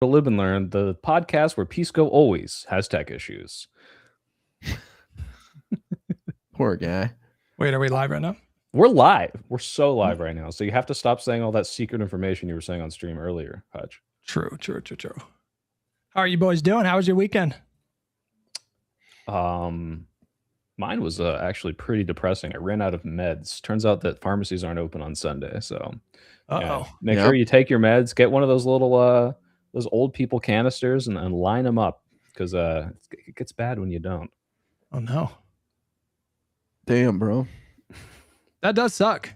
to Live and Learn, the podcast where Pisco always has tech issues. Poor guy. Wait, are we live right now? We're live. We're so live right now. So you have to stop saying all that secret information you were saying on stream earlier, Hutch. True. How are you boys doing? How was your weekend? Mine was actually pretty depressing. I ran out of meds. Turns out that pharmacies aren't open on Sunday, so make sure you take your meds. Get one of those little those old people canisters and line them up, because it gets bad when you don't. Oh no! Damn, bro. That does suck.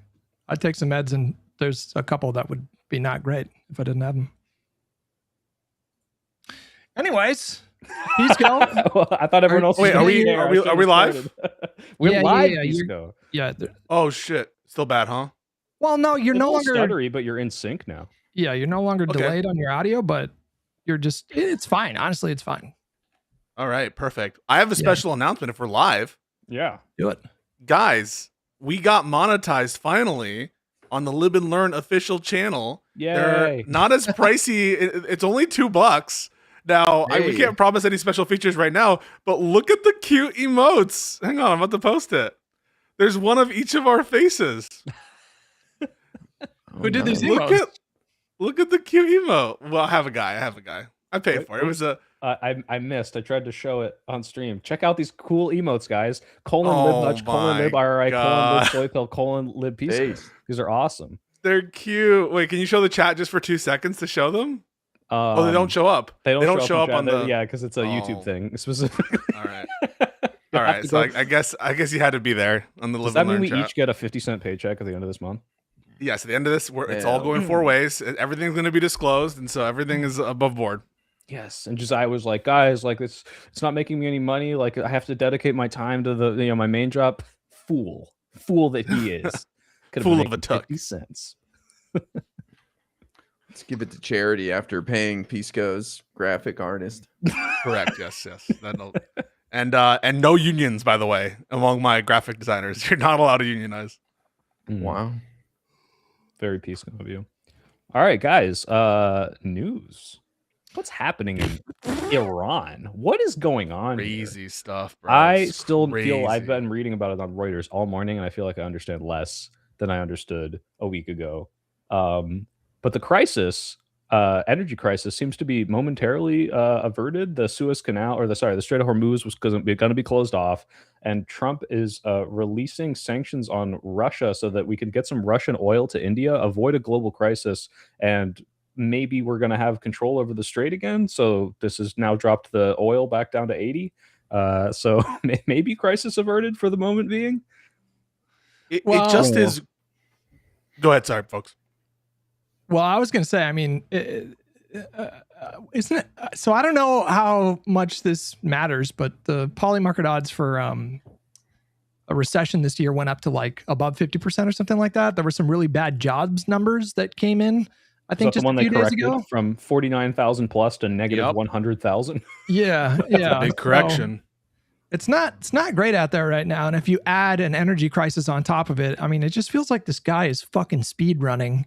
I'd take some meds, and there's a couple that would be not great if I didn't have them. Anyways, Pisco. Well, I thought everyone else. Wait, are we live? We're live. Yeah. Oh shit! Still bad, huh? Well, no, you're no longer stuttery, but you're in sync now. Yeah, you're no longer delayed on your audio, but you're just. It's fine. Honestly, it's fine. All right, perfect. I have a special announcement. If we're live, do it, guys. We got monetized finally on the Live and Learn official channel. Yay. They're not as pricey. It's only $2. Now, we can't promise any special features right now, but look at the cute emotes. Hang on, I'm about to post it. There's one of each of our faces. Who did these emotes? Look at the cute emote. Well, I have a guy. I paid for it. It was a... I missed. I tried to show it on stream. Check out these cool emotes, guys. : Lib Hutch, : Lib IRI, : Lib Soy Pill, : Lib Peace. These are awesome. They're cute. Wait, can you show the chat just for 2 seconds to show them? They don't show up. They don't show up on the... Yeah, because it's a YouTube thing specifically. All right. So I guess you had to be there on the Live and Learn we chat. Each get a 50-cent paycheck at the end of this month? Yes, at the end of this, it's all going 4 ways. Everything's going to be disclosed, and so everything is above board. Yes, and Josiah was like, guys, like it's not making me any money. Like I have to dedicate my time to the my main job. Fool that he is. Fool of a tuck. 50 cents. Let's give it to charity after paying Pisco's graphic artist. Correct. Yes. And no unions, by the way, among my graphic designers. You're not allowed to unionize. Wow. Very peaceful of you. All right, guys. News. What's happening in Iran? What is going on? Crazy stuff, bro. I still feel I've been reading about it on Reuters all morning, and I feel like I understand less than I understood a week ago. But the crisis, energy crisis, seems to be momentarily averted. The Suez Canal, the Strait of Hormuz was going to be closed off, and Trump is releasing sanctions on Russia so that we can get some Russian oil to India, avoid a global crisis, and maybe we're going to have control over the strait again. So this has now dropped the oil back down to 80. So maybe crisis averted for the moment being. It just is. Go ahead. Sorry, folks. Well, I was going to say, I mean, isn't it? So I don't know how much this matters, but the poly market odds for a recession this year went up to like above 50% or something like that. There were some really bad jobs numbers that came in. I think just a few days ago, from 49,000 plus to negative 100,000. Yeah. Big correction. So it's not great out there right now. And if you add an energy crisis on top of it, I mean, it just feels like this guy is fucking speed running,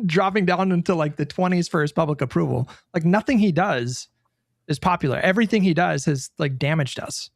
dropping down into like the 20s for his public approval. Like nothing he does is popular. Everything he does has like damaged us.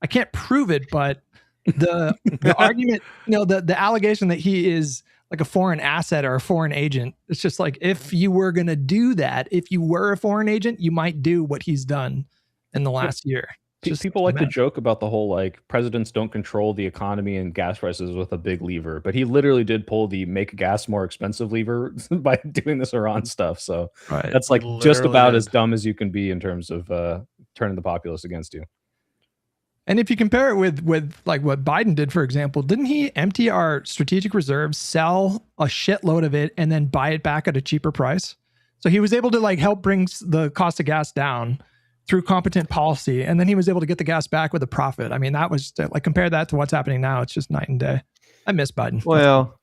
I can't prove it, but the argument, the allegation that he is like a foreign asset or a foreign agent. It's just like, if you were going to do that, if you were a foreign agent, you might do what he's done in the last year. People like to joke about the whole, like, presidents don't control the economy and gas prices with a big lever, but he literally did pull the make gas more expensive lever by doing this Iran stuff. So that's like just about as dumb as you can be in terms of turning the populace against you. And if you compare it with like what Biden did, for example, didn't he empty our strategic reserves, sell a shitload of it, and then buy it back at a cheaper price? So he was able to like help bring the cost of gas down through competent policy, and then he was able to get the gas back with a profit. I mean, that was like, compare that to what's happening now. It's just night and day. I miss Biden. Well,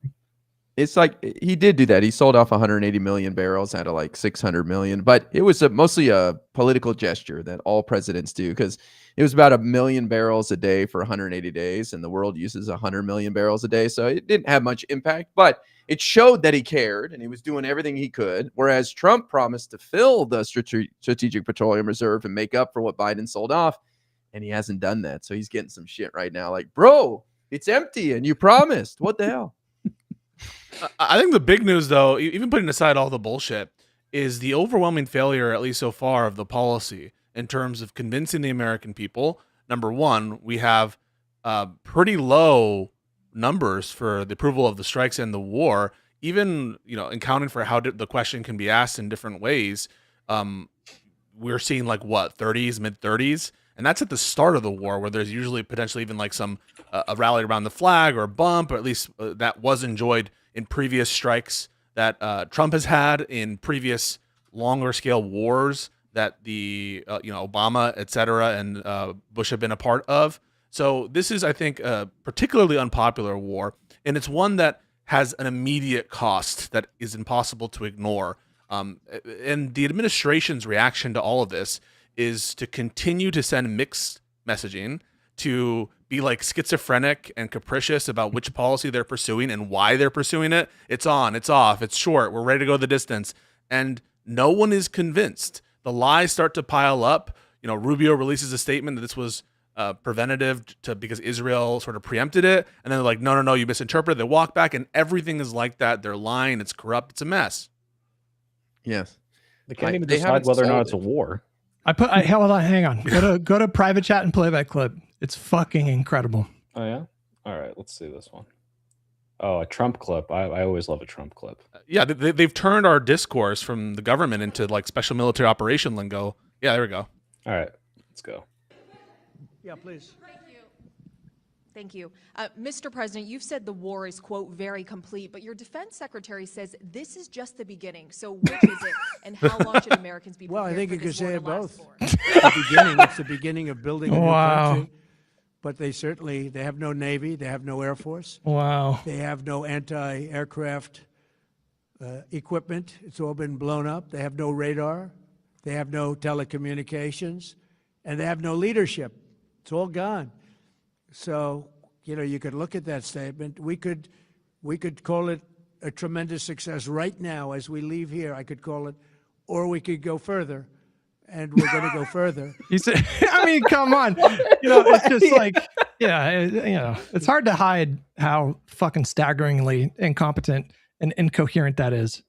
It's like he did do that. He sold off 180 million barrels out of like 600 million, but it was mostly a political gesture that all presidents do, because it was about 1 million barrels a day for 180 days, and the world uses 100 million barrels a day. So it didn't have much impact, but it showed that he cared and he was doing everything he could. Whereas Trump promised to fill the strategic petroleum reserve and make up for what Biden sold off, and he hasn't done that. So he's getting some shit right now. Like, bro, it's empty and you promised. What the hell? I think the big news, though, even putting aside all the bullshit, is the overwhelming failure, at least so far, of the policy in terms of convincing the American people. Number one, we have pretty low numbers for the approval of the strikes and the war. Even, accounting for how the question can be asked in different ways, we're seeing like what, 30s, mid 30s, and that's at the start of the war, where there's usually potentially even like some a rally around the flag or a bump, or at least that was enjoyed in previous strikes that Trump has had in previous longer scale wars that the Obama, et cetera, and Bush have been a part of. So this is, I think, a particularly unpopular war, and it's one that has an immediate cost that is impossible to ignore. And the administration's reaction to all of this is to continue to send mixed messaging, to be like schizophrenic and capricious about which policy they're pursuing and why they're pursuing it. It's on, it's off, it's short, we're ready to go the distance. And no one is convinced. The lies start to pile up. Rubio releases a statement that this was preventative because Israel sort of preempted it. And then they're like, no, you misinterpreted. They walk back, and everything is like that. They're lying. It's corrupt. It's a mess. Yes. They can't even decide whether or not it's a war. Hold on, hang on. Go to private chat and play that clip. It's fucking incredible. Oh yeah. All right, let's see this one. Oh, a Trump clip. I always love a Trump clip. Yeah, they've turned our discourse from the government into like special military operation lingo. Yeah, there we go. All right, let's go. Yeah, please. Thank you. Mr. President, you've said the war is, quote, very complete, but your defense secretary says this is just the beginning. So which is it, and how long should Americans be prepared? Well, I think you could say it both. It's It's the beginning of building a new country. But they have no Navy, they have no Air Force. Wow. They have no anti-aircraft equipment. It's all been blown up. They have no radar. They have no telecommunications. And they have no leadership. It's all gone. So, you could look at that statement. We could call it a tremendous success right now as we leave here. I could call it, or we could go further, and we're going to go further. You said, I mean, come on. It's just like, it's hard to hide how fucking staggeringly incompetent and incoherent that is.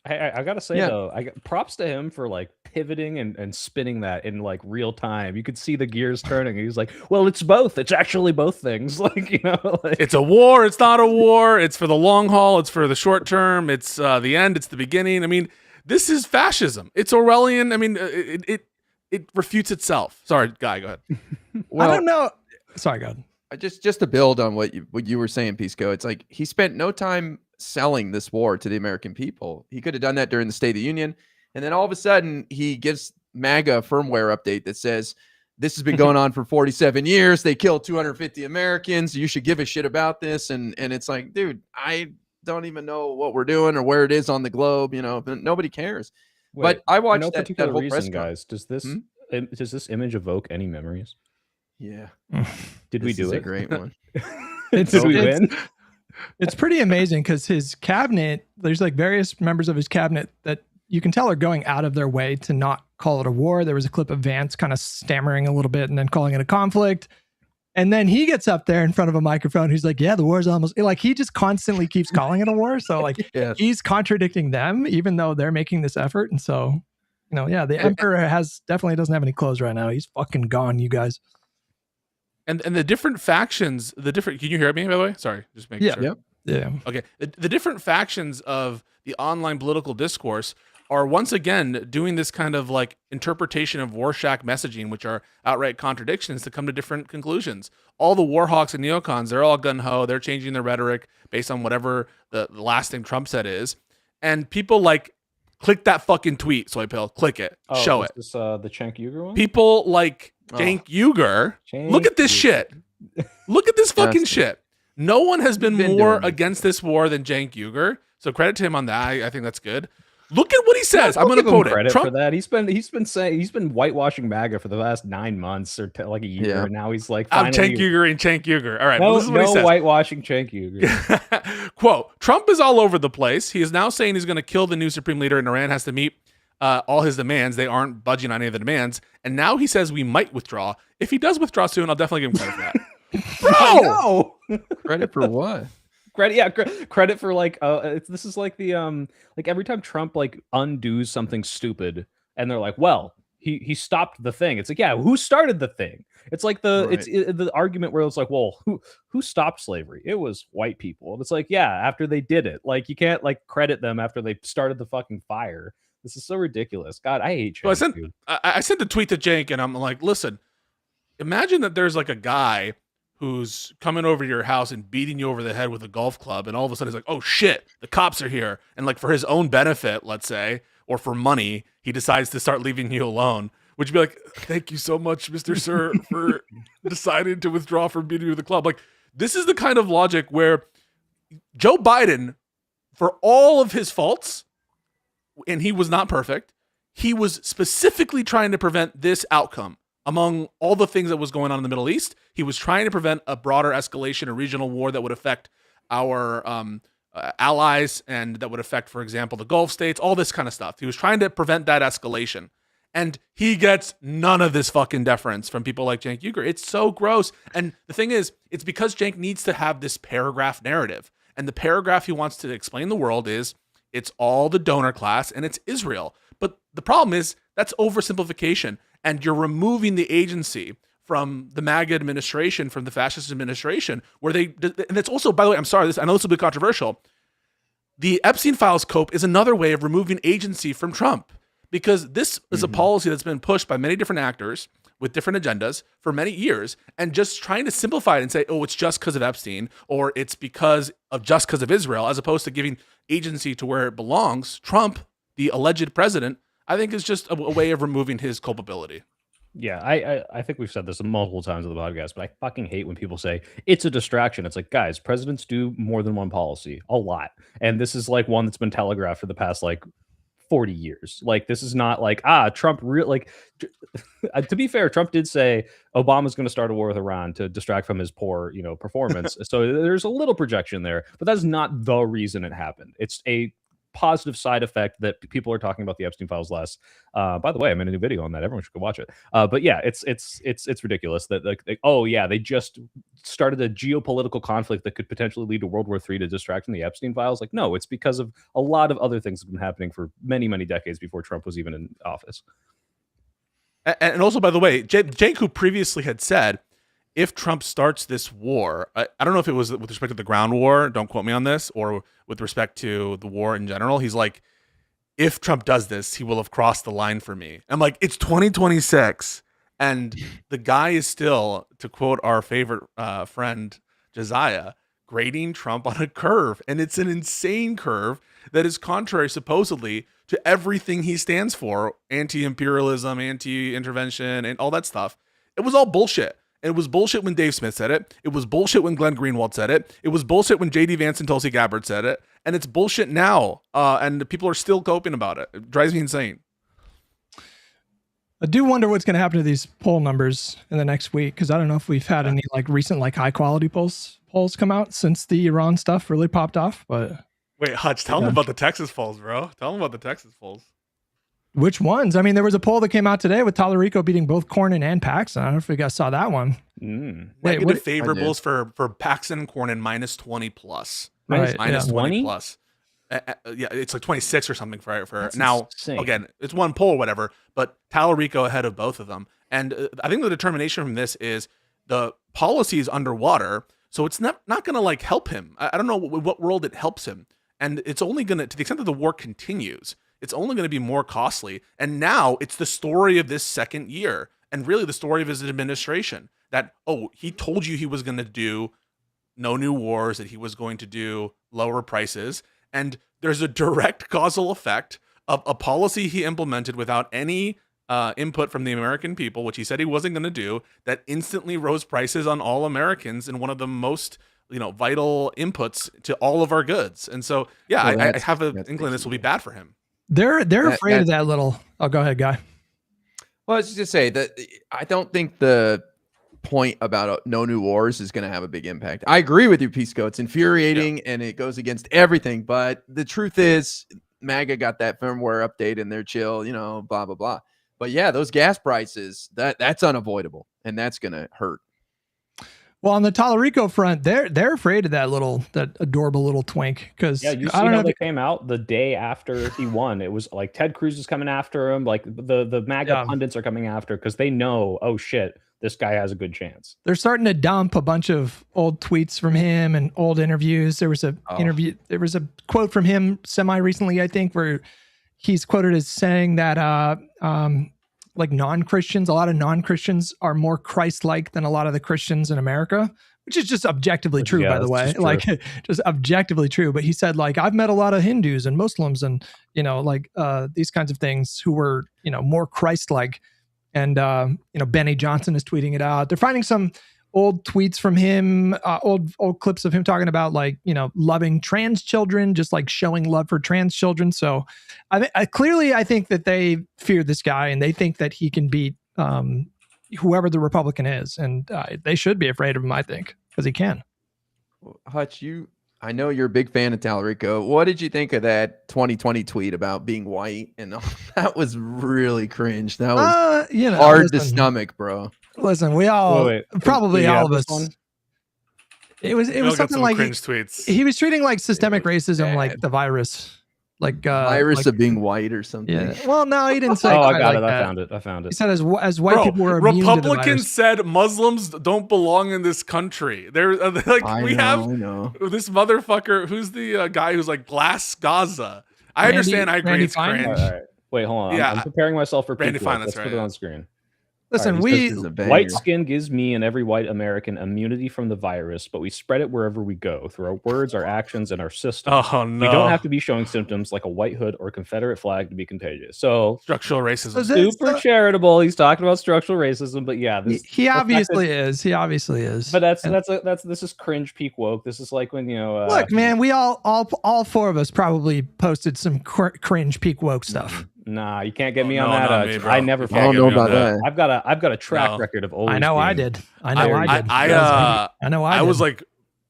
I gotta say though, props to him for like pivoting and spinning that in like real time. You could see the gears turning. He's like, well, it's both. It's actually both things. It's a war. It's not a war. It's for the long haul. It's for the short term. It's the end. It's the beginning. I mean, this is fascism. It's Orwellian. I mean, it refutes itself. Sorry, Guy, go ahead. Well, I don't know. Sorry, go ahead. Just to build on what you were saying, Pisco, it's like he spent no time selling this war to the American people. He could have done that during the State of the Union, and then all of a sudden he gives MAGA a firmware update that says this has been going on for 47 years. They killed 250 Americans. You should give a shit about this. And it's like, dude, I don't even know what we're doing or where it is on the globe. Nobody cares. Wait, but I watched no that particular whole reason, press guys. Does this image evoke any memories? Yeah. Did we do it? it? A great one. Did we win? It's pretty amazing because his cabinet, there's like various members of his cabinet that you can tell are going out of their way to not call it a war. There was a clip of Vance kind of stammering a little bit and then calling it a conflict. And then he gets up there in front of a microphone. He's like, yeah, the war is almost, like, he just constantly keeps calling it a war. So like he's contradicting them, even though they're making this effort. And so, the emperor definitely doesn't have any clothes right now. He's fucking gone, you guys. And the different factions, can you hear me, by the way? Sorry, just making sure. Yeah. Okay. The different factions of the online political discourse are once again doing this kind of like interpretation of Rorschach messaging, which are outright contradictions to come to different conclusions. All the war hawks and neocons, they're all gun-ho. They're changing their rhetoric based on whatever the last thing Trump said is. And people like, click that fucking tweet, Soy Pill. Click it. Show it. Is this the Cenk Uygur one? People like Cenk Uygur. Look at this shit. Look at this fucking shit. No one has been more doing this. against this war than Cenk Uygur. So credit to him on that. I think that's good. Look at what he says. I'm going to quote it. Credit Trump, for that. He's been whitewashing MAGA for the last 9 months or like a year, Yeah. and now he's like, I'm finally, Cenk Uygur and Cenk Uygur. All right, no, well, this is what he no says. whitewashing Cenk Uygur. Quote, Trump is all over the place. He is now saying he's going to kill the new supreme leader, and Iran has to meet all his demands. They aren't budging on any of the demands. And now he says we might withdraw. If he does withdraw soon, I'll definitely give him credit for that. Bro, Credit for what? credit for like this is like the like every time Trump like undoes something stupid and they're like, well, he stopped the thing. It's like, yeah, who started the thing? It's like the argument where it's like, well, who stopped slavery? It was white people. And it's like, yeah, after they did it. Like, you can't like credit them after they started the fucking fire. This is so ridiculous. God, I hate So Cenk, I sent the tweet to Cenk, and I'm like, listen, imagine that there's like a guy who's coming over to your house and beating you over the head with a golf club, and all of a sudden he's like, oh shit, the cops are here. And like for his own benefit, let's say, or for money, he decides to start leaving you alone. Would you be like, thank you so much, Mr. Sir, for deciding to withdraw from beating you with the club? Like, this is the kind of logic where Joe Biden, for all of his faults, and he was not perfect, he was specifically trying to prevent this outcome. Among all the things that was going on in the Middle East, he was trying to prevent a broader escalation, a regional war that would affect our allies and that would affect, for example, the Gulf states, all this kind of stuff. He was trying to prevent that escalation. And he gets none of this fucking deference from people like Cenk Uygur. It's so gross. And the thing is, it's because Cenk needs to have this paragraph narrative. And the paragraph he wants to explain the world is, it's all the donor class and it's Israel. But the problem is, that's oversimplification. And you're removing the agency from the MAGA administration, from the fascist administration, where and it's also, by the way, I'm sorry, I know this will be controversial. The Epstein files cope is another way of removing agency from Trump, because this is a policy that's been pushed by many different actors with different agendas for many years, and just trying to simplify it and say, oh, it's just because of Epstein, or it's because of Israel, as opposed to giving agency to where it belongs. Trump, the alleged president, I think is just a way of removing his culpability. Yeah, I think we've said this multiple times on the podcast, but I fucking hate when people say it's a distraction. It's like, guys, presidents do more than one policy, a lot. And this is like one that's been telegraphed for the past like 40 years. Like, this is not like, Trump to be fair, Trump did say Obama's going to start a war with Iran to distract from his poor, performance. So there's a little projection there, but that's not the reason it happened. It's a positive side effect that people are talking about the Epstein files less. By the way, I made a new video on that. Everyone should go watch it. But yeah, it's ridiculous that they just started a geopolitical conflict that could potentially lead to World War III to distract from the Epstein files. Like, no, it's because of a lot of other things that have been happening for many, many decades before Trump was even in office. And also, by the way, Cenk, who previously had said, if Trump starts this war, I don't know if it was with respect to the ground war, don't quote me on this, or with respect to the war in general, he's like, if Trump does this, he will have crossed the line for me. I'm like, it's 2026, and the guy is still, to quote our favorite friend, Josiah, grading Trump on a curve. And it's an insane curve that is contrary, supposedly, to everything he stands for: anti-imperialism, anti-intervention, and all that stuff. It was all bullshit. It was bullshit when Dave Smith said it. It was bullshit when Glenn Greenwald said it. It was bullshit when J.D. Vance and Tulsi Gabbard said it. And it's bullshit now. And people are still coping about it. It drives me insane. I do wonder what's going to happen to these poll numbers in the next week, because I don't know if we've had any like recent like high quality polls come out since the Iran stuff really popped off. But wait, Hutch, tell them about the Texas polls, bro. Tell them about the Texas polls. Which ones? I mean, there was a poll that came out today with Tallarico beating both Cornyn and Paxson. I don't know if you guys saw that one. Negative favorables for Paxson and Cornyn minus 20 plus. Right, minus 20 plus. Yeah, it's like 26 or something for That's now. insane. Again, it's one poll or whatever, but Tallarico ahead of both of them. And I think the determination from this is the policy is underwater, so it's not going to like help him. I don't know what world it helps him. And it's only going to the extent that the war continues, it's only going to be more costly. And now it's the story of this second year, and really the story of his administration, that, he told you he was going to do no new wars, that he was going to do lower prices. And there's a direct causal effect of a policy he implemented without any input from the American people, which he said he wasn't going to do, that instantly rose prices on all Americans in one of the most vital inputs to all of our goods. And so, yeah, Well, I have an that's inkling this will be basically- bad for him. They're afraid of that little. Oh, go ahead, Guy. Well, I was just say that I don't think the point about no new wars is going to have a big impact. I agree with you, Pisco. It's infuriating and it goes against everything. But the truth is, MAGA got that firmware update and they're chill, blah, blah, blah. But yeah, those gas prices, that's unavoidable. And that's going to hurt. Well, on the Tallarico front, they're afraid of that adorable little twink because you see how they came out the day after he won. It was like Ted Cruz is coming after him, like the MAGA pundits are coming after because they know, oh shit, this guy has a good chance. They're starting to dump a bunch of old tweets from him and old interviews. There was a interview. There was a quote from him semi recently, I think, where he's quoted as saying that like non-Christians, a lot of non-Christians are more Christ-like than a lot of the Christians in America, which is just objectively true, by the way, like just objectively true. But he said, like, I've met a lot of Hindus and Muslims and, these kinds of things who were, more Christ-like. And, Benny Johnson is tweeting it out. They're finding some old tweets from him, old clips of him talking about loving trans children, just like showing love for trans children. So I think that they fear this guy and they think that he can beat whoever the Republican is. And they should be afraid of him, I think, because he can. Hutch, I know you're a big fan of Tallarico. What did you think of that 2020 tweet about being white? And that was really cringe. That was hard to stomach, bro. Listen, we all probably all of us. It was something like cringe tweets. He was treating like systemic racism like the virus, like virus of being white or something. Yeah. Well, no, he didn't say. Oh, I got it. I found it. He said as white people were immune Republicans to the virus. said Muslims don't belong in this country. They're like I know. This motherfucker who's the guy who's like Blast Gaza. I understand. I agree. Randy It's Fine? cringe. All right. Wait, hold on. Yeah, I'm preparing myself for Randy peak Fine, work. that's Let's right, put it yeah. on screen. Listen, All we white skin gives me and every white American immunity from the virus, but we spread it wherever we go through our words, our actions, and our system. Oh no! We don't have to be showing symptoms like a white hood or Confederate flag to be contagious. So structural racism. Super charitable. He's talking about structural racism, but yeah, he obviously is. He obviously is. But this is cringe peak woke. This is like when look, man, we all four of us probably posted some cringe peak woke stuff. Nah, you can't get me on that. Me, I never. I don't know about that. I've got a track record of always. I know I did. I know I was like,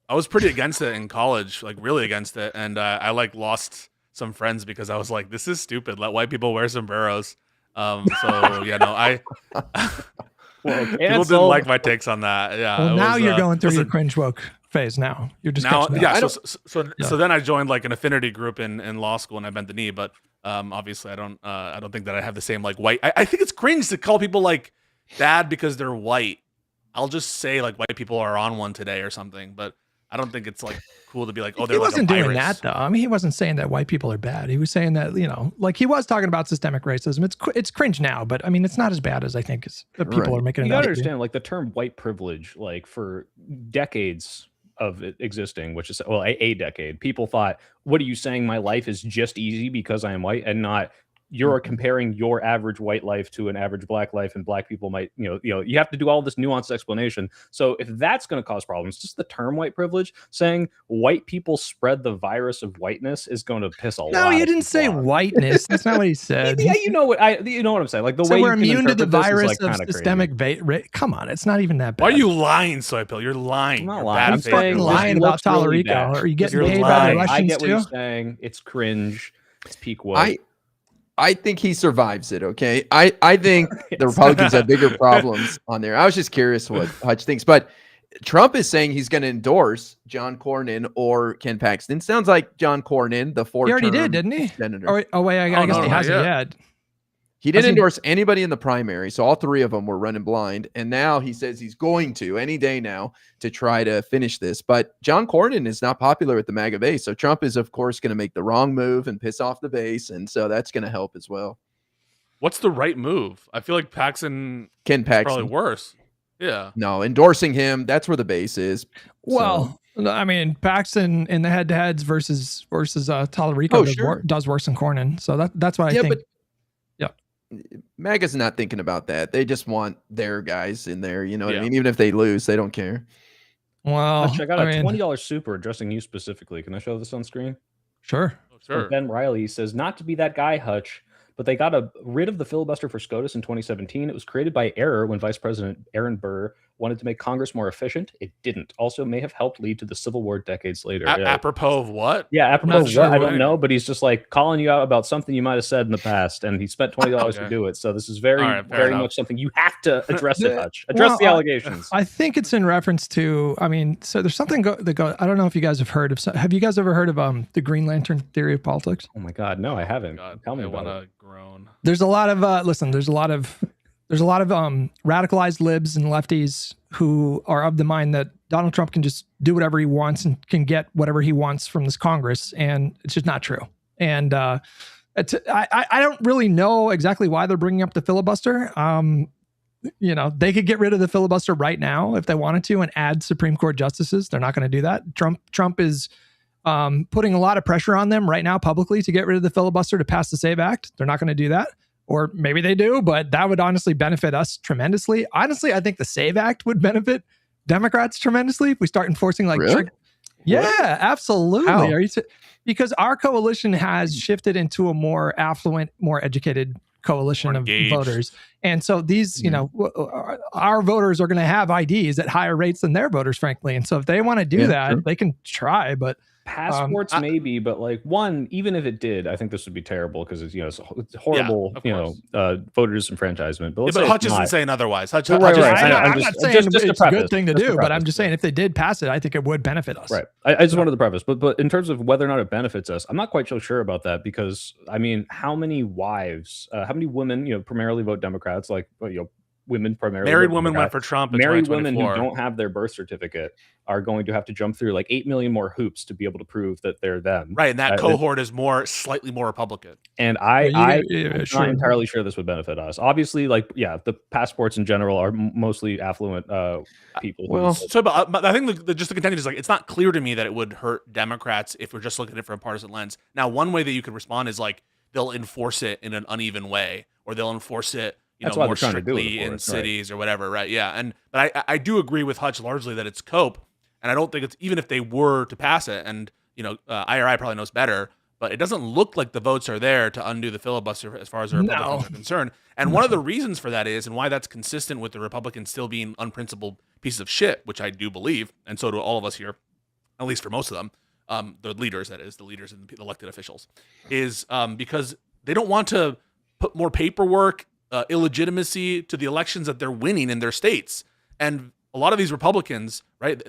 I was pretty against it in college, like really against it, and I like lost some friends because I was like, this is stupid. Let white people wear sombreros. So I. People didn't like my takes on that. Yeah. Well, now you're going through your cringe woke phase. Now you're just So then I joined like an affinity group in law school, and I bent the knee, but. Obviously I don't think that I have the same like white. I think it's cringe to call people like bad because they're white. I'll just say like white people are on one today or something, but I don't think it's like cool to be like, oh, they're he wasn't like a doing virus. that though. I mean, he wasn't saying that white people are bad. He was saying that, like he was talking about systemic racism. It's cringe now, but I mean, it's not as bad as I think people are making it. You gotta understand, like the term white privilege, like for decades of it existing, which is a decade, people thought, what are you saying, my life is just easy because I am white, and not you're comparing your average white life to an average black life, and black people might, you have to do all this nuanced explanation. So if that's going to cause problems, just the term white privilege, saying white people spread the virus of whiteness is going to piss a lot. No, you didn't say whiteness. That's not what he said. Yeah, you know what I'm saying. Like the way we're immune to the virus like of systemic. Come on, it's not even that bad. Why are you lying, Soypill? You're lying. I'm not You're lying. I'm fucking lying about Tallarico. Are you getting paid by the Russians I get what too? you're saying. It's cringe. It's peak woke. I think he survives it. Okay. I think the Republicans have bigger problems on there. I was just curious what Hutch thinks, but Trump is saying he's going to endorse John Cornyn or Ken Paxton. Sounds like John Cornyn, the fourth. He already did, didn't he? Senator. I guess he hasn't yet. He didn't endorse anybody in the primary, so all three of them were running blind. And now he says he's going to any day now to try to finish this. But John Cornyn is not popular with the MAGA base, so Trump is, of course, going to make the wrong move and piss off the base, and so that's going to help as well. What's the right move? I feel like Ken Paxton probably worse. Yeah. No, endorsing him, that's where the base is. Well, I mean, Paxton in the head-to-heads versus Tallarico does worse than Cornyn. So that's what I think. But MAGA's not thinking about that. They just want their guys in there. You know what I mean? Even if they lose, they don't care. Well, Hutch, I got a I mean, $20 super addressing you specifically. Can I show this on screen? sure. Sure. Ben Riley says, not to be that guy, Hutch, but they got rid of the filibuster for SCOTUS in 2017. It was created by error when Vice President Aaron Burr wanted to make Congress more efficient. It didn't. Also may have helped lead to the Civil War decades later. Apropos of what? Yeah, apropos of sure what? I what. don't know, but he's just like calling you out about something you might have said in the past, and he spent $20 to do it. So this is very, very much something you have to address it, Hutch. Address the allegations. I think it's in reference to, I mean, so there's something I don't know if you guys have heard of, have you guys ever heard of the Green Lantern theory of politics? Oh my God, no, I haven't. Tell me about it. Groan. There's a lot of, there's a lot of radicalized libs and lefties who are of the mind that Donald Trump can just do whatever he wants and can get whatever he wants from this Congress. And it's just not true. And I don't really know exactly why they're bringing up the filibuster. You know, they could get rid of the filibuster right now if they wanted to and add Supreme Court justices. They're not going to do that. Trump is putting a lot of pressure on them right now publicly to get rid of the filibuster to pass the SAVE Act. They're not going to do that. Or maybe they do, but that would honestly benefit us tremendously. Honestly, I think the SAVE Act would benefit Democrats tremendously if we start enforcing like, yeah, absolutely. How? Because our coalition has shifted into a more affluent, more educated coalition of voters. And so these, you know, our voters are going to have IDs at higher rates than their voters, frankly. And so if they want to do that, they can try, but passports maybe, but like even if it did, I think this would be terrible because it's, you know, it's horrible, voter disenfranchisement. But, but Hutch isn't saying otherwise. Hutch, I'm not saying it's a good thing to do, but I'm just saying if they did pass it, I think it would benefit us. Right. I just wanted to preface, but in terms of whether or not it benefits us, I'm not quite so sure about that because I mean, how many women, you know, primarily vote Democrats, like, you know, women primarily. Married women went for Trump. Married women who don't have their birth certificate are going to have to jump through like 8 million more hoops to be able to prove that they're them. Right, and that cohort is slightly more Republican. And I'm not entirely sure this would benefit us. Obviously, like the passports in general are mostly affluent people. Well, but I think just the contention is like it's not clear to me that it would hurt Democrats if we're just looking at it from a partisan lens. Now, one way that you could respond is like they'll enforce it in an uneven way, or they'll enforce it, more strictly in cities or whatever, right? Yeah, but I do agree with Hutch largely that it's cope, and I don't think it's, even if they were to pass it, and IRI probably knows better, but it doesn't look like the votes are there to undo the filibuster as far as the Republicans are concerned. And one of the reasons for that is, and why that's consistent with the Republicans still being unprincipled pieces of shit, which I do believe, and so do all of us here, at least for most of them, the leaders, that is, the leaders and the elected officials, is because they don't want to put more paperwork, illegitimacy to the elections that they're winning in their states. And a lot of these Republicans, right,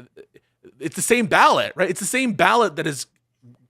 it's the same ballot, right? It's the same ballot that is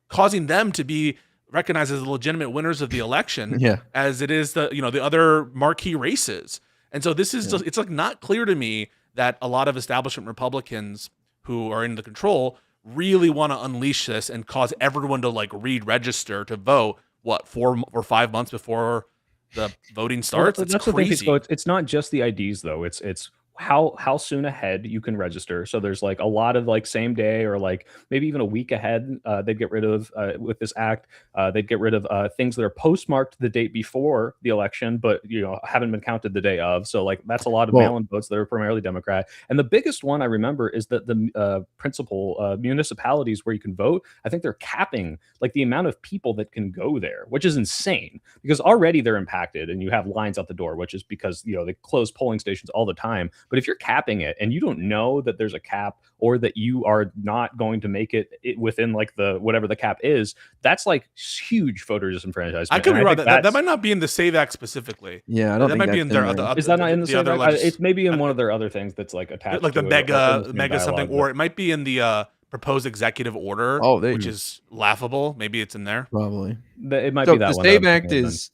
causing them to be recognized as the legitimate winners of the election as it is the other marquee races. And so this is just, it's like not clear to me that a lot of establishment Republicans who are in the control really want to unleash this and cause everyone to like register to vote 4 or 5 months before the voting starts. Well, that's crazy. It's not just the IDs though. It's how soon ahead you can register. So there's like a lot of like same day or like maybe even a week ahead. They'd get rid of with this act. They'd get rid of things that are postmarked the date before the election, but haven't been counted the day of. So like that's a lot of mail-in votes that are primarily Democrat. And the biggest one I remember is that the principal municipalities where you can vote, I think they're capping like the amount of people that can go there, which is insane because already they're impacted and you have lines out the door, which is because they close polling stations all the time. But if you're capping it and you don't know that there's a cap or that you are not going to make it within like the whatever the cap is, that's like huge voter disenfranchisement. I could be wrong. That might not be in the SAVE Act specifically. Yeah, I don't think that might be in their other. Is that not in the SAVE Act? It's maybe in one of their other things that's like attached, like the mega something, or it might be in the proposed executive order. Which is laughable. Maybe it's in there. Probably. It might be that one. The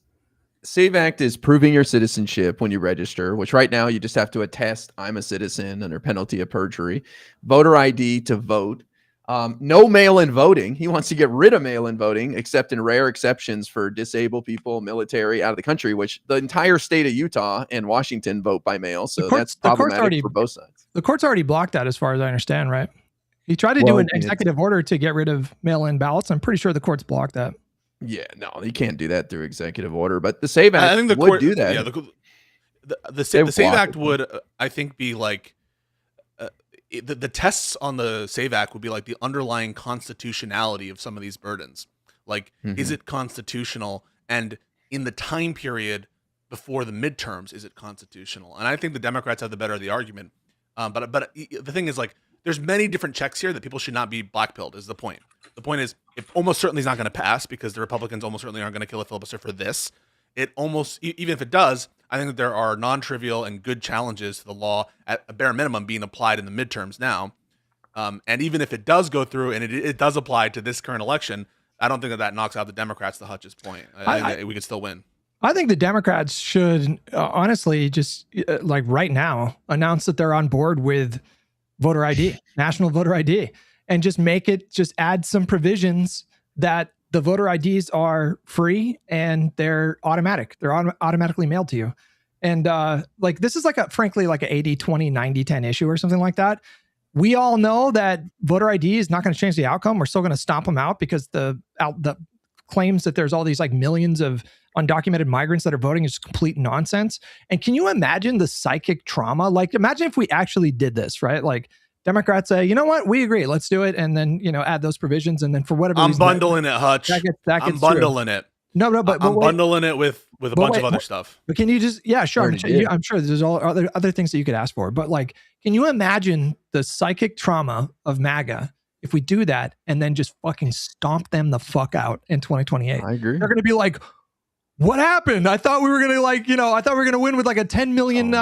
SAVE Act is proving your citizenship when you register, which right now you just have to attest I'm a citizen under penalty of perjury. Voter ID to vote. No mail-in voting. He wants to get rid of mail-in voting, except in rare exceptions for disabled people, military, out of the country, which the entire state of Utah and Washington vote by mail. So that's problematic for both sides. The court's already blocked that as far as I understand, right? He tried to do an executive order to get rid of mail-in ballots. I'm pretty sure the court's blocked that. Yeah, no, you can't do that through executive order, but the SAVE Act would do that. Yeah, the SAVE Act would, I think, be like, the tests on the SAVE Act would be like the underlying constitutionality of some of these burdens. Like, is it constitutional? And in the time period before the midterms, is it constitutional? And I think the Democrats have the better of the argument. But the thing is, like, there's many different checks here that people should not be blackpilled, is the point. The point is, it almost certainly is not going to pass because the Republicans almost certainly aren't going to kill a filibuster for this. It almost, even if it does, I think that there are non-trivial and good challenges to the law at a bare minimum being applied in the midterms now. And even if it does go through and it does apply to this current election, I don't think that knocks out the Democrats to Hutch's point. I think that we could still win. I think the Democrats should honestly just like right now announce that they're on board with voter ID, national voter ID, and just add some provisions that the voter IDs are free and they're automatic. They're automatically mailed to you. And like, this is frankly, like an 80, 20, 90, 10 issue or something like that. We all know that voter ID is not going to change the outcome. We're still going to stomp them out because the claims that there's all these like millions of undocumented migrants that are voting is complete nonsense. And can you imagine the psychic trauma? Like, imagine if we actually did this, right? Like, Democrats say, you know what, we agree, let's do it, and then add those provisions, and then for whatever reason, I'm bundling it, Hutch. I'm bundling it. No, but I'm bundling it with a bunch of other stuff. But can you just, sure. I'm sure there's all other things that you could ask for. But like, can you imagine the psychic trauma of MAGA if we do that and then just fucking stomp them the fuck out in 2028? I agree. They're going to be like, what happened? I thought we were going to I thought we were going to win with like a 10 million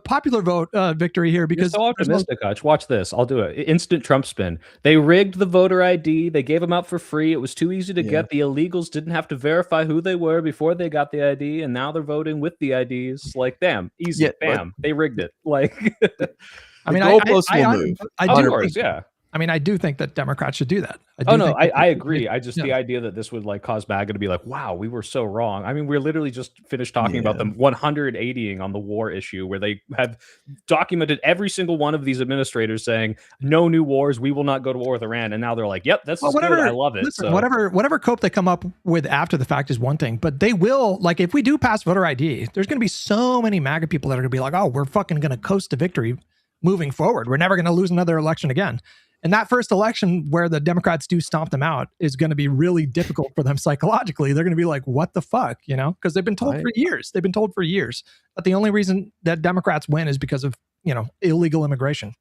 popular vote victory here because you're so optimistic, Hutch. Watch this. I'll do it. Instant Trump spin. They rigged the voter ID. They gave them out for free. It was too easy to get. The illegals didn't have to verify who they were before they got the ID, and now they're voting with the IDs. Like, damn, easy. Yeah, bam. They rigged it. Like, I mean, I do. I mean, I do think that Democrats should do that. I agree. The idea that this would like cause MAGA to be like, wow, we were so wrong. I mean, we're literally just finished talking about them 180ing on the war issue where they have documented every single one of these administrators saying no new wars. We will not go to war with Iran. And now they're like, yep, that's good. I love it. Listen, whatever cope they come up with after the fact is one thing, but they will, like, if we do pass voter ID, there's going to be so many MAGA people that are going to be like, oh, we're fucking going to coast to victory moving forward. We're never going to lose another election again. And that first election where the Democrats do stomp them out is going to be really difficult for them psychologically. They're going to be like, what the fuck, because they've been told for years. They've been told for years that the only reason that Democrats win is because of, illegal immigration.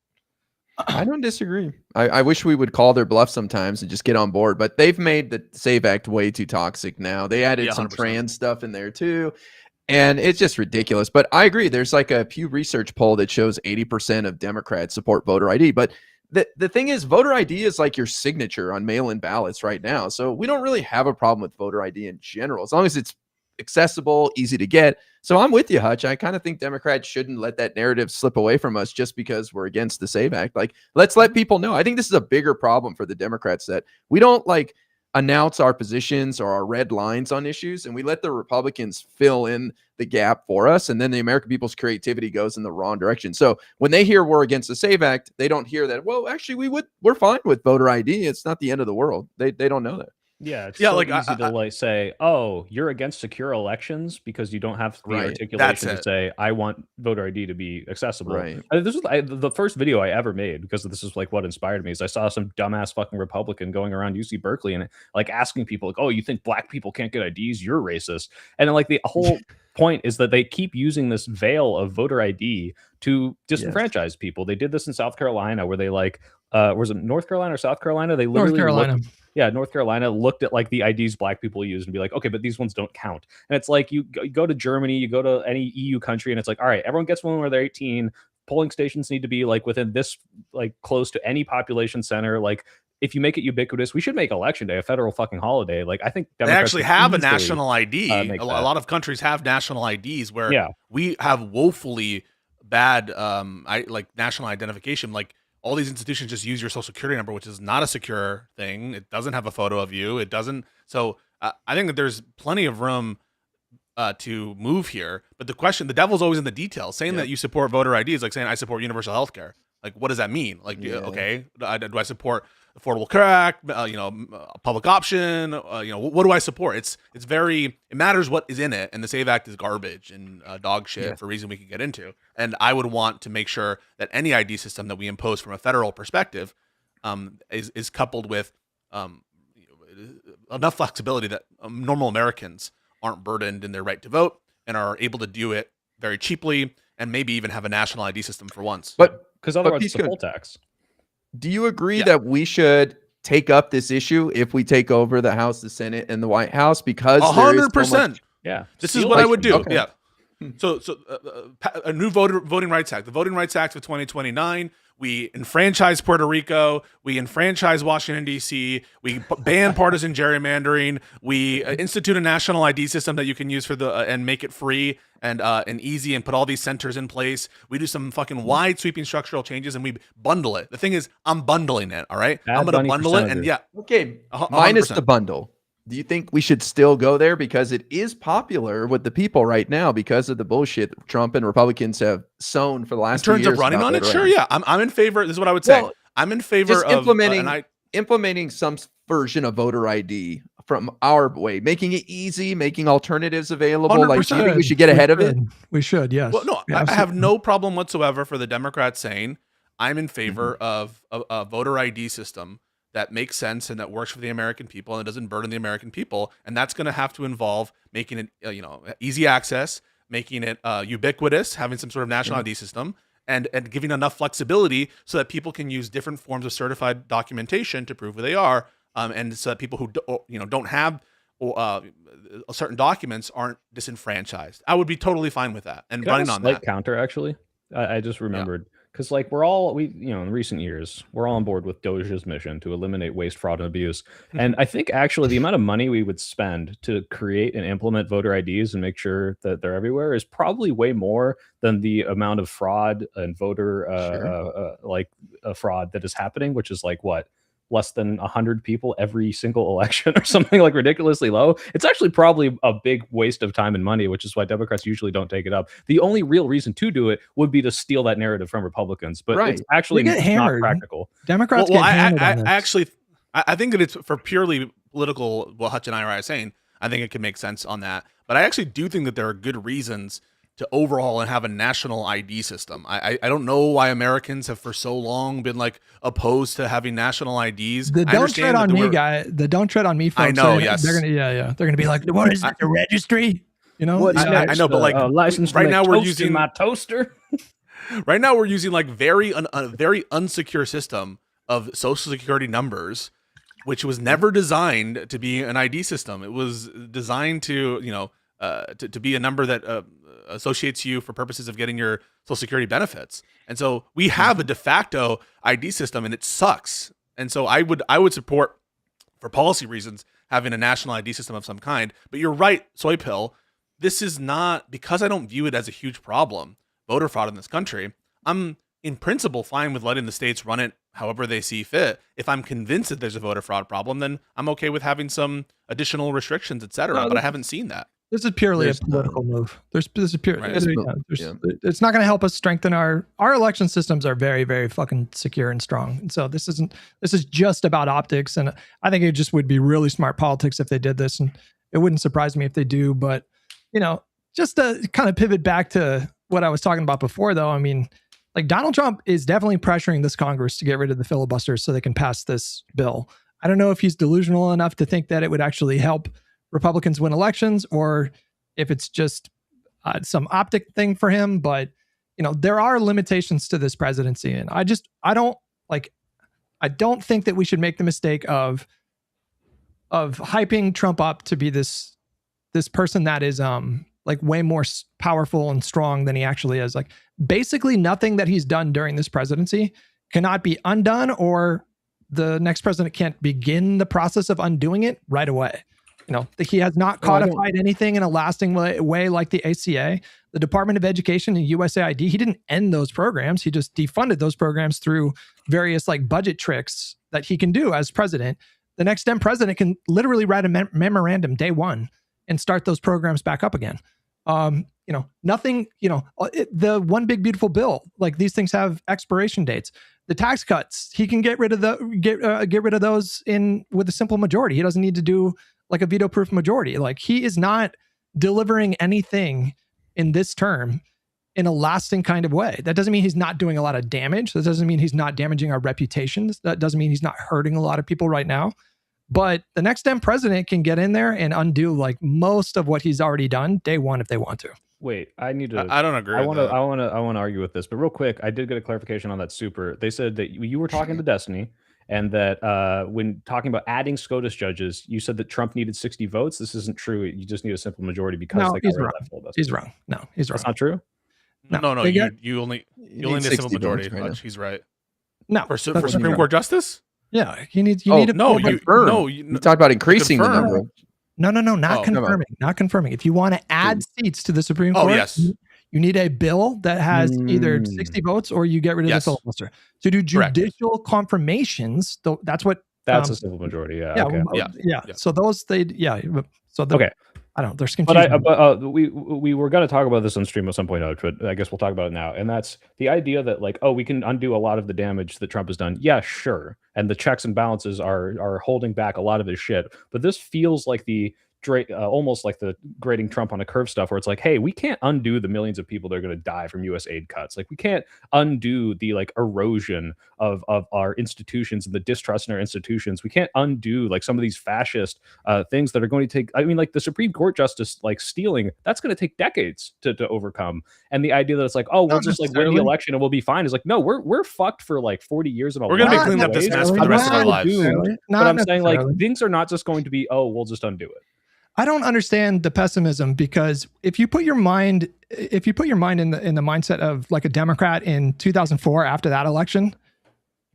I don't disagree. I wish we would call their bluff sometimes and just get on board, but they've made the SAVE Act way too toxic now. They added some trans stuff in there too. And it's just ridiculous. But I agree. There's like a Pew Research poll that shows 80% of Democrats support voter ID. But the thing is, voter ID is like your signature on mail-in ballots right now. So we don't really have a problem with voter ID in general, as long as it's accessible, easy to get. So I'm with you, Hutch. I kind of think Democrats shouldn't let that narrative slip away from us just because we're against the SAVE Act. Like, let's let people know. I think this is a bigger problem for the Democrats, that we don't like announce our positions or our red lines on issues, and we let the Republicans fill in the gap for us, and then the American people's creativity goes in the wrong direction. So when they hear we're against the SAVE Act, they don't hear that, well, actually we're fine with voter ID. It's not the end of the world. They don't know that. Yeah, it's so easy to say, oh, you're against secure elections because you don't have the articulation to say, I want voter ID to be accessible. Right. This was the first video I ever made, because this is like what inspired me, is I saw some dumbass fucking Republican going around UC Berkeley and like asking people like, oh, you think black people can't get IDs? You're racist. And like the whole point is that they keep using this veil of voter ID to disenfranchise people. They did this in South Carolina where they like, was it North Carolina or South Carolina? They literally North Carolina looked at like the IDs black people use and be like, okay, but these ones don't count. And it's like you go to Germany, you go to any EU country, and it's like, all right, everyone gets one where they're 18. Polling stations need to be like within this, like close to any population center. Like, if you make it ubiquitous, we should make Election Day a federal fucking holiday. Like, I think Democrats they actually have a national ID. A lot of countries have national IDs where we have woefully bad national identification. Like, all these institutions just use your social security number, which is not a secure thing. It doesn't have a photo of you. It doesn't. So I think that there's plenty of room to move here. But the devil's always in the details. Saying that you support voter ID is like saying I support universal health care. Like, what does that mean? Like, okay, do I support affordable crack, public option. What do I support? It matters what is in it, and the SAVE Act is garbage and dog shit for a reason we can get into. And I would want to make sure that any ID system that we impose from a federal perspective is coupled with enough flexibility that normal Americans aren't burdened in their right to vote and are able to do it very cheaply, and maybe even have a national ID system for once. But because otherwise it's a poll tax. Do you agree that we should take up this issue if we take over the House, the Senate, and the White House? Because 100%. Yeah, this is what I would do. Okay. Yeah. So a new Voting Rights Act, the Voting Rights Act of 2029. We enfranchise Puerto Rico. We enfranchise Washington, D.C. We ban partisan gerrymandering. We institute a national ID system that you can use for and make it free and easy, and put all these centers in place. We do some fucking wide sweeping structural changes, and we bundle it. The thing is, I'm bundling it. All right, I'm going to bundle it, and okay, minus the bundle. Do you think we should still go there, because it is popular with the people right now because of the bullshit Trump and Republicans have sown for the last 2 years? In terms of running on it, sure, yeah, I'm in favor. This is what I would say. Well, I'm in favor of implementing some version of voter ID from our way, making it easy, making alternatives available. 100%. Like, do you think we should get ahead of it? We should, yes. Well, no, I have no problem whatsoever for the Democrats saying I'm in favor of a voter ID system that makes sense and that works for the American people and doesn't burden the American people. And that's going to have to involve making it, easy access, making it ubiquitous, having some sort of national ID system, and giving enough flexibility so that people can use different forms of certified documentation to prove who they are. And so that people who don't have certain documents aren't disenfranchised. I would be totally fine with that. And running on that. Counter, actually, I just remembered. Because in recent years, we're all on board with Doja's mission to eliminate waste, fraud, and abuse. And I think actually the amount of money we would spend to create and implement voter IDs and make sure that they're everywhere is probably way more than the amount of fraud and voter fraud that is happening, which is less than 100 people every single election or something ridiculously low. It's actually probably a big waste of time and money, which is why Democrats usually don't take it up. The only real reason to do it would be to steal that narrative from Republicans, but it's actually not practical. Democrats get hammered on this. I think that it's for purely political, what Hutch and I are saying, I think it can make sense on that. But I actually do think that there are good reasons to overhaul and have a national ID system. I don't know why Americans have for so long been opposed to having national IDs. The don't tread on me guy. The don't tread on me folks. I know. Yes, they're gonna They're gonna be like, what is it? The registry? I know, but license right now we're using my toaster. Right now we're using a very unsecure system of social security numbers, which was never designed to be an ID system. It was designed to to be a number that associates you for purposes of getting your Social Security benefits. And so we have a de facto ID system, and it sucks. And so I would support, for policy reasons, having a national ID system of some kind. But you're right, Soy Pill. This is not, because I don't view it as a huge problem, voter fraud in this country. I'm in principle fine with letting the states run it however they see fit. If I'm convinced that there's a voter fraud problem, then I'm okay with having some additional restrictions, et cetera. But I haven't seen that. This is purely a political move. This is pure. Right. It's not going to help us strengthen our election systems are very, very fucking secure and strong. And so this is just about optics. And I think it just would be really smart politics if they did this. And it wouldn't surprise me if they do. But, just to kind of pivot back to what I was talking about before, though, I mean, Donald Trump is definitely pressuring this Congress to get rid of the filibusters so they can pass this bill. I don't know if he's delusional enough to think that it would actually help Republicans win elections, or if it's just some optic thing for him. But there are limitations to this presidency, and I don't think that we should make the mistake of hyping Trump up to be this person that is way more powerful and strong than he actually is. Basically nothing that he's done during this presidency cannot be undone, or the next president can't begin the process of undoing it right away. He has not codified anything in a lasting way like the ACA, the Department of Education, and USAID. He didn't end those programs. He just defunded those programs through various budget tricks that he can do as president. The next Dem president can literally write a memorandum day one and start those programs back up again. Nothing, the one big beautiful bill, these things have expiration dates. The tax cuts, he can get rid of those with a simple majority. He doesn't need to do like a veto-proof majority. Like, he is not delivering anything in this term in a lasting kind of way. That doesn't mean he's not doing a lot of damage. That doesn't mean he's not damaging our reputations. That doesn't mean he's not hurting a lot of people right now. But the next Dem president can get in there and undo like most of what he's already done day one if they want to. Wait, I need to. I don't agree. I want to argue with this, but real quick, I did get a clarification on that super. They said that you were talking to Destiny, and that when talking about adding SCOTUS judges, you said that Trump needed 60 votes. This isn't true. You just need a simple majority because no, they he's wrong. He's wrong. No, he's wrong. That's not true. No. You only need a simple majority. He's right. No, for Supreme Court justice. Yeah, you need a you talked about increasing the number. No, not confirming. Not confirming. If you want to add seats to the Supreme Court, yes. You need a bill that has either 60 votes or you get rid of the filibuster. To do judicial confirmations, that's what. That's a simple majority. Yeah. Yeah. So those okay. I don't know. There's confusion. But we were going to talk about this on stream at some point, but I guess we'll talk about it now. And that's the idea that like, we can undo a lot of the damage that Trump has done. Yeah, sure. And the checks and balances are holding back a lot of his shit. But this feels like almost like the grading Trump on a curve stuff, where it's like, hey, we can't undo the millions of people that are going to die from U.S. aid cuts. Like, we can't undo the like erosion of our institutions and the distrust in our institutions. We can't undo like some of these fascist things that are going to take. I mean, like the Supreme Court justice like stealing, that's going to take decades to overcome. And the idea that it's like, we'll just like win the election and we'll be fine is like, no, we're fucked for like 40 years. We're going to be cleaning up this mess for the rest of our lives. But I'm saying like things are not just going to be, we'll just undo it. I don't understand the pessimism, because if you put your mind in the mindset of like a Democrat in 2004 after that election,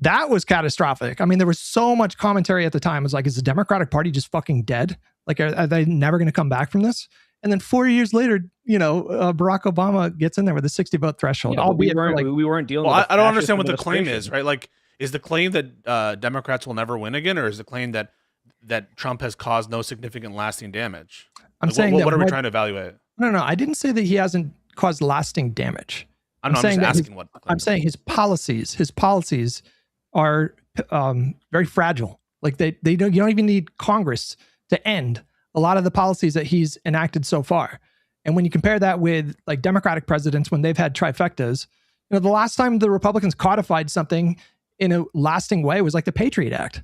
that was catastrophic. I mean, there was so much commentary at the time. It was like, is the Democratic Party just fucking dead? Like, are they never going to come back from this? And then 4 years later, Barack Obama gets in there with a 60 vote threshold. Yeah, we weren't dealing. Well, I don't understand what the claim is, right? Like, is the claim that Democrats will never win again, or is the claim that Trump has caused no significant lasting damage? I'm saying what are we trying to evaluate? No, I didn't say that he hasn't caused lasting damage. I'm just asking what. I'm saying his policies are very fragile. Like you don't even need Congress to end a lot of the policies that he's enacted so far. And when you compare that with like Democratic presidents, when they've had trifectas, the last time the Republicans codified something in a lasting way was like the Patriot Act.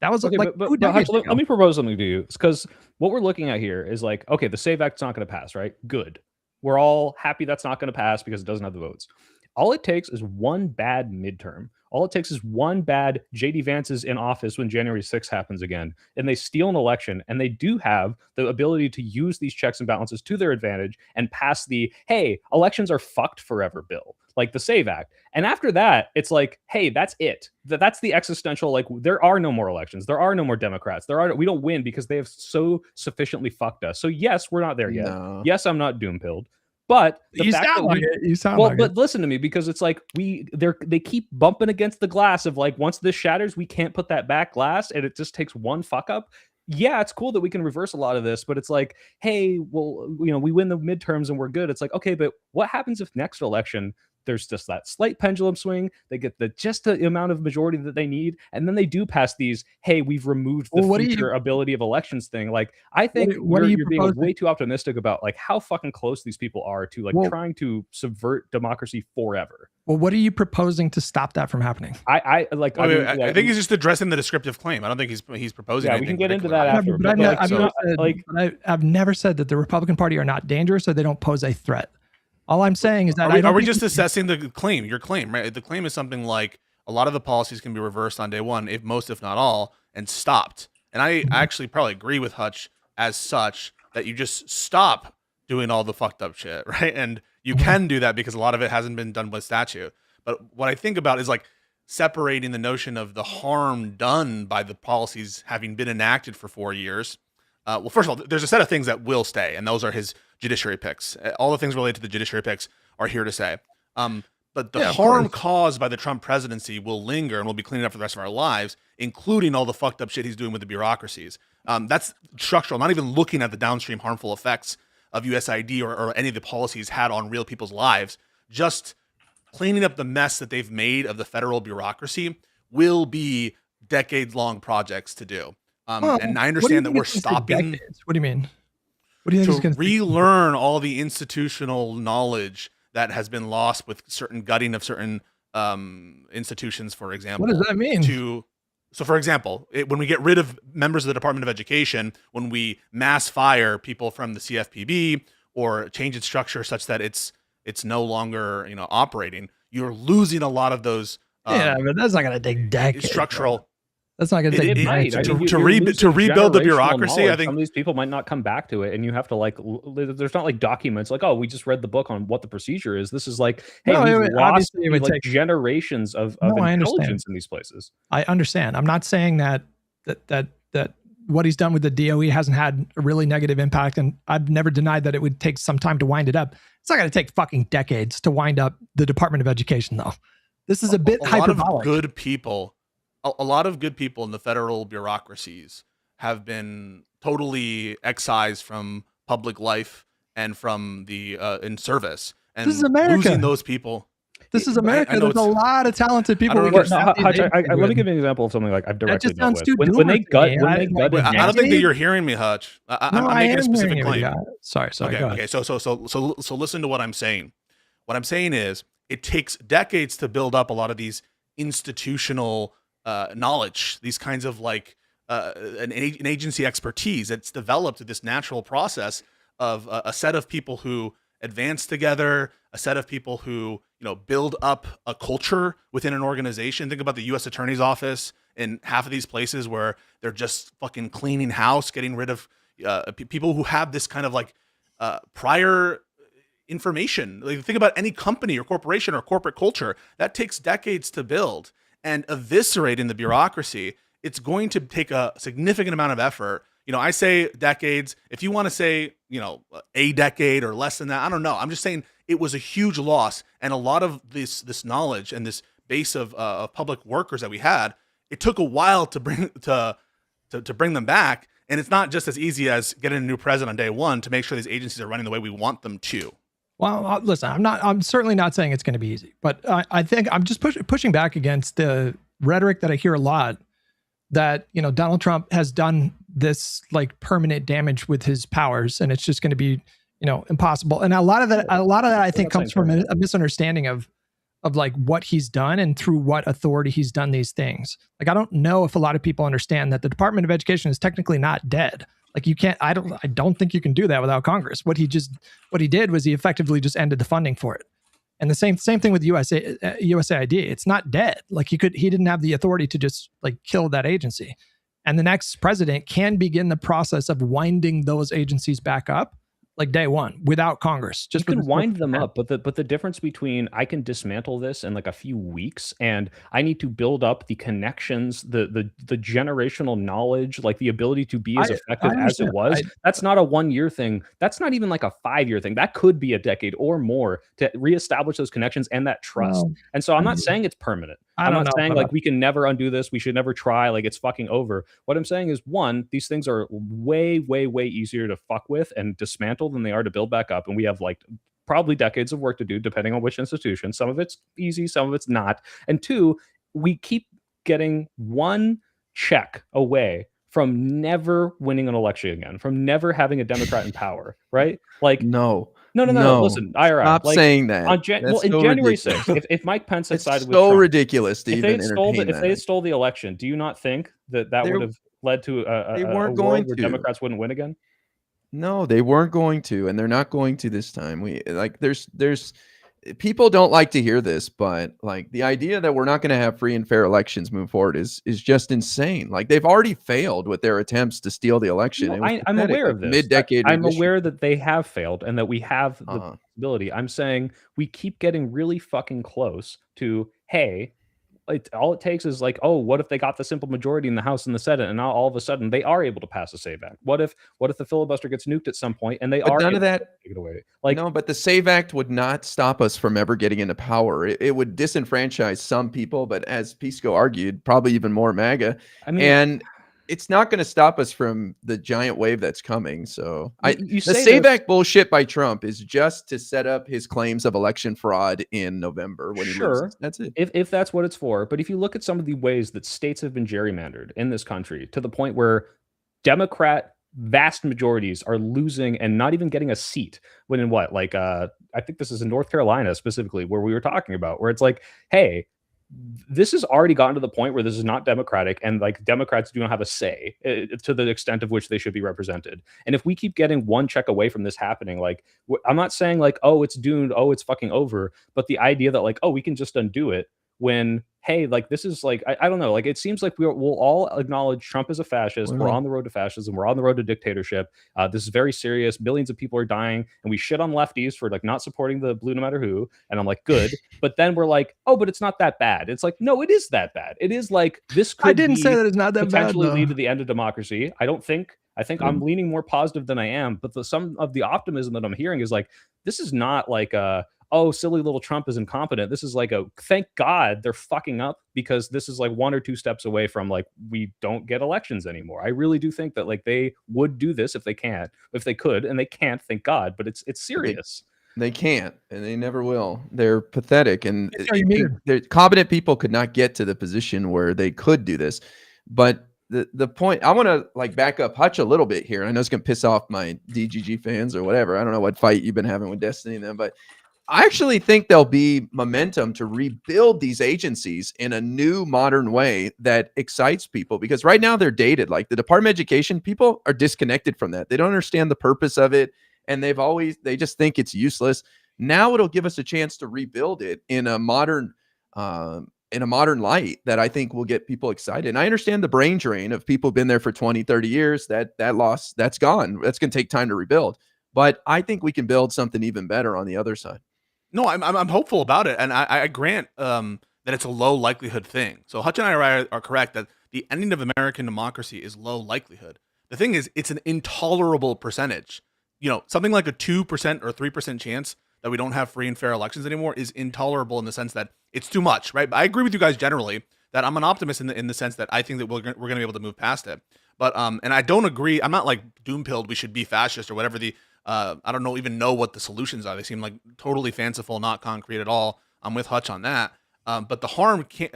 That was like but let me propose something to you. It's because what we're looking at here is like, okay, the SAVE Act's not going to pass, right? Good. We're all happy that's not going to pass because it doesn't have the votes. All it takes is one bad midterm. All it takes is one bad JD Vance is in office when January 6th happens again, and they steal an election, and they do have the ability to use these checks and balances to their advantage and pass the, hey, elections are fucked forever bill, like the SAVE Act. And after that, it's like, hey, that's it. That's the existential, like, there are no more elections. There are no more Democrats. We don't win because they have so sufficiently fucked us. So yes, we're not there yet. No. Yes, I'm not doom-pilled. But you sound like it. But listen to me, because it's like they keep bumping against the glass of like, once this shatters, we can't put that back glass, and it just takes one fuck up. Yeah, it's cool that we can reverse a lot of this, but it's like, hey, well, we win the midterms and we're good. It's like, okay, but what happens if next election there's just that slight pendulum swing? They get just the amount of majority that they need, and then they do pass these, hey, we've removed the future ability of elections thing. Like, I think you're being way too optimistic about like how fucking close these people are to like trying to subvert democracy forever. Well, what are you proposing to stop that from happening? I think he's just addressing the descriptive claim. I don't think he's proposing. Yeah, we can get into that after. I've never said that the Republican Party are not dangerous or they don't pose a threat. All I'm saying is that are we just assessing the claim? Your claim, right? The claim is something like a lot of the policies can be reversed on day one, if not all, and stopped. And I actually probably agree with Hutch as such that you just stop doing all the fucked up shit, right? And you can do that because a lot of it hasn't been done by statute. But what I think about is like separating the notion of the harm done by the policies having been enacted for 4 years. Well, first of all, there's a set of things that will stay, and those are his judiciary picks. All the things related to the judiciary picks are here to stay. But the harm caused by the Trump presidency will linger and will be cleaned up for the rest of our lives, including all the fucked up shit he's doing with the bureaucracies. That's structural, not even looking at the downstream harmful effects of USID or any of the policies had on real people's lives. Just cleaning up the mess that they've made of the federal bureaucracy will be decades-long projects to do. And I understand that we're stopping. What do you mean? What do you think to relearn all the institutional knowledge that has been lost with certain gutting of certain institutions, for example. What does that mean? So, for example, when we get rid of members of the Department of Education, when we mass fire people from the CFPB or change its structure such that it's no longer operating, you're losing a lot of those. Yeah, but that's not going to take decades. Structural. That's not going to take decades. To rebuild the bureaucracy. I think some of these people might not come back to it, and you have to there's not like documents like, oh, we just read the book on what the procedure is. This is like, hey, we've lost like generations of intelligence in these places. I understand. I'm not saying that what he's done with the DOE hasn't had a really negative impact, and I've never denied that it would take some time to wind it up. It's not going to take fucking decades to wind up the Department of Education, though. This is a bit hyperbolic. A lot of good people in the federal bureaucracies have been totally excised from public life and from the in service. And this is America. Losing those people. This is America. There's a lot of talented people. Let me give you an example of something like I've directly dealt with. When they gut, I don't think that you're hearing me, Hutch. I'm making a specific claim. Sorry. Okay. So listen to what I'm saying. What I'm saying is it takes decades to build up a lot of these institutional knowledge, these kinds of like an agency expertise. It's developed this natural process of a set of people who advance together, a set of people who build up a culture within an organization. Think about the U.S. Attorney's Office in half of these places where they're just fucking cleaning house, getting rid of people who have this kind of like prior information. Like, think about any company or corporation or corporate culture that takes decades to build. And eviscerating the bureaucracy, it's going to take a significant amount of effort. I say decades. If you want to say, a decade or less than that, I don't know. I'm just saying it was a huge loss. And a lot of this knowledge and this base of public workers that we had, it took a while to bring them back. And it's not just as easy as getting a new president on day one to make sure these agencies are running the way we want them to. Well, listen, I'm certainly not saying it's going to be easy, but I think I'm just pushing back against the rhetoric that I hear a lot that, Donald Trump has done this like permanent damage with his powers, and it's just going to be, impossible. And a lot of that I think comes from a misunderstanding of like what he's done and through what authority he's done these things. Like, I don't know if a lot of people understand that the Department of Education is technically not dead. Like, you can't, I don't think you can do that without Congress. What he did was he effectively just ended the funding for it. And the same thing with USAID. It's not dead. Like, he didn't have the authority to just like kill that agency. And the next president can begin the process of winding those agencies back up, like day one, without Congress. Just you can wind them up, but the difference between I can dismantle this in like a few weeks, and I need to build up the connections, the generational knowledge, like the ability to be as effective as it was. That's not a 1 year thing. That's not even like a 5 year thing. That could be a decade or more to reestablish those connections and that trust. And so I'm not saying it's permanent. I'm not saying like we can never undo this. We should never try. Like, it's fucking over. What I'm saying is, one, these things are way, way, way easier to fuck with and dismantle than they are to build back up. And we have like probably decades of work to do, depending on which institution. Some of it's easy, some of it's not. And two, we keep getting one check away from never winning an election again, from never having a Democrat in power, right? Like, No. Listen, IRA. Stop saying that. On January 6th, if Mike Pence had sided with so Trump, ridiculous to even entertain that. If they had stole the election, do you not think that would have led to a world where Democrats wouldn't win again? No, they weren't going to, and they're not going to this time. There's people don't like to hear this, but like the idea that we're not going to have free and fair elections moving forward is just insane. Like, they've already failed with their attempts to steal the election. I'm aware of this. Mid-decade. I'm aware that they have failed and that we have the possibility. I'm saying we keep getting really fucking close to, hey, all it takes is like, oh, what if they got the simple majority in the House and the Senate, and now all of a sudden they are able to pass a SAVE Act? What if the filibuster gets nuked at some point and they are none of that take it away? Like, no, but the SAVE Act would not stop us from ever getting into power. It would disenfranchise some people, but as Pisco argued, probably even more MAGA. I mean, and it's not going to stop us from the giant wave that's coming. So You the say SAVE this- Act bullshit by Trump is just to set up his claims of election fraud in November when he loses. That's it. If that's what it's for. But if you look at some of the ways that states have been gerrymandered in this country to the point where Democrat vast majorities are losing and not even getting a seat, when in what, like I think this is in North Carolina specifically, where we were talking about, where it's like, hey, this has already gotten to the point where this is not democratic, and like Democrats do not have a say to the extent of which they should be represented. And if we keep getting one check away from this happening, like I'm not saying like, oh, it's doomed, oh, it's fucking over, but the idea that like, oh, we can just undo it, when hey, like this is like I don't know, like it seems like we'll all acknowledge Trump is a fascist. We're on the road to fascism. We're on the road to dictatorship. This is very serious. Millions of people are dying, and we shit on lefties for like not supporting the blue no matter who. And I'm like, good. But then we're like, oh, but it's not that bad. It's like, no, it is that bad. It is like this could I didn't say that it's not that bad. Potentially lead to the end of democracy. I think I'm leaning more positive than I am, but some of the optimism that I'm hearing is like, this is not like oh, silly little Trump is incompetent. This is like thank God they're fucking up, because this is like 1 or 2 steps away from like, we don't get elections anymore. I really do think that like they would do this if they could, and they can't, thank God, but it's serious. They can't, and they never will. They're pathetic, and competent people could not get to the position where they could do this. But the point, I want to like back up Hutch a little bit here. I know it's going to piss off my DGG fans or whatever. I don't know what fight you've been having with Destiny and them, but I actually think there'll be momentum to rebuild these agencies in a new modern way that excites people, because right now they're dated. Like the Department of Education, people are disconnected from that. They don't understand the purpose of it, and they just think it's useless. Now it'll give us a chance to rebuild it in a modern light that I think will get people excited. And I understand the brain drain of people who've been there for 20, 30 years. That loss, that's gone. That's going to take time to rebuild. But I think we can build something even better on the other side. No, I'm hopeful about it, and I grant that it's a low likelihood thing. So Hutch and I are correct that the ending of American democracy is low likelihood. The thing is, it's an intolerable percentage. You know, something like a 2% or 3% chance that we don't have free and fair elections anymore is intolerable in the sense that it's too much, right? But I agree with you guys generally that I'm an optimist in the sense that I think that we're going to be able to move past it. But and I don't agree. I'm not like doom-pilled. We should be fascist or whatever the. I don't even know what the solutions are. They seem like totally fanciful, not concrete at all. I'm with Hutch on that. But the harm can't.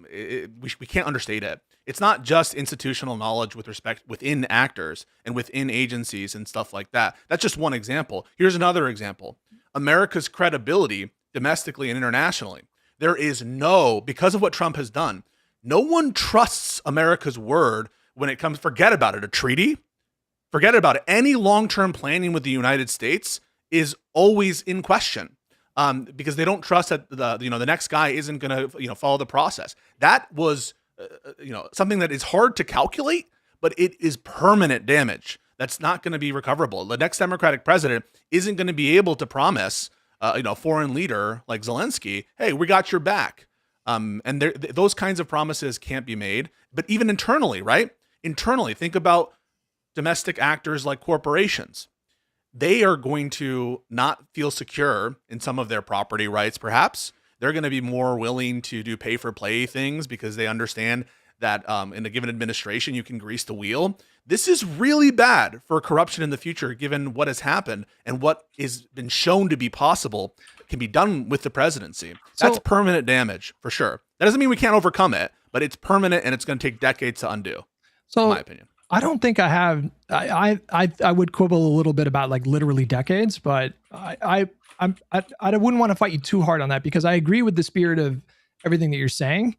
We can't understate it. It's not just institutional knowledge with respect within actors and within agencies and stuff like that. That's just one example. Here's another example. America's credibility domestically and internationally. There is because of what Trump has done, no one trusts America's word when it comes. Forget about it. A treaty. Forget about it. Any long-term planning with the United States is always in question, because they don't trust that the next guy isn't going to follow the process. That was something that is hard to calculate, but it is permanent damage that's not going to be recoverable. The next Democratic president isn't going to be able to promise a foreign leader like Zelensky, hey, we got your back. And those kinds of promises can't be made. But even internally, right? Internally, think about domestic actors like corporations. They are going to not feel secure in some of their property rights, perhaps. They're going to be more willing to do pay-for-play things because they understand that in a given administration, you can grease the wheel. This is really bad for corruption in the future, given what has happened and what has been shown to be possible can be done with the presidency. That's permanent damage, for sure. That doesn't mean we can't overcome it, but it's permanent and it's going to take decades to undo, in my opinion. I don't think I have. I would quibble a little bit about like literally decades, but I wouldn't want to fight you too hard on that, because I agree with the spirit of everything that you're saying.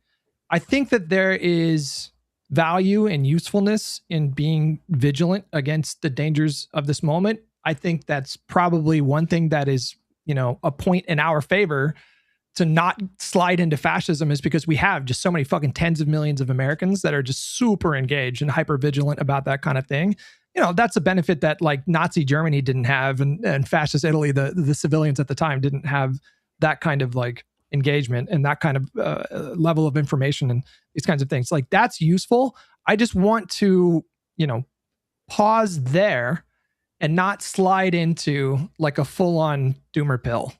I think that there is value and usefulness in being vigilant against the dangers of this moment. I think that's probably one thing that is, a point in our favor to not slide into fascism, is because we have just so many fucking tens of millions of Americans that are just super engaged and hyper vigilant about that kind of thing. That's a benefit that like Nazi Germany didn't have, and fascist Italy, the civilians at the time didn't have that kind of like engagement and that kind of level of information and these kinds of things. Like that's useful. I just want to, pause there and not slide into like a full on doomer pill.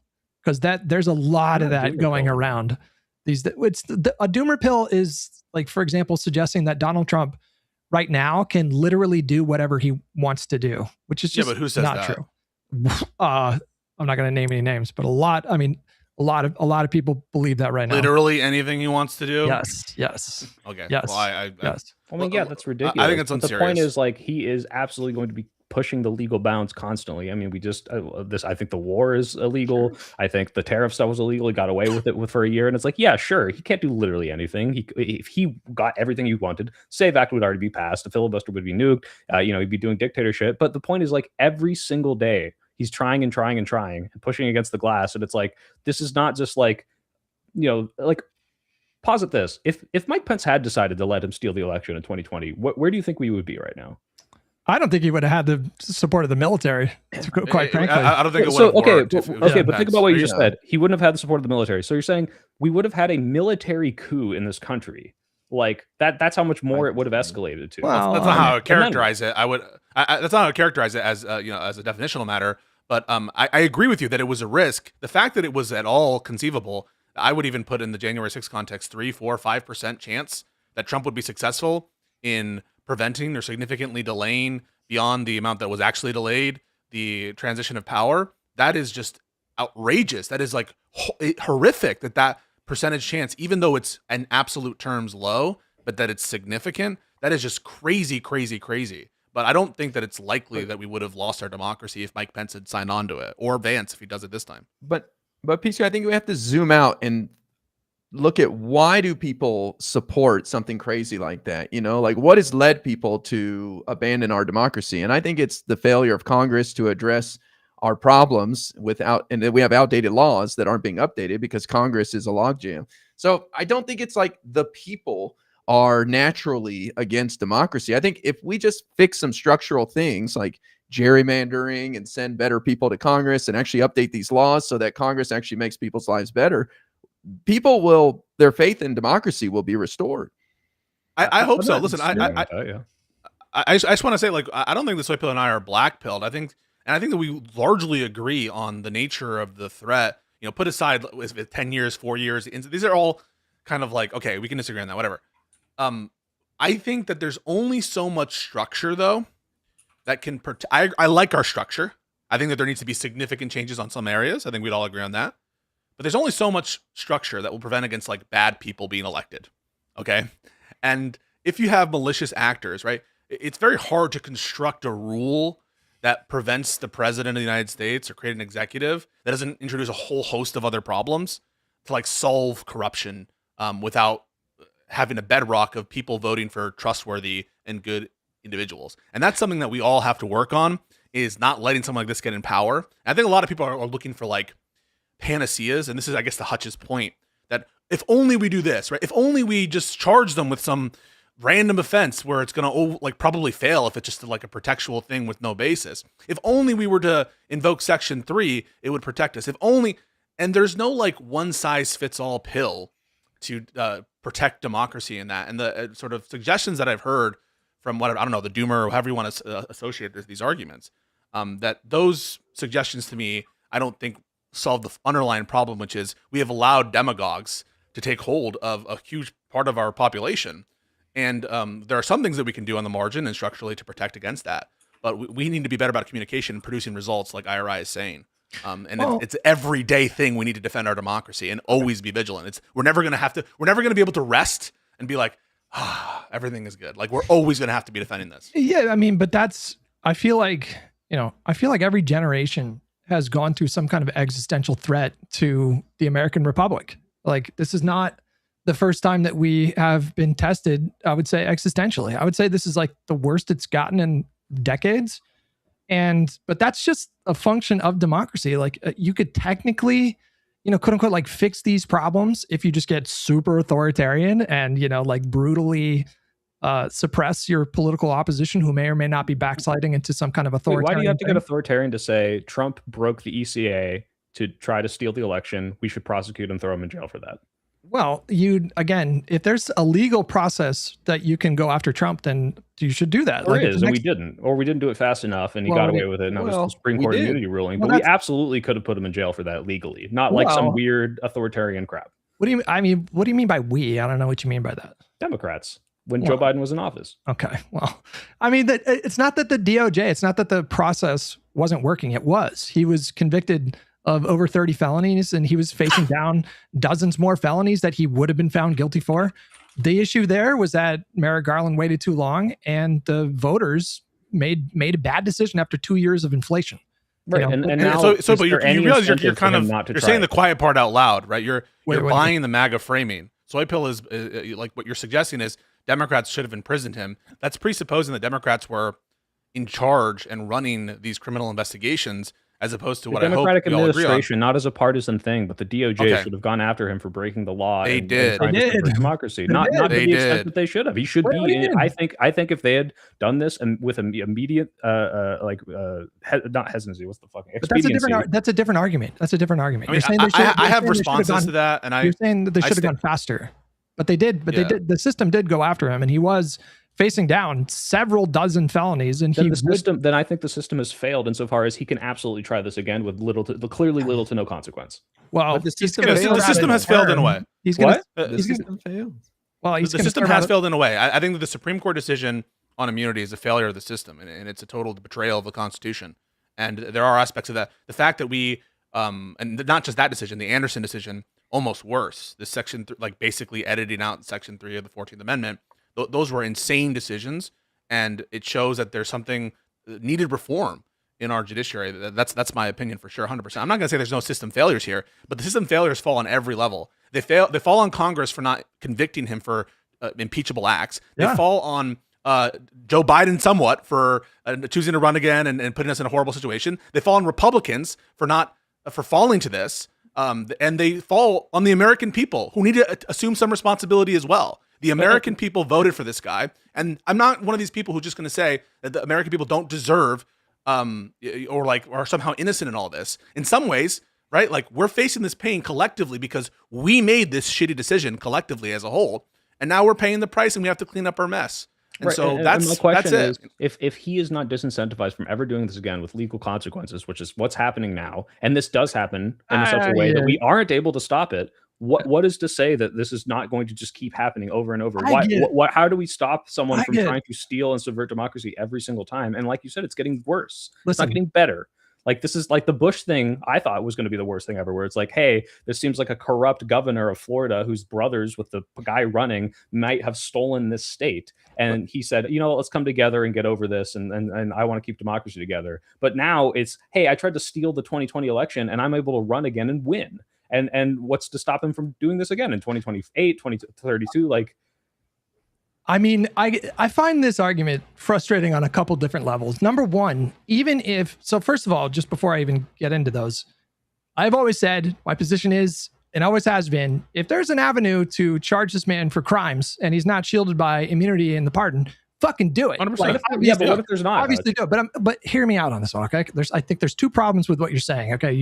Because there's a lot of that going around. A doomer pill is like, for example, suggesting that Donald Trump right now can literally do whatever he wants to do, which is just but who says not that? true. I'm not going to name any names, but a lot of people believe that right now. Literally anything he wants to do. Yes. Okay. Yes. Well, yes. I mean, yeah, that's ridiculous. I think it's but unserious. the point is, like, he is absolutely going to be pushing the legal bounds constantly. I mean, we just I think the war is illegal. Sure. I think the tariff stuff was illegal. He got away with it for a year, and it's like, yeah, sure, he can't do literally anything. If he got everything he wanted, SAVE Act would already be passed. The filibuster would be nuked. He'd be doing dictatorship. But the point is, like, every single day he's trying and pushing against the glass, and it's like, this is not just like, like. Posit this: if Mike Pence had decided to let him steal the election in 2020, where do you think we would be right now? I don't think he would have had the support of the military. Quite frankly, I don't think it would have worked. But think about what you just said. He wouldn't have had the support of the military. So you're saying we would have had a military coup in this country? Like that? That's how much more it would have escalated to. Well, that's not how I would characterize it. That's not how I would characterize it as as a definitional matter. But I agree with you that it was a risk. The fact that it was at all conceivable, I would even put in the January 6th context 3, 4, 5% chance that Trump would be successful in preventing or significantly delaying beyond the amount that was actually delayed the transition of power. That is just outrageous. That is like horrific that percentage chance, even though it's in absolute terms low, but that it's significant. That is just crazy, crazy, crazy. But I don't think that it's likely that we would have lost our democracy if Mike Pence had signed on to it, or Vance if he does it this time. But PC, I think we have to zoom out and look at why do people support something crazy like that? Like what has led people to abandon our democracy? And I think it's the failure of Congress to address our problems and we have outdated laws that aren't being updated because Congress is a logjam. So I don't think it's like the people are naturally against democracy. I think if we just fix some structural things like gerrymandering and send better people to Congress and actually update these laws so that Congress actually makes people's lives better, their faith in democracy will be restored. I hope so. Listen, I just want to say, like, I don't think the soy pill and I are black pilled. I think that we largely agree on the nature of the threat. Put aside with 10 years, 4 years, these are all kind of like, okay, we can disagree on that, whatever. I think that there's only so much structure though that can I like our structure. I think that there needs to be significant changes on some areas. I think we'd all agree on that. But there's only so much structure that will prevent against like bad people being elected. Okay. And if you have malicious actors, right, it's very hard to construct a rule that prevents the president of the United States or create an executive that doesn't introduce a whole host of other problems to like solve corruption without having a bedrock of people voting for trustworthy and good individuals. And that's something that we all have to work on, is not letting someone like this get in power. And I think a lot of people are looking for like panaceas. And this is, I guess, the Hutch's point, that if only we do this, right? If only we just charge them with some random offense where it's going to like probably fail if it's just like a protectual thing with no basis. If only we were to invoke Section 3, it would protect us. If only, and there's no like one size fits all pill to protect democracy in that. And the sort of suggestions that I've heard from I don't know, the Doomer or however you want to associate these arguments, that those suggestions to me, I don't think solve the underlying problem, which is we have allowed demagogues to take hold of a huge part of our population. And there are some things that we can do on the margin and structurally to protect against that. But we need to be better about communication and producing results, like IRI is saying. It's an everyday thing. We need to defend our democracy and always be vigilant. We're never going to be able to rest and be like, everything is good. Like, we're always going to have to be defending this. Yeah. I mean, but I feel like every generation has gone through some kind of existential threat to the American Republic. Like, this is not the first time that we have been tested, I would say, existentially. I would say this is like the worst it's gotten in decades. But that's just a function of democracy. Like, you could technically, quote unquote, like fix these problems if you just get super authoritarian and, like brutally suppress your political opposition who may or may not be backsliding into some kind of authoritarian. Why do you have to get authoritarian to say Trump broke the ECA to try to steal the election? We should prosecute and throw him in jail for that. Well, if there's a legal process that you can go after Trump, then you should do that. Or and we didn't do it fast enough, and he got away with it. And that was the Supreme Court immunity ruling. But we absolutely could have put him in jail for that legally, not like some weird authoritarian crap. What do you mean by we? I don't know what you mean by that. Democrats. when Joe Biden was in office. Okay. Well, I mean, it's not that the DOJ, it's not that the process wasn't working. It was. He was convicted of over 30 felonies, and he was facing down dozens more felonies that he would have been found guilty for. The issue there was that Merrick Garland waited too long, and the voters made a bad decision after 2 years of inflation. Right, You know? and now, but you realize you're incentive kind for of him not to you're try saying it? the quiet part out loud, right? You're Wait, what do you buying the MAGA framing. Soy pill is like what you're suggesting is Democrats should have imprisoned him. That's presupposing that Democrats were in charge and running these criminal investigations, as opposed to The what Democratic I hope we all agree on. administration, not as a partisan thing, but the DOJ Okay. should have gone after him for breaking the law. They and did. trying They to did. subvert democracy. They Not did. to They the extent did. that they should have. He should Well, they be. did. I think if they had done this and with immediate not hesitancy, what's the fucking But that's a expediency? different argument. That's a different argument. I mean, You're saying they should, I have you're saying they should have responses gone, to that, and you're saying that they I should have sta- gone faster, but they did. But Yeah. they did. The system did go after him, and he was facing down several dozen felonies. And Then he the system. Then I think the system has failed insofar as he can absolutely try this again with clearly little to no consequence. well, But the he's system gonna failed. serve The out system his has failed in a term. way. He's gonna. What? The He's gonna- system fails. Well, he's The gonna system serve has out- failed in a way. I think that the Supreme Court decision on immunity is a failure of the system, and it's a total betrayal of the Constitution. And there are aspects of that. The fact that we, and not just that decision, the Anderson decision, almost worse. The like basically editing out Section 3 of the 14th Amendment. Those were insane decisions, and it shows that there's something needed reform in our judiciary. That's my opinion for sure, 100%. I'm not going to say there's no system failures here, but the system failures fall on every level. They fall on Congress for not convicting him for impeachable acts. They Yeah. fall on Joe Biden somewhat for choosing to run again and putting us in a horrible situation. They fall on Republicans for not for falling to this, and they fall on the American people who need to assume some responsibility as well. The American people voted for this guy, and I'm not one of these people who's just going to say that the American people don't deserve or are somehow innocent in all this. In some ways, right? Like, we're facing this pain collectively because we made this shitty decision collectively as a whole, and now we're paying the price, and we have to clean up our mess. And Right, so and that's my question that's it. is, if he is not disincentivized from ever doing this again with legal consequences, which is what's happening now, and this does happen in such a way that we aren't able to stop it. What is to say that this is not going to just keep happening over and over? How do we stop someone from trying to steal and subvert democracy every single time? And like you said, it's getting worse. It's not getting better. Like, this is like the Bush thing I thought was going to be the worst thing ever, where it's like, hey, this seems like a corrupt governor of Florida whose brothers with the guy running might have stolen this state. And he said, let's come together and get over this. And I want to keep democracy together. But now it's, hey, I tried to steal the 2020 election and I'm able to run again and win. And what's to stop him from doing this again in 2028, 2032? Like, I mean, I find this argument frustrating on a couple different levels. Number one, first of all, just before I even get into those, I've always said my position is, and always has been, if there's an avenue to charge this man for crimes and he's not shielded by immunity and the pardon, fucking do it. 100%. Like, yeah, but what if there's not? Obviously do it. But hear me out on this one, okay? I think there's two problems with what you're saying, okay?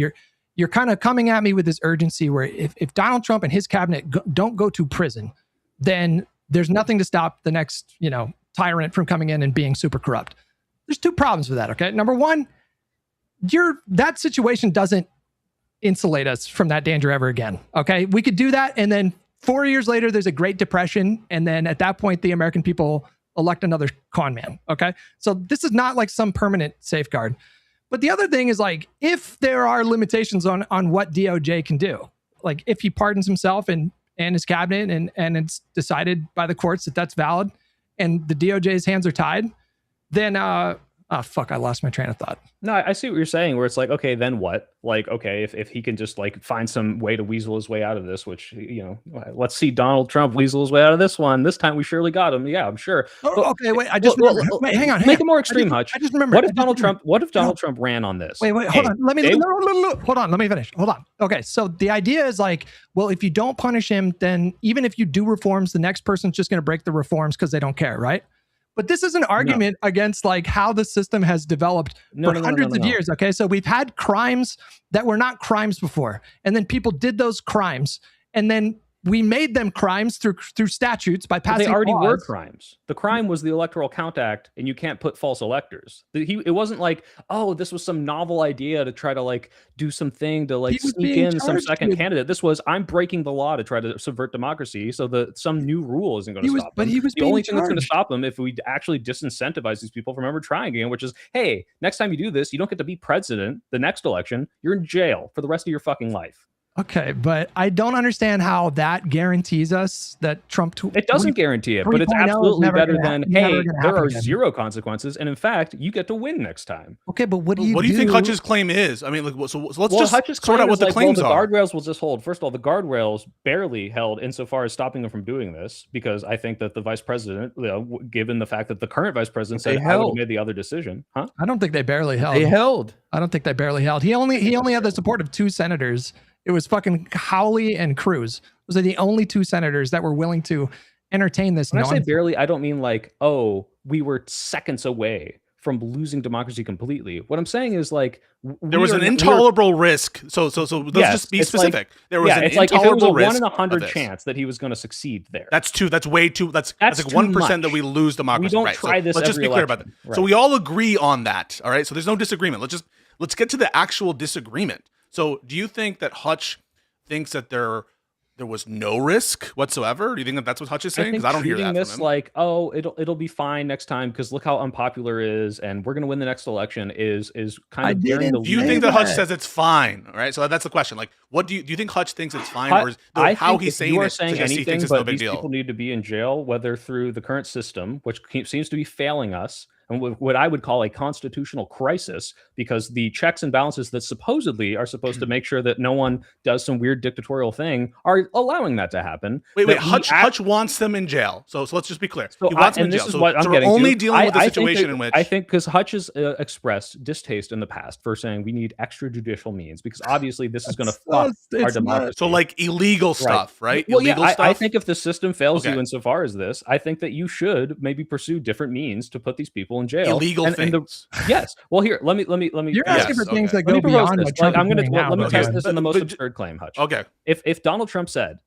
You're kind of coming at me with this urgency where if Donald Trump and his cabinet don't go to prison, then there's nothing to stop the next, tyrant from coming in and being super corrupt. There's two problems with that, okay? Number one, that situation doesn't insulate us from that danger ever again, okay? We could do that, and then 4 years later, there's a Great Depression, and then at that point, the American people elect another con man, okay? So this is not like some permanent safeguard. But the other thing is, like, if there are limitations on what DOJ can do, like if he pardons himself and his cabinet and it's decided by the courts that that's valid and the DOJ's hands are tied, then I lost my train of thought. No, I see what you're saying, where it's like, okay, then what? Like, okay, if he can just like find some way to weasel his way out of this, which, let's see Donald Trump weasel his way out of this one. This time we surely got him. Yeah, I'm sure. Okay, wait, I just remembered. Wait, hang on. Make it more extreme, Hutch. I just remember. What if Donald Trump ran on this? Wait, hold on. Hold on. Let me finish. Hold on. Okay, so the idea is like, well, if you don't punish him, then even if you do reforms, the next person's just going to break the reforms because they don't care, right? But this is an argument against like how the system has developed for hundreds of years. Okay, so we've had crimes that were not crimes before, and then people did those crimes, and then we made them crimes through statutes by passing. They already laws. were crimes. The crime was the Electoral Count Act, and you can't put false electors. It wasn't like, oh, this was some novel idea to try to like do something to like sneak in some second candidate. This was, I'm breaking the law to try to subvert democracy, so that some new rule isn't going to stop them. The only thing that's going to stop them if we actually disincentivize these people from ever trying again, which is, hey, next time you do this, you don't get to be president the next election. You're in jail for the rest of your fucking life. Okay, but I don't understand how that guarantees us that Trump. It doesn't guarantee it, but it's absolutely better than, hey, there are zero consequences, and in fact, you get to win next time. Okay, but what do you think Hutch's claim is? I mean, like, so let's just Hutch's sort out what the claims are. The guardrails will just hold. First of all, the guardrails barely held insofar as stopping them from doing this, because I think that the vice president, given the fact that the current vice president said I would have made the other decision, huh? I don't think they barely held. They held. I don't think they barely held. He only had the support of 2 senators. It was fucking Hawley and Cruz. Those are the only 2 senators that were willing to entertain this. When I say barely, I don't mean like, oh, we were seconds away from losing democracy completely. What I'm saying is like there was an intolerable risk. So let's just be specific. Like, there was an it's intolerable like if risk. It was a 1 in 100 chance that he was going to succeed there. That's way too. That's like 1% that we lose democracy. We don't try this. Let's just be clear about that. Right. So we all agree on that. All right. So there's no disagreement. Let's get to the actual disagreement. So do you think that Hutch thinks that there was no risk whatsoever? Do you think that that's what Hutch is saying? Because I don't hear that this from him. Like, oh, it'll be fine next time because look how unpopular it is, and we're going to win the next election is kind of bearing the lead. Do you think that Hutch says it's fine? All right, so that's the question. Like, what do you think Hutch thinks it's fine, or is how he's saying it suggests he thinks it's no big deal? People need to be in jail, whether through the current system, which seems to be failing us, and what I would call a constitutional crisis, because the checks and balances that supposedly are supposed to make sure that no one does some weird dictatorial thing are allowing that to happen. Wait, Hutch wants them in jail. So let's just be clear. So he wants them in jail. So we're only dealing with the situation in which I think because Hutch has expressed distaste in the past for saying we need extrajudicial means, because obviously this is going to fuck our democracy. So like illegal stuff, right? Well, illegal stuff. I think if the system fails you insofar as this, I think that you should maybe pursue different means to put these people in jail. Illegal things. Yes. Well, here, let me. You're asking for things that go beyond what Trump I'm going to let me test this in the most absurd claim, Hutch. Okay. If Donald Trump said,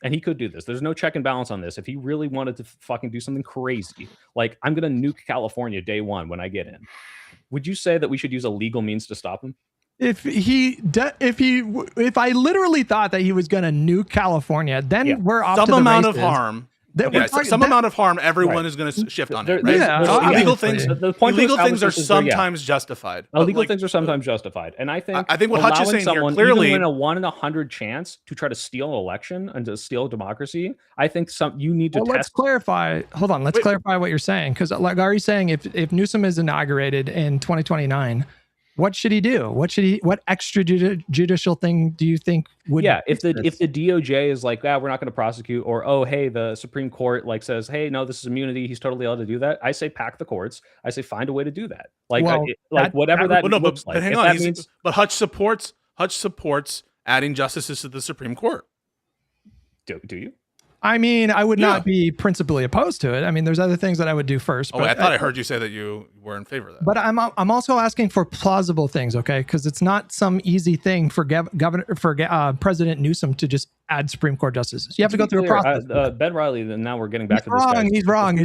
and he could do this, there's no check and balance on this. If he really wanted to fucking do something crazy, like I'm going to nuke California day 1 when I get in, would you say that we should use a legal means to stop him? If I literally thought that he was going to nuke California, then we're off to the amount races. of harm. Some amount of harm, everyone is going to shift on it. Right? Yeah, illegal things. Illegal things are sometimes justified. Illegal things are sometimes justified, and I think what Hutch is saying here clearly, even in a 1 in 100 chance to try to steal an election and to steal democracy, I think you need to. Let's clarify. Hold on. Let's clarify what you're saying, because like Ari's saying, if Newsom is inaugurated in 2029. What should he do? What extrajudicial thing do you think would? Yeah, if the DOJ is like, we're not going to prosecute, or oh, hey, the Supreme Court like says, hey, no, this is immunity, he's totally allowed to do that. I say pack the courts. I say find a way to do that. Like, whatever that looks like. But hang on, but Hutch supports adding justices to the Supreme Court. Do you? I mean, I would not be principally opposed to it. I mean, there's other things that I would do first. But I thought I heard you say that you were in favor of that. But I'm also asking for plausible things, okay? Because it's not some easy thing for President Newsom to just add Supreme Court justices. You have to go through a process. Ben Riley. Now we're getting back to this. He's wrong.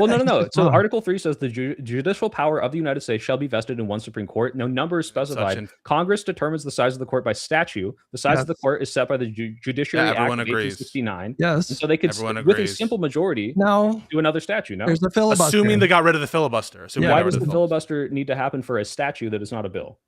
Well, no. So Article 3 says the judicial power of the United States shall be vested in one Supreme Court. No number is specified. Congress determines the size of the court by statute. The size of the court is set by the Judiciary Act of 1869. Yes. And so they could, with a simple majority, do another statute. No, there's the filibuster. Assuming they got rid of the filibuster. Why does the filibuster need to happen for a statute that is not a bill?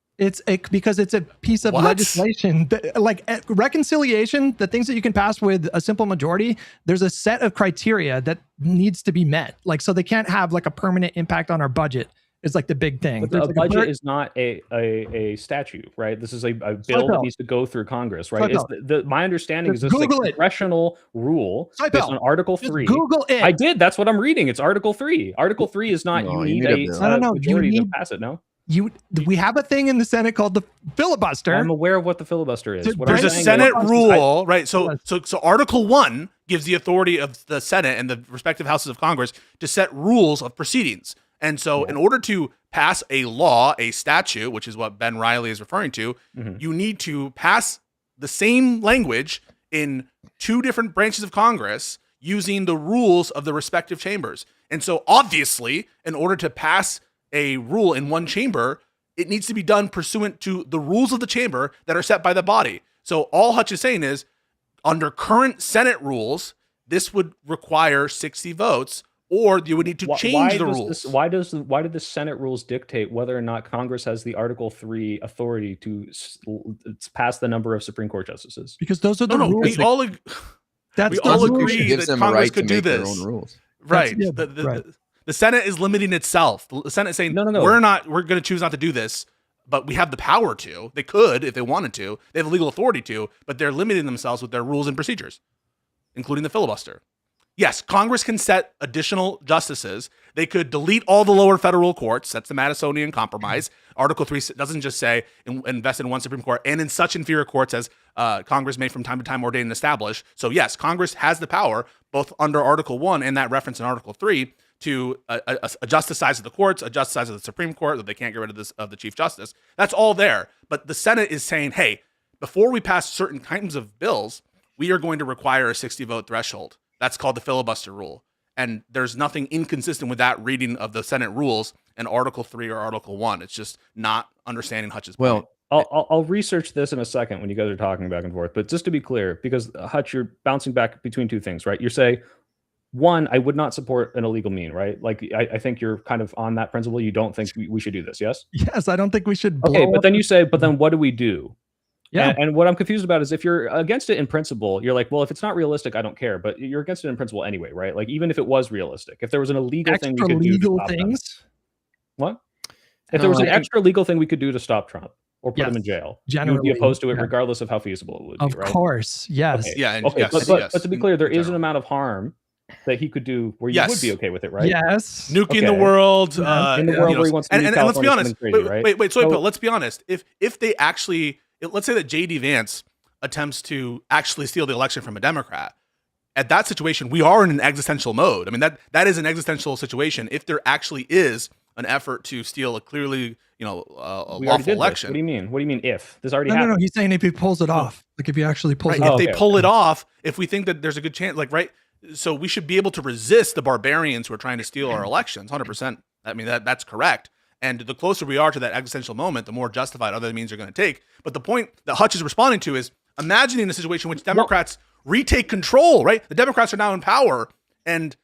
Because it's a piece of legislation like reconciliation, the things that you can pass with a simple majority. There's a set of criteria that needs to be met. Like, so they can't have like a permanent impact on our budget. It's like the big thing. But a budget is not a statute, right? This is a bill that needs to go through Congress, right? My understanding is this is a congressional rule based on Article 3. Google it. I did. That's what I'm reading. It's Article 3. Article 3 is not you need a majority to pass it. No. We have a thing in the Senate called the filibuster. I'm aware of what the filibuster is. There's a Senate rule, right? So Article 1 gives the authority of the Senate and the respective houses of Congress to set rules of proceedings. And so in order to pass a law, a statute, which is what Ben Riley is referring to, you need to pass the same language in two different branches of Congress using the rules of the respective chambers. And so obviously, in order to pass a rule in one chamber, it needs to be done pursuant to the rules of the chamber that are set by the body. So all Hutch is saying is, under current Senate rules, this would require 60 votes, or you would need to change the rules. Why did the Senate rules dictate whether or not Congress has the Article 3 authority to pass the number of Supreme Court justices? Because those are the rules. We all agree that Congress could do this. Their own rules. Right. Yeah, The Senate is limiting itself. The Senate is saying, No. we're going to choose not to do this, but we have the power to. They could if they wanted to. They have the legal authority to, but they're limiting themselves with their rules and procedures, including the filibuster. Yes, Congress can set additional justices. They could delete all the lower federal courts. That's the Madisonian Compromise. Article 3 doesn't just say invest in one Supreme Court and in such inferior courts as Congress may from time to time ordain and establish. So yes, Congress has the power, both under Article 1 and that reference in Article 3, to adjust the size of the courts, adjust the size of the Supreme Court, that they can't get rid of the Chief Justice. That's all there. But the Senate is saying, hey, before we pass certain kinds of bills, we are going to require a 60-vote threshold. That's called the filibuster rule. And there's nothing inconsistent with that reading of the Senate rules in Article 3 or Article 1. It's just not understanding Hutch's point. Well, I'll research this in a second when you guys are talking back and forth. But just to be clear, because Hutch, you're bouncing back between two things, right? You're saying, one, I would not support an illegal mean, right? Like, I think you're kind of on that principle. You don't think we should do this, yes? Yes, I don't think we should. Okay, but then you say, but then what do we do? Yeah. And what I'm confused about is if you're against it in principle, you're like, well, if it's not realistic, I don't care. But you're against it in principle anyway, right? Like, even if it was realistic, if there was an illegal thing we could do to stop things. What? If there was an extra legal thing we could do to stop Trump or put him in jail, you would be opposed to it regardless of how feasible it would be, right? Of course, yes. Okay. Yeah, but to be clear, there is an amount of harm that he could do where you would be okay with it, right? Yes. Nuking the world. In the world where he wants to and let's be honest. Crazy, wait, Soypil, let's be honest. If they actually, let's say that J.D. Vance attempts to actually steal the election from a Democrat, at that situation, we are in an existential mode. I mean, that is an existential situation. If there actually is an effort to steal a clearly, a lawful election. What do you mean? What do you mean if? This already happened. No. He's saying if he pulls it off. Like if he actually pulls it off. If they pull it off, if we think that there's a good chance, so we should be able to resist the barbarians who are trying to steal our elections, 100%. I mean, that's correct. And the closer we are to that existential moment, the more justified other means are going to take. But the point that Hutch is responding to is imagining a situation in which Democrats retake control, right? The Democrats are now in power, and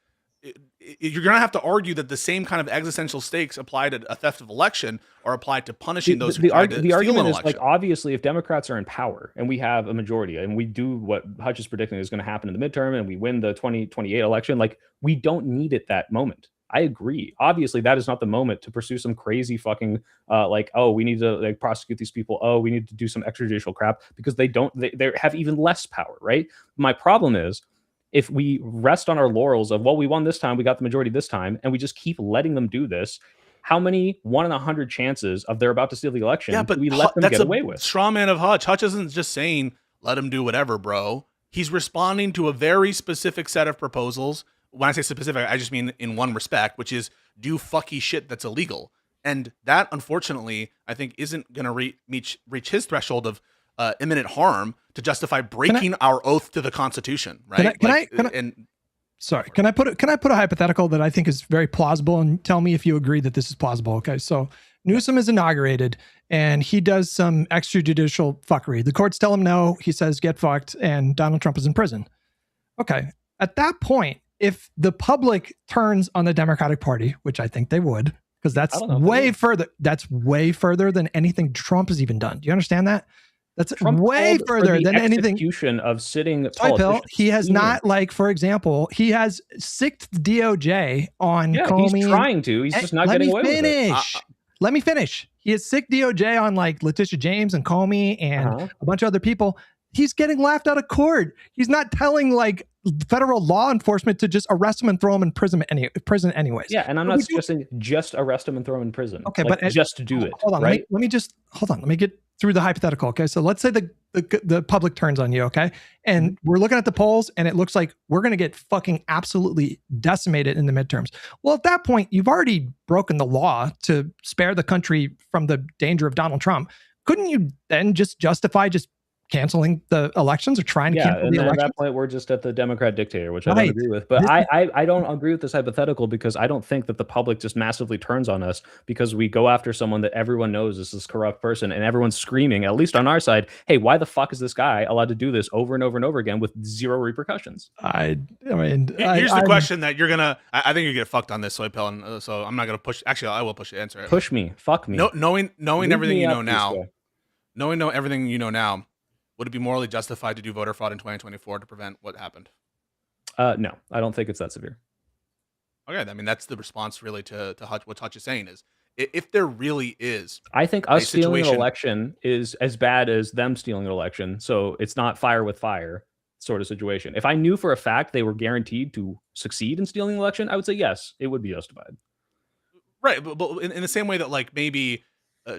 you're going to have to argue that the same kind of existential stakes applied to a theft of election are applied to punishing those who tried to steal an election. Like, obviously, if Democrats are in power and we have a majority and we do what Hutch is predicting is going to happen in the midterm and we win the 2028 election, like, we don't need it that moment. I agree. Obviously, that is not the moment to pursue some crazy fucking we need to prosecute these people. Oh, we need to do some extrajudicial crap because they have even less power, right? My problem is if we rest on our laurels of, well, we won this time, we got the majority this time, and we just keep letting them do this, how many 1 in 100 chances of they're about to steal the election do we let them get away with? Straw man of Hutch. Hutch isn't just saying, let him do whatever, bro. He's responding to a very specific set of proposals. When I say specific, I just mean in one respect, which is do fucky shit that's illegal. And that, unfortunately, I think isn't going to reach his threshold of imminent harm to justify breaking our oath to the Constitution, right? Can I put a hypothetical that I think is very plausible, and tell me if you agree that this is plausible? Okay, so Newsom is inaugurated, and he does some extrajudicial fuckery. The courts tell him no. He says get fucked, and Donald Trump is in prison. Okay, at that point, if the public turns on the Democratic Party, which I think they would, because that's way further. That's way further than anything Trump has even done. Do you understand that? That's Trump way further than anything. Execution of sitting politicians. He has not, for example, he has sicked DOJ on Comey. He's trying to. He's just not getting away with it. Let me finish. He has sicked DOJ on Letitia James and Comey and a bunch of other people. He's getting laughed out of court. He's not telling federal law enforcement to just arrest him and throw him in prison anyways. Yeah, and I'm not suggesting just arrest him and throw him in prison. Okay, but just do it. Hold on, right? let me get through the hypothetical. Okay, so let's say the public turns on you. Okay, and we're looking at the polls, and it looks like we're going to get fucking absolutely decimated in the midterms. Well, at that point, you've already broken the law to spare the country from the danger of Donald Trump. Couldn't you then just justify just canceling the elections or trying to cancel the and elections. at that point, we're just at the Democrat dictator, which I don't agree with. But I don't agree with this hypothetical because I don't think that the public just massively turns on us because we go after someone that everyone knows is this corrupt person, and everyone's screaming, at least on our side, hey, why the fuck is this guy allowed to do this over and over and over again with zero repercussions? Here's the question that you're gonna. I think you're gonna get fucked on this, Soy Pill, and so I'm not gonna push. Actually, I will push the answer. Push me, fuck me. Knowing everything you know now, everything you know now. Would it be morally justified to do voter fraud in 2024 to prevent what happened? No, I don't think it's that severe. Okay, I mean, that's the response really to Hutch, what Hutch is saying is, if there really is... I think us stealing an election is as bad as them stealing an election, so it's not fire with fire sort of situation. If I knew for a fact they were guaranteed to succeed in stealing an election, I would say yes, it would be justified. Right, but in the same way that like maybe...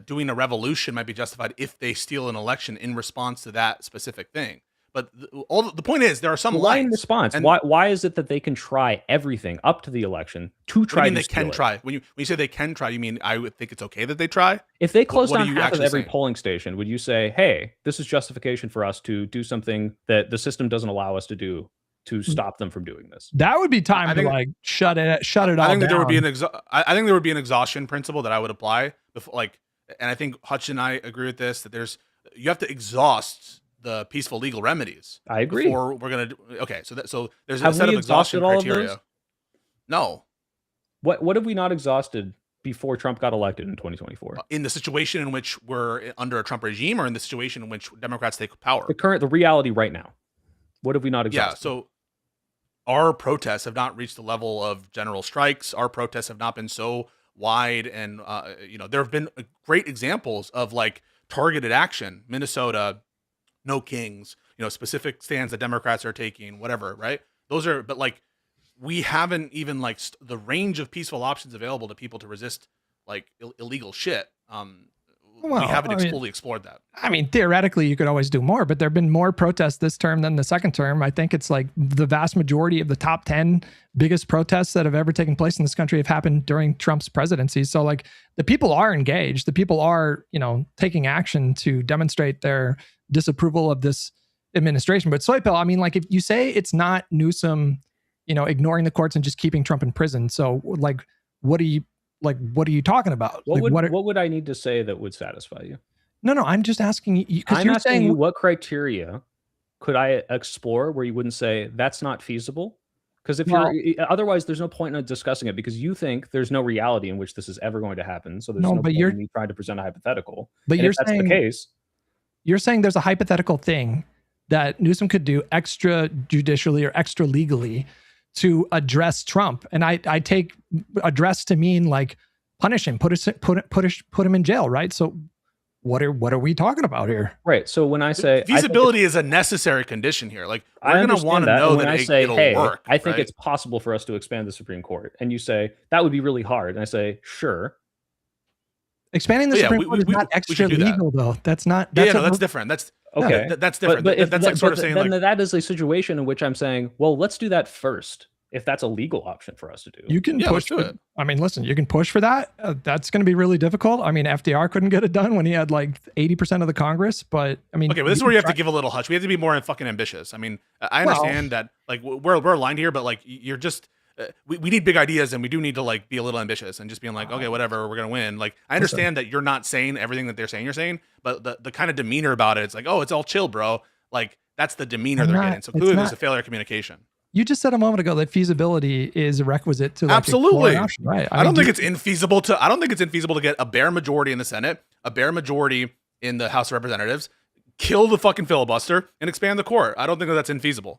doing a revolution might be justified if they steal an election in response to that specific thing. But the point is, there are some why lines. In response? Why is it that they can try everything up to the election to try to steal it? Try. When you say they can try, you mean I would think it's okay that they try? If they close down half of every polling station, would you say, hey, this is justification for us to do something that the system doesn't allow us to do to stop them from doing this? That would be time to like shut it all down. I think that there would be I think there would be an exhaustion principle that I would apply before, like. And I think Hutch and I agree with this, that you have to exhaust the peaceful legal remedies. I agree. Before we're going to, so there's a set of exhaustion criteria. No. What have we not exhausted before Trump got elected in 2024? In the situation in which we're under a Trump regime, or in the situation in which Democrats take power? The reality right now. What have we not exhausted? Yeah, so our protests have not reached the level of general strikes. Our protests have not been so wide, and there have been great examples of like targeted action. Minnesota, no kings, specific stands that Democrats are taking, whatever, right? Those are, but like we haven't even like the range of peaceful options available to people to resist like illegal shit. We haven't fully explored that. I mean, theoretically, you could always do more, but there have been more protests this term than the second term. I think it's like the vast majority of the top 10 biggest protests that have ever taken place in this country have happened during Trump's presidency. So like the people are engaged. The people are, taking action to demonstrate their disapproval of this administration. But Soy Pill, I mean, like if you say it's not Newsom, ignoring the courts and just keeping Trump in prison. So like, what are you talking about? What would I need to say that would satisfy you? No, I'm just asking you because I'm asking you what criteria could I explore where you wouldn't say that's not feasible? Because otherwise, there's no point in discussing it because you think there's no reality in which this is ever going to happen. So there's no point in me trying to present a hypothetical. But if that's the case, you're saying there's a hypothetical thing that Newsom could do extrajudicially or extra legally to address Trump, and I take address to mean like punish him, put him in jail, right? So what are we talking about here? Right. So when I say feasibility is a necessary condition here, like we're going to want to know that it'll work. I think it's possible for us to expand the Supreme Court, and you say that would be really hard, and I say sure. Expanding the Supreme Court is not extra legal, though. That's not. That's different. That's okay. That's different. But that's like sort of saying then that is a situation in which I'm saying, well, let's do that first. If that's a legal option for us to do, you can push for it. I mean, listen, you can push for that. That's going to be really difficult. I mean, FDR couldn't get it done when he had like 80% of the Congress. But I mean, okay, but this is where you have to give a little hush. We have to be more fucking ambitious. I mean, I understand that like we're aligned here, but like you're just. We need big ideas, and we do need to like be a little ambitious and just being like, okay, whatever, we're gonna win. Like, I understand that you're not saying everything that they're saying you're saying, but the kind of demeanor about it, it's like, oh, it's all chill, bro. Like that's the demeanor they're getting. So clearly, there's a failure of communication. You just said a moment ago that feasibility is a requisite to like, absolutely. Option, right? I don't think it's infeasible to get a bare majority in the Senate, a bare majority in the House of Representatives, kill the fucking filibuster, and expand the court. I don't think that's infeasible.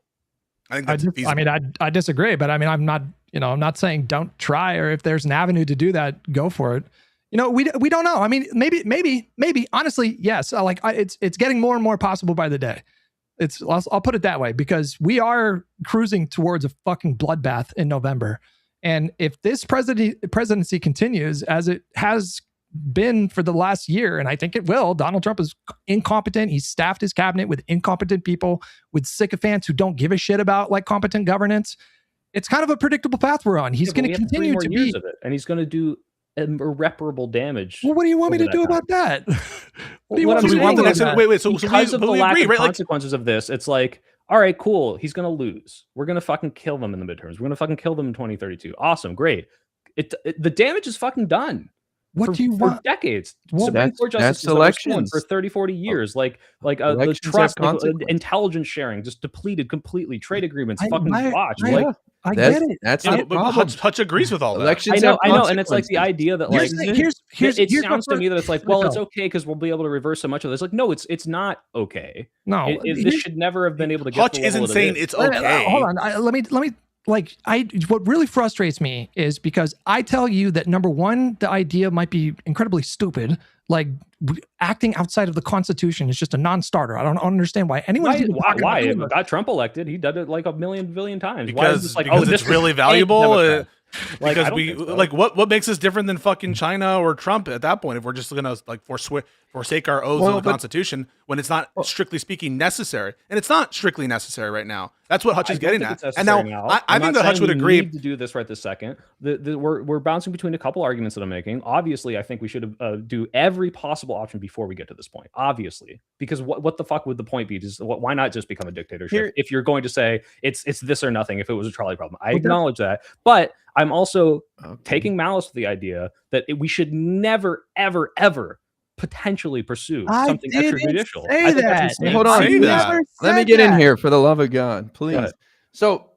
I think that's feasible. I mean, I disagree, but I mean, I'm not saying don't try, or if there's an avenue to do that, go for it. We don't know. I mean, maybe honestly, yes. It's getting more and more possible by the day. I'll put it that way, because we are cruising towards a fucking bloodbath in November. And if this presidency continues as it has been for the last year, and I think it will, Donald Trump is incompetent. He's staffed his cabinet with incompetent people, with sycophants who don't give a shit about like competent governance. It's kind of a predictable path we're on. He's going to continue to be of it, and he's going to do irreparable damage. Well, what do you want me to do time. about that? What do you What want I'm me to we want do the about next. that? Wait. So because of the we lack agree, of right? Like, consequences of this, it's like, all right, cool. He's gonna lose. We're gonna fucking kill them in the midterms. We're gonna fucking kill them in 2032. Awesome, great. The damage is fucking done. What do you for want? decades? Well, Supreme Court that's justices that were stolen elections. for 30, 40 years, like the Elections have trust, like, consequences. intelligence sharing, just depleted completely. Trade agreements, fucking watch. I- Like, I get it. That's yeah, the but problem. Hutch agrees with all that. Elections I have know, and it's like the consequences. idea that like Here's it the sounds to first- me that it's like, well, it's okay because we'll be able to reverse so much of this. Like, no, it's not okay. No, This should never have been able to get. Hutch to the level isn't that it saying is. it's okay. Hold on. Let me what really frustrates me is because I tell you that number one, the idea might be incredibly stupid. Like acting outside of the Constitution is just a non-starter. I don't understand why anyone. Why? Got Trump elected. He did it like a billion times. Because this it's really ain't valuable. Democrat. Like, Because I don't think so. like what makes us different than fucking China or Trump at that point if we're just gonna like forsake our oaths of the Constitution when it's not strictly speaking necessary, and it's not strictly necessary right now. That's what Hutch is getting at. And now I think that Hutch would agree. Need to do this right this second. We're bouncing between a couple arguments that I'm making. Obviously, I think we should do every possible option before we get to this point. Obviously, because what the fuck would the point be? Why not just become a dictatorship if you're going to say it's this or nothing? If it was a trolley problem, I acknowledge that, but I'm also taking malice to the idea that we should never, ever, ever potentially pursue something extrajudicial. Hold on. Let me get in here for the love of God, please. So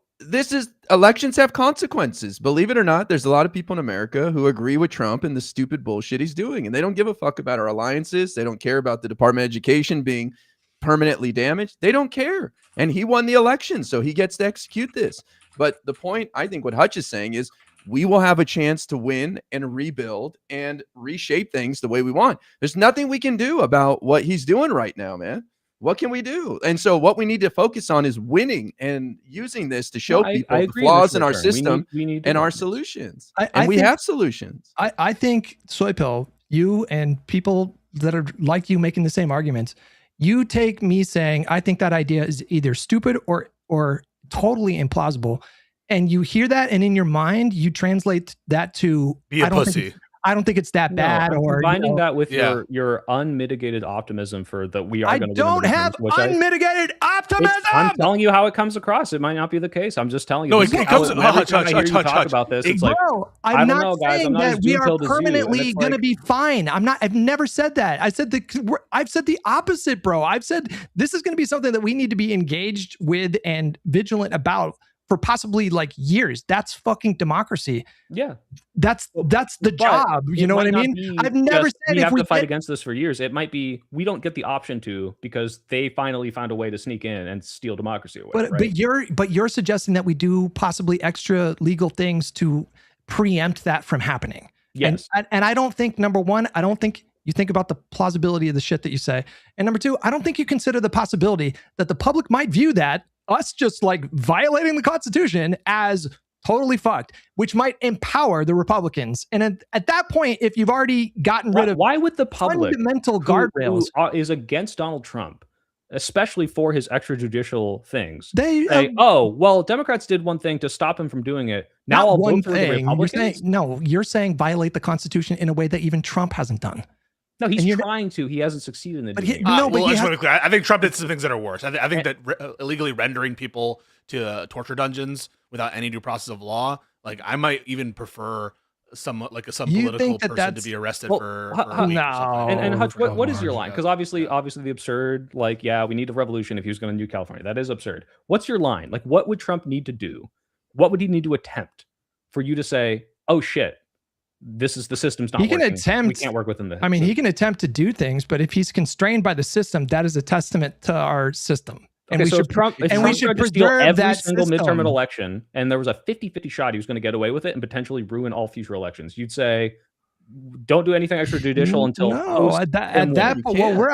elections have consequences. Believe it or not, there's a lot of people in America who agree with Trump and the stupid bullshit he's doing. And they don't give a fuck about our alliances. They don't care about the Department of Education being permanently damaged. They don't care. And he won the election, so he gets to execute this. But the point, I think what Hutch is saying is we will have a chance to win and rebuild and reshape things the way we want. There's nothing we can do about what he's doing right now, man. What can we do? And so what we need to focus on is winning and using this to show people the flaws in our system and our solutions. And we have solutions. I think, Soypill, you and people that are like you making the same arguments, you take me saying, I think that idea is either stupid or totally implausible. And you hear that, and in your mind, you translate that to be a pussy. I don't think it's that bad. Or combining that with your unmitigated optimism for that we are going to. I don't have unmitigated optimism. I'm telling you how it comes across. It might not be the case. I'm just telling you. No, it comes. Hutch about this. It's like, I'm not saying that we are permanently going to be fine. I've never said that. I've said the opposite, bro. I've said this is going to be something that we need to be engaged with and vigilant about for possibly like years. That's fucking democracy. Yeah. That's the job. You know what I mean? I've never said we have to fight against this for years. It might be we don't get the option to because they finally found a way to sneak in and steal democracy away. But you're suggesting that we do possibly extra legal things to preempt that from happening. Yes. And I don't think, number one, I don't think you think about the plausibility of the shit that you say. And number two, I don't think you consider the possibility that the public might view that us just like violating the Constitution as totally fucked, which might empower the Republicans. And at that point, if you've already gotten rid of why would the public fundamental guardrails who is against Donald Trump, especially for his extrajudicial things, they say, oh, well, Democrats did one thing to stop him from doing it. Now I'll vote for the Republicans. You're saying violate the Constitution in a way that even Trump hasn't done. No, he's trying to. He hasn't succeeded in it. I think Trump did some things that are worse. I think that illegally rendering people to torture dungeons without any due process of law, like I might even prefer some political person to be arrested for a week no. And Hutch, what is your line? Because obviously the absurd, like, yeah, we need a revolution if he was going to do California. That is absurd. What's your line? Like, what would Trump need to do? What would he need to attempt for you to say, oh shit, this is the system's not working. We can't work within the he can attempt to do things, but if he's constrained by the system, that is a testament to our system. And we should preserve every single system. Midterm election, and there was a 50-50 shot he was going to get away with it and potentially ruin all future elections. You'd say, don't do anything extrajudicial until at that point. Well, we're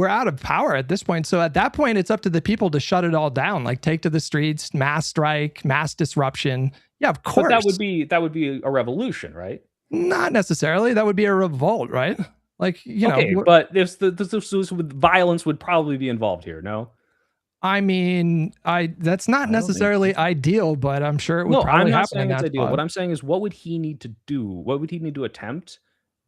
out of power at this point. So at that point, it's up to the people to shut it all down. Like take to the streets, mass strike, mass disruption. Yeah, of course. But that would be a revolution, right? Not necessarily. That would be a revolt, right? Like, you know. But this with violence would probably be involved here, no? I mean, that's not necessarily ideal, but I'm sure it would probably happen in that ideal. spot. What I'm saying is, what would he need to do? What would he need to attempt?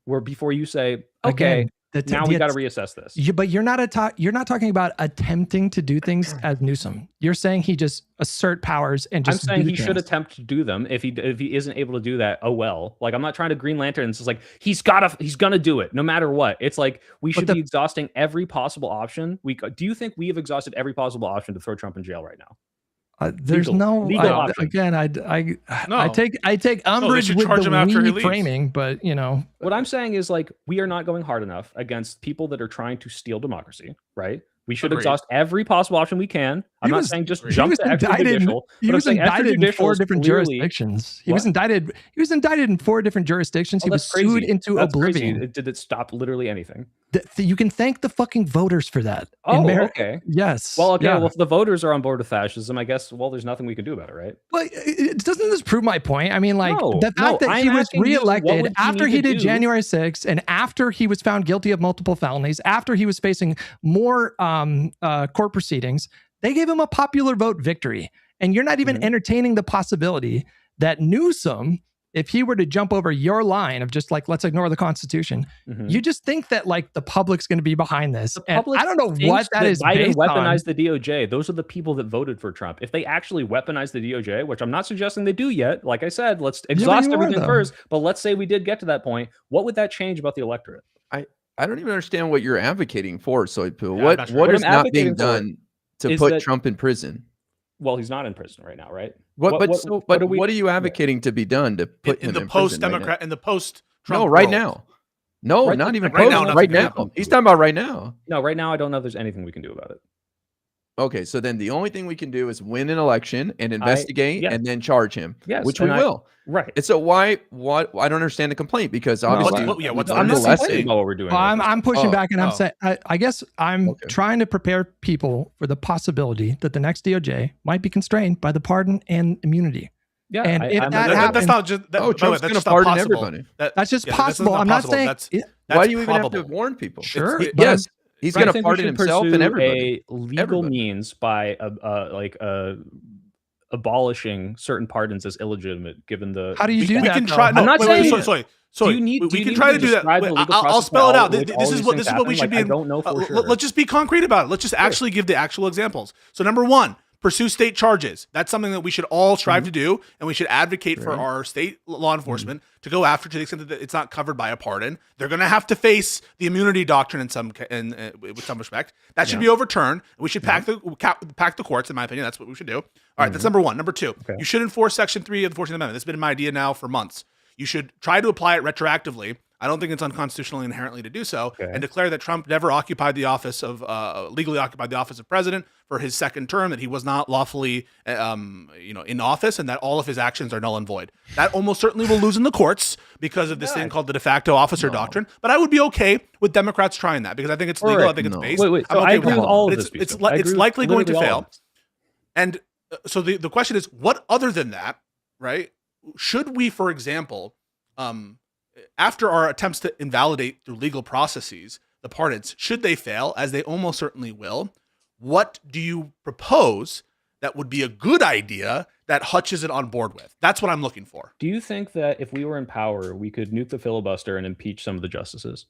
Where before you say, okay, Again, now we got to reassess this. But you're not talking about attempting to do things as Newsom. You're saying he just assert powers and just. I'm saying he should attempt to do them. If he isn't able to do that, oh well. Like, I'm not trying to Green Lantern. It's just like he's gonna do it no matter what. It's like we should be exhausting every possible option. Do you think we have exhausted every possible option to throw Trump in jail right now? There's legal again. I take umbrage with the we framing, but you know what I'm saying is, like, we are not going hard enough against people that are trying to steal democracy, right? We should exhaust every possible option we can. I'm not saying just jump to extrajudicial. He was indicted in 4 different jurisdictions. He was indicted in 4 different jurisdictions. He was sued into oblivion. Did it stop literally anything? You can thank the fucking voters for that. Oh, okay. Yes. Well, okay. Yeah. Well, if the voters are on board with fascism, I guess, well, there's nothing we can do about it, right? Well, doesn't this prove my point? I mean, like, the fact that he was reelected after he did January 6th and after he was found guilty of multiple felonies, after he was facing more court proceedings, they gave him a popular vote victory. And you're not even entertaining the possibility that Newsom, if he were to jump over your line of just like, let's ignore the Constitution, you just think that like the public's going to be behind this. And I don't know what that is based on. Weaponize the DOJ. Those are the people that voted for Trump. If they actually weaponize the DOJ, which I'm not suggesting they do yet, like I said, let's exhaust everything first. But let's say we did get to that point. What would that change about the electorate? I don't even understand what you're advocating for, Soypoo. What is not being done to put Trump in prison? Well, he's not in prison right now, right? What are you advocating to be done to put him in post-Democrat in the post-Trump? No, right now. No, not even right now. Right now. He's talking about right now. No, right now I don't know if there's anything we can do about it. Okay, so then the only thing we can do is win an election and investigate and then charge him, which we will. Right. And so why? What? I don't understand the complaint because obviously, I'm not saying what we're doing. I'm pushing back and I'm saying, I guess I'm trying to prepare people for the possibility that the next DOJ might be constrained by the pardon and immunity. Yeah, and if that happens, that's not just. Trump's going to pardon everybody. That's just possible. I'm not saying. Why do you even have to warn people? Sure. Yes. He's going to pardon himself and everybody. A legal means by abolishing certain pardons as illegitimate, given the. How do you do that? We can try. No, I'm not saying. Sorry. We can try to do that. I'll spell it out. This is what we should be. I don't know for sure. Let's just be concrete about it. Let's just actually give the actual examples. So number 1. Pursue state charges. That's something that we should all strive to do, and we should advocate for our state law enforcement to go after, to the extent that it's not covered by a pardon. They're going to have to face the immunity doctrine with some respect. That should be overturned. We should pack the courts. In my opinion, that's what we should do. All right, that's number 1. Number 2, you should enforce Section 3 of the 14th Amendment. This has been my idea now for months. You should try to apply it retroactively. I don't think it's unconstitutional inherently to do so, and declare that Trump never occupied the office of legally occupied the office of president for his second term, that he was not lawfully in office, and that all of his actions are null and void. That almost certainly will lose in the courts because of this thing called the de facto officer doctrine. But I would be okay with Democrats trying that because I think it's legal. I think it's based. Wait. So I agree with all of this. It's likely going to fail. And so the question is, what other than that, right? Should we, for example, after our attempts to invalidate through legal processes the pardons, should they fail, as they almost certainly will, what do you propose that would be a good idea that Hutch isn't on board with? That's what I'm looking for. Do you think that if we were in power, we could nuke the filibuster and impeach some of the justices?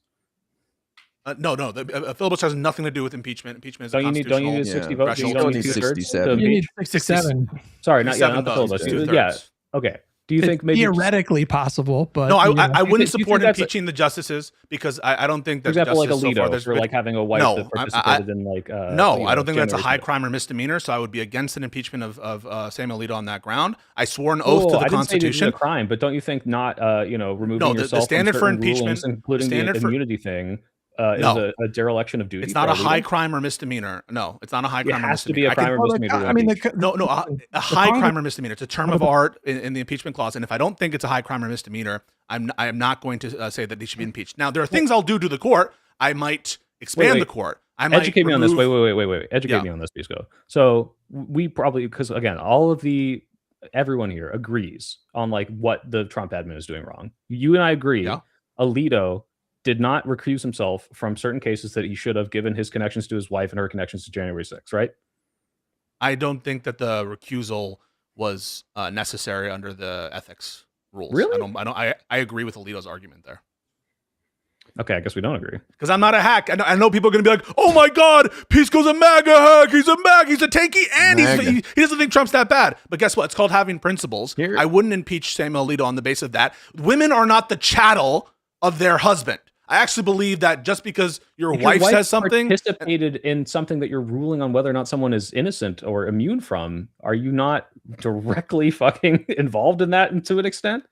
No. The filibuster has nothing to do with impeachment. Impeachment is don't you need 60 votes? You don't need 67. You need 67. Sorry, not the filibuster. Yeah. Okay. Do you think maybe theoretically possible? But no, I wouldn't support impeaching the justices because I don't think that, for example, like Alito, for like having a wife that participated in like I don't think that's a high crime or misdemeanor. So I would be against an impeachment of Samuel Alito on that ground. I swore an oath to the Constitution. I didn't say a crime, but don't you think not removing yourself the standard from for impeachment, including the immunity thing? Is a dereliction of duty. It's not a high crime or misdemeanor. No, it's not a high crime or misdemeanor. It has to be a crime or misdemeanor. I mean, a high crime or misdemeanor. It's a term of art in the impeachment clause. And if I don't think it's a high crime or misdemeanor, I am not going to say that they should be impeached. Now, there are things I'll do to the court. I might expand the court. I might educate me on this. Wait. Educate me on this, Bisco. So we probably, because again, everyone here agrees on like what the Trump admin is doing wrong. You and I agree. Yeah. Alito did not recuse himself from certain cases that he should have, given his connections to his wife and her connections to January 6th, right? I don't think that the recusal was necessary under the ethics rules. Really? I agree with Alito's argument there. Okay, I guess we don't agree. Because I'm not a hack. I know people are going to be like, oh my God, Pisco's a MAGA hack. He's a MAGA. He's a tanky, and he doesn't think Trump's that bad. But guess what? It's called having principles. I wouldn't impeach Samuel Alito on the basis of that. Women are not the chattel of their husband. I actually believe that just because your wife says something, participated in something that you're ruling on whether or not someone is innocent or immune from, are you not directly fucking involved in that to an extent?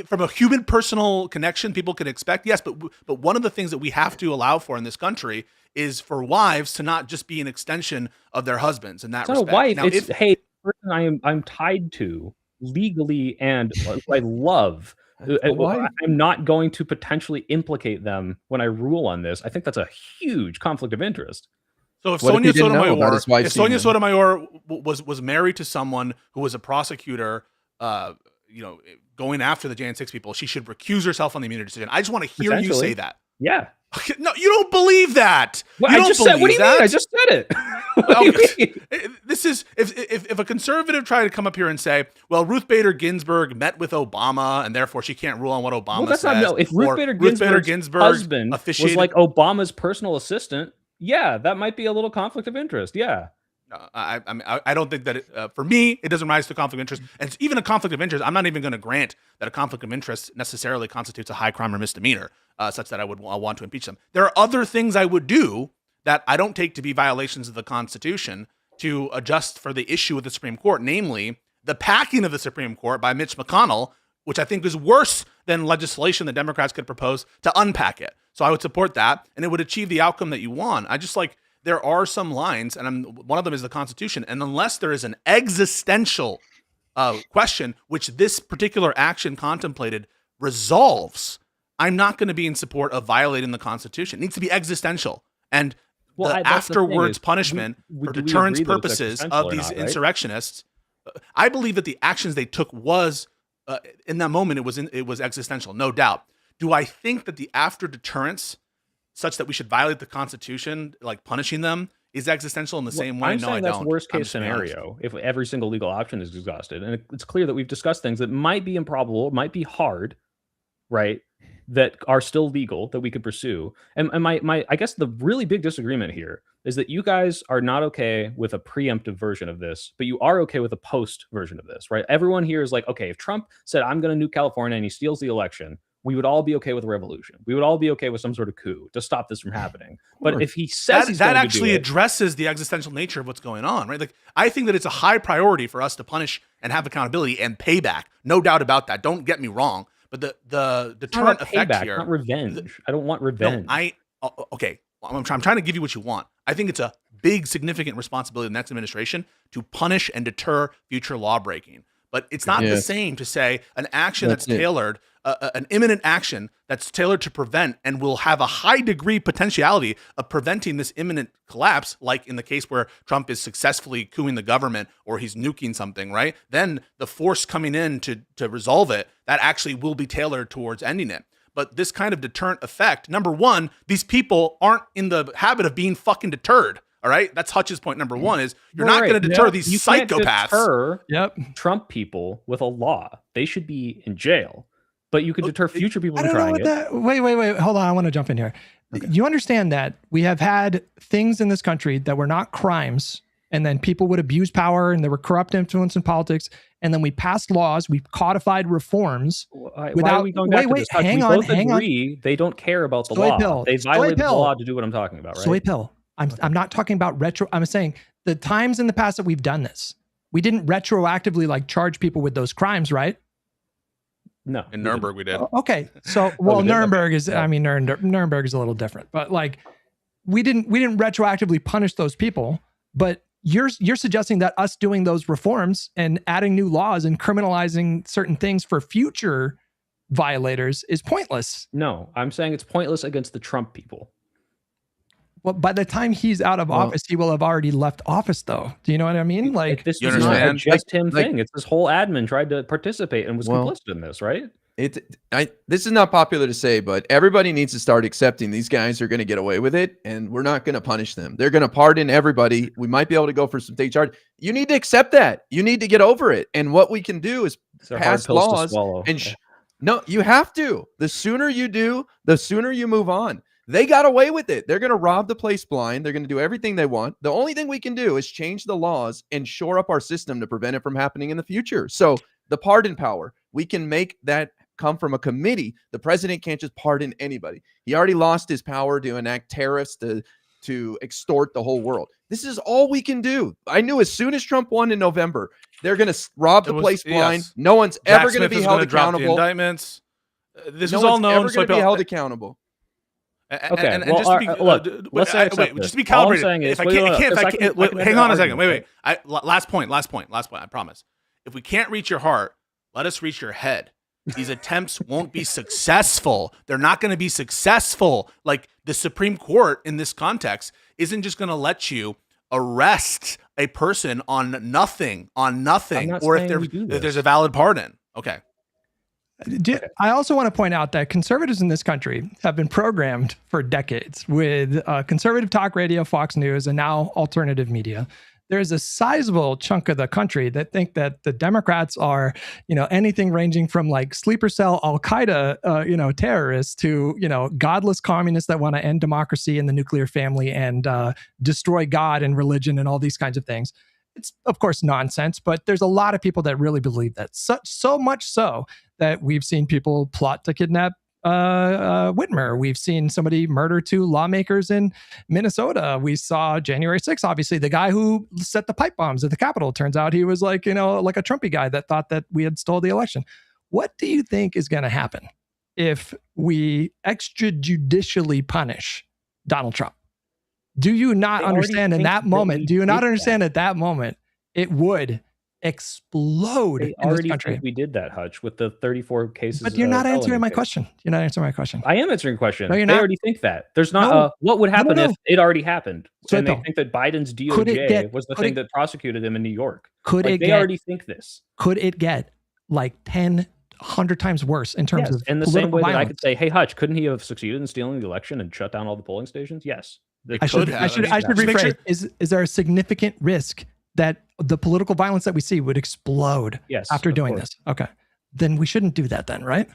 From a human personal connection, people can expect, yes, but one of the things that we have to allow for in this country is for wives to not just be an extension of their husbands in that respect. It's not a wife. Now, it's hey, the person I'm tied to legally and I love. I'm not going to potentially implicate them when I rule on this. I think that's a huge conflict of interest. So if Sonia Sotomayor was married to someone who was a prosecutor, going after the Jan 6 people, she should recuse herself on the immunity decision. I just want to hear you say that. Yeah. No, you don't believe that. Well, what do you mean? I just said it. This is if a conservative tried to come up here and say, well, Ruth Bader Ginsburg met with Obama and therefore she can't rule on what Obama says. If Ruth Bader Ginsburg's husband was like Obama's personal assistant, yeah, that might be a little conflict of interest. Yeah. I don't think that for me, it doesn't rise to conflict of interest. And it's even a conflict of interest, I'm not even going to grant that a conflict of interest necessarily constitutes a high crime or misdemeanor, such that I would want to impeach them. There are other things I would do that I don't take to be violations of the Constitution to adjust for the issue with the Supreme Court, namely the packing of the Supreme Court by Mitch McConnell, which I think is worse than legislation the Democrats could propose to unpack it. So I would support that, and it would achieve the outcome that you want. There are some lines, and one of them is the Constitution. And unless there is an existential question, which this particular action contemplated resolves, I'm not going to be in support of violating the Constitution. It needs to be existential. And the afterwards punishment for deterrence purposes of these insurrectionists, I believe that the actions they took was, in that moment, it was existential, no doubt. Do I think that the after deterrence, such that we should violate the Constitution, like punishing them, is existential in the same way? No, I don't. That's worst case scenario if every single legal option is exhausted. And it's clear that we've discussed things that might be improbable, might be hard, right? That are still legal that we could pursue. And I guess the really big disagreement here is that you guys are not okay with a preemptive version of this, but you are okay with a post version of this, right? Everyone here is like, okay, if Trump said, I'm going to nuke California and he steals the election, we would all be okay with a revolution. We would all be okay with some sort of coup to stop this from happening. But if he says that actually addresses the existential nature of what's going on, right? Like, I think that it's a high priority for us to punish and have accountability and payback. No doubt about that. Don't get me wrong. But the deterrent effect here, not revenge. I don't want revenge. Okay. I'm trying to give you what you want. I think it's a big, significant responsibility of the next administration to punish and deter future law breaking. But it's not the same to say an action that's tailored, an imminent action that's tailored to prevent and will have a high degree potentiality of preventing this imminent collapse, like in the case where Trump is successfully couping the government or he's nuking something, right? Then the force coming in to resolve it, that actually will be tailored towards ending it. But this kind of deterrent effect, number one, these people aren't in the habit of being fucking deterred. All right, that's Hutch's point. Number one is you're not going to deter these psychopaths. Can't deter Trump people with a law. They should be in jail. But you could deter future people from trying it. Wait. Hold on. I want to jump in here. Okay. You understand that we have had things in this country that were not crimes, and then people would abuse power, and there were corrupt influence in politics, and then we passed laws, we codified reforms. Why are we going back to this? Hang on. They don't care about the law. They violated the law to do what I'm talking about, right? Soy pill. I'm not talking about retro. I'm saying the times in the past that we've done this, we didn't retroactively like charge people with those crimes, right? No. In Nuremberg, we did. Okay. So, well, Nuremberg is, I mean, Nuremberg is a little different, but like we didn't retroactively punish those people, but you're suggesting that us doing those reforms and adding new laws and criminalizing certain things for future violators is pointless. No, I'm saying it's pointless against the Trump people. Well, by the time he's out of office, he will have already left office, though. Do you know what I mean? Like, this is not a just him thing. It's this whole admin tried to participate and was complicit in this, right? This is not popular to say, but everybody needs to start accepting these guys are going to get away with it, and we're not going to punish them. They're going to pardon everybody. We might be able to go for some state charge. You need to accept that. You need to get over it. And what we can do is pass laws. And no, you have to. The sooner you do, the sooner you move on. They got away with it. They're going to rob the place blind. They're going to do everything they want. The only thing we can do is change the laws and shore up our system to prevent it from happening in the future. So the pardon power, we can make that come from a committee. The president can't just pardon anybody. He already lost his power to enact tariffs to extort the whole world. This is all we can do. I knew as soon as Trump won in November, they're going to rob the place blind. Yes. No one's ever going to be held accountable. Indictments. This no was all known. Ever going to be held accountable. Okay. And just to be, let's just be calibrated. If I can't, hang on a second. Wait. Last point. I promise. If we can't reach your heart, let us reach your head. These attempts won't be successful. They're not going to be successful. Like the Supreme Court in this context isn't just going to let you arrest a person on nothing, or if there's a valid pardon. Okay. I also want to point out that conservatives in this country have been programmed for decades with conservative talk radio, Fox News, and now alternative media. There's a sizable chunk of the country that think that the Democrats are, anything ranging from like sleeper cell Al-Qaeda, terrorists to, godless communists that want to end democracy and the nuclear family and destroy God and religion and all these kinds of things. It's, of course, nonsense, but there's a lot of people that really believe that. So much so that we've seen people plot to kidnap Whitmer. We've seen somebody murder 2 lawmakers in Minnesota. We saw January 6th, obviously, the guy who set the pipe bombs at the Capitol. Turns out he was like a Trumpy guy that thought that we had stole the election. What do you think is going to happen if we extrajudicially punish Donald Trump? Do you not understand in that moment? Do you not understand at that moment it would explode in this country? We did that, Hutch, with the 34 cases. But you're not answering my question. You're not answering my question. I am answering a question. No, they already think that. There's not what would happen if it already happened? And they think that Biden's DOJ was the thing that prosecuted him in New York. They already think this. Could it get like 10, 100 times worse in terms of in the same way that I could say, hey, Hutch, couldn't he have succeeded in stealing the election and shut down all the polling stations? Yes. I should rephrase. Is there a significant risk that the political violence that we see would explode after doing this? Okay. Then we shouldn't do that then, right?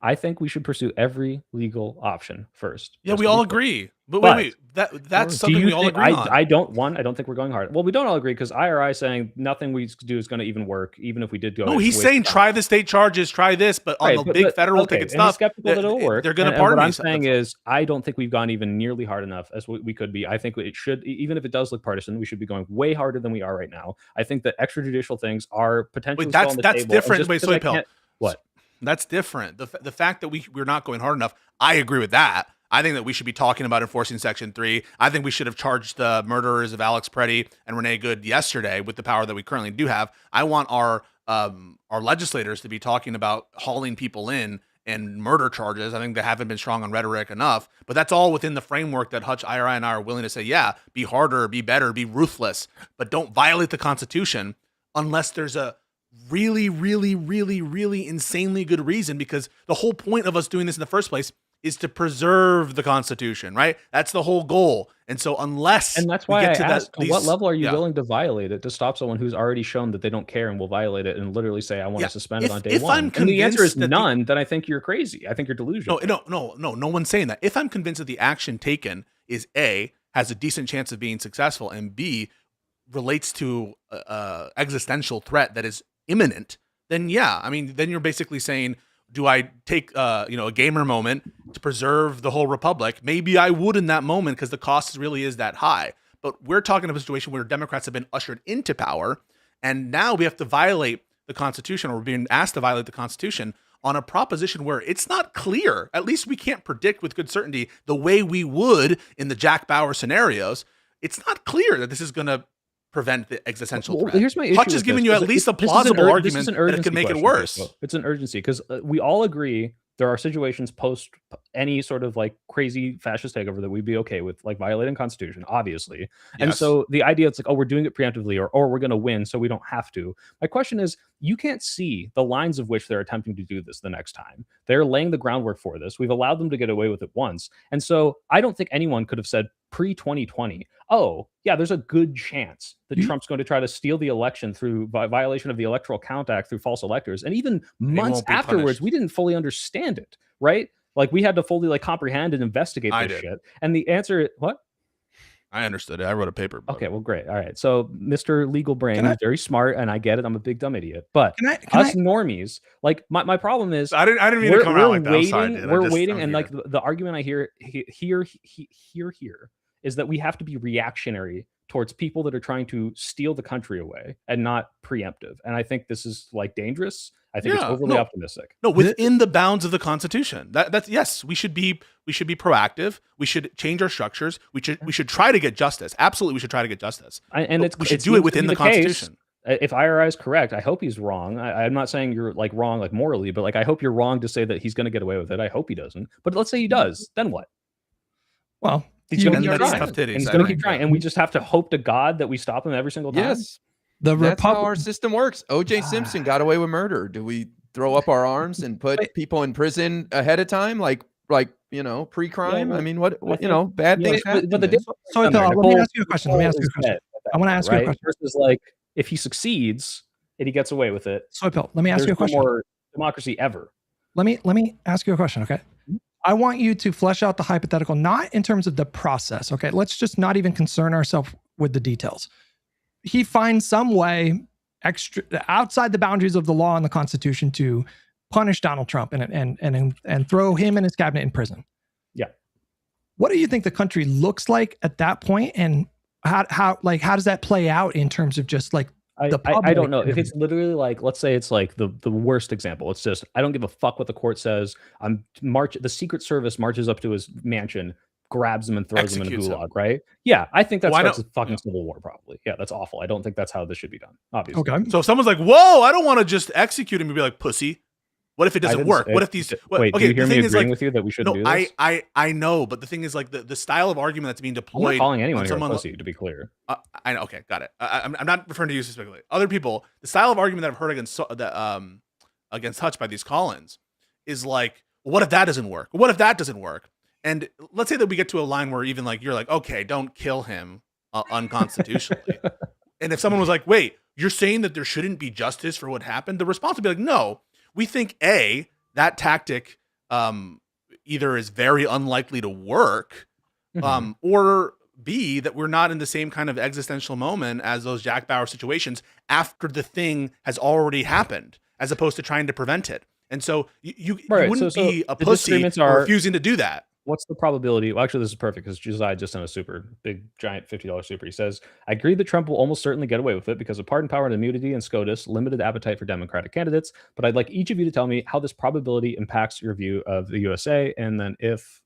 I think we should pursue every legal option first. Yeah, we all agree. But wait, that's something we all agree on. I don't think we're going hard. Well, we don't all agree because IRI is saying nothing we do is going to even work, even if we did go. No, he's saying try the state charges, try this, but on the big federal ticket stuff, he's skeptical that it'll work. They're going to pardon me. What I'm saying is, I don't think we've gone even nearly hard enough as we could be. I think it should, even if it does look partisan, we should be going way harder than we are right now. I think that extrajudicial things are potentially still on the table. That's different. Wait, so what? That's different. The fact that we're not going hard enough, I agree with that. I think that we should be talking about enforcing Section 3. I think we should have charged the murderers of Alex Preddy and Renee Good yesterday with the power that we currently do have. I want our legislators to be talking about hauling people in and murder charges. I think they haven't been strong on rhetoric enough, but that's all within the framework that Hutch, IRI, and I are willing to say, yeah, be harder, be better, be ruthless, but don't violate the Constitution unless there's a really, really, really, really insanely good reason, because the whole point of us doing this in the first place is to preserve the Constitution, right? That's the whole goal. And so unless that's why I asked, on what level are you willing to violate it to stop someone who's already shown that they don't care and will violate it and literally say, I want to suspend it on day one? And the answer is none, then I think you're crazy. I think you're delusional. No one's saying that. If I'm convinced that the action taken is A, has a decent chance of being successful, and B, relates to existential threat that is imminent, then then you're basically saying, do I take a gamer moment to preserve the whole republic? Maybe I would in that moment because the cost really is that high. But we're talking about a situation where Democrats have been ushered into power, and now we have to violate the Constitution, or we're being asked to violate the Constitution on a proposition where it's not clear. At least we can't predict with good certainty the way we would in the Jack Bauer scenarios. It's not clear that this is going to prevent the existential threat. Here's my issue. Hutch is giving you at least a plausible argument that it could make it worse. It's an urgency because we all agree there are situations post any sort of like crazy fascist takeover that we'd be okay with, like violating the Constitution, obviously. And Yes. so the idea it's like, oh, we're doing it preemptively, or we're going to win, so we don't have to. My question is, you can't see the lines of which they're attempting to do this the next time. They're laying the groundwork for this. We've allowed them to get away with it once. And so I don't think anyone could have said pre-2020, oh, yeah, there's a good chance that Trump's going to try to steal the election through violation of the Electoral Count Act through false electors. And even months afterwards, punished. we didn't fully understand it, right? Like we had to fully like comprehend and investigate this shit. And the answer, what? I understood it. I wrote a paper. Okay, well, great. All right. So Mr. Legal Brain is very smart, and I get it. I'm a big dumb idiot. But us normies, like my problem is, I didn't mean to come out like that. Waiting, I'm sorry, we're waiting, and like the argument I hear here is that we have to be reactionary towards people that are trying to steal the country away and not preemptive. And I think this is like dangerous. I think it's overly optimistic. No, within the bounds of the Constitution. That's yes, we should be proactive. We should change our structures. We should try to get justice. Absolutely, we should try to get justice. We should do it within the Constitution. If IRI is correct, I hope he's wrong. I'm not saying you're like wrong, like morally, but like I hope you're wrong to say that he's going to get away with it. I hope he doesn't. But let's say he does, then what? Well, he's going to keep trying, and we just have to hope to God that we stop him every single time. Yes. That's how our system works. O.J. Simpson got away with murder. Do we throw up our arms and put people in prison ahead of time, like pre-crime? I mean, what bad things happen. But let me ask you a question. I want to ask you a question. Versus like if he succeeds and he gets away with it. Soypill, let me ask you a question. No more democracy ever. Let me ask you a question, okay? I want you to flesh out the hypothetical, not in terms of the process, okay? Let's just not even concern ourselves with the details. He finds some way extra outside the boundaries of the law and the Constitution to punish Donald Trump and throw him and his cabinet in prison. Yeah. What do you think the country looks like at that point, and how does that play out in terms of just like the public? I don't know if it's literally like, let's say it's like the worst example. It's just I don't give a fuck what the court says. The Secret Service marches up to his mansion, grabs him and throws him in a gulag, right? Yeah, I think that starts a fucking civil war, probably. Yeah, that's awful. I don't think that's how this should be done, obviously. Okay. So if someone's like, whoa, I don't want to just execute him, you'd be like, pussy. What if it doesn't work? What if these... Wait, do you hear me agreeing with you that we shouldn't do this? I know, but the thing is like the style of argument that's being deployed... I'm not calling anyone here a pussy, to be clear. I know, okay, got it. I'm not referring to you specifically. Other people, the style of argument that I've heard against Hutch by these call-ins is like, what if that doesn't work? What if that doesn't work? And let's say that we get to a line where even like, you're like, okay, don't kill him unconstitutionally. And if someone was like, wait, you're saying that there shouldn't be justice for what happened? The response would be like, no, we think A, that tactic either is very unlikely to work, or B, that we're not in the same kind of existential moment as those Jack Bauer situations after the thing has already happened, as opposed to trying to prevent it. And so you wouldn't be a pussy for refusing to do that. What's the probability? Well, actually, this is perfect because Josiah just sent a super big, giant $50 super. He says, I agree that Trump will almost certainly get away with it because of pardon power and immunity and SCOTUS, limited appetite for Democratic candidates. But I'd like each of you to tell me how this probability impacts your view of the USA, and then if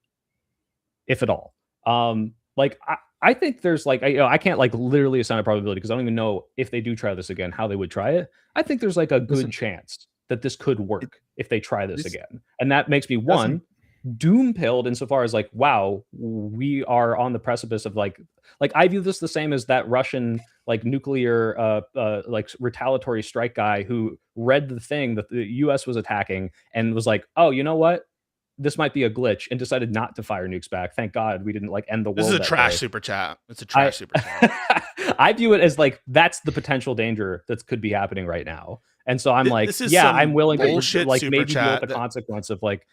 at all. I think there's like, I can't like literally assign a probability because I don't even know if they do try this again, how they would try it. I think there's like a good chance that this could work if they try this again. And that makes me doom-pilled insofar as like, wow, we are on the precipice of like I view this the same as that Russian like nuclear like retaliatory strike guy who read the thing that the US was attacking and was like, oh, you know what? This might be a glitch, and decided not to fire nukes back. Thank God we didn't like end the world. This is a trash super chat. It's a trash super chat. I view it as like that's the potential danger that could be happening right now. And so I'm like, yeah, I'm willing to like maybe deal with the consequence of like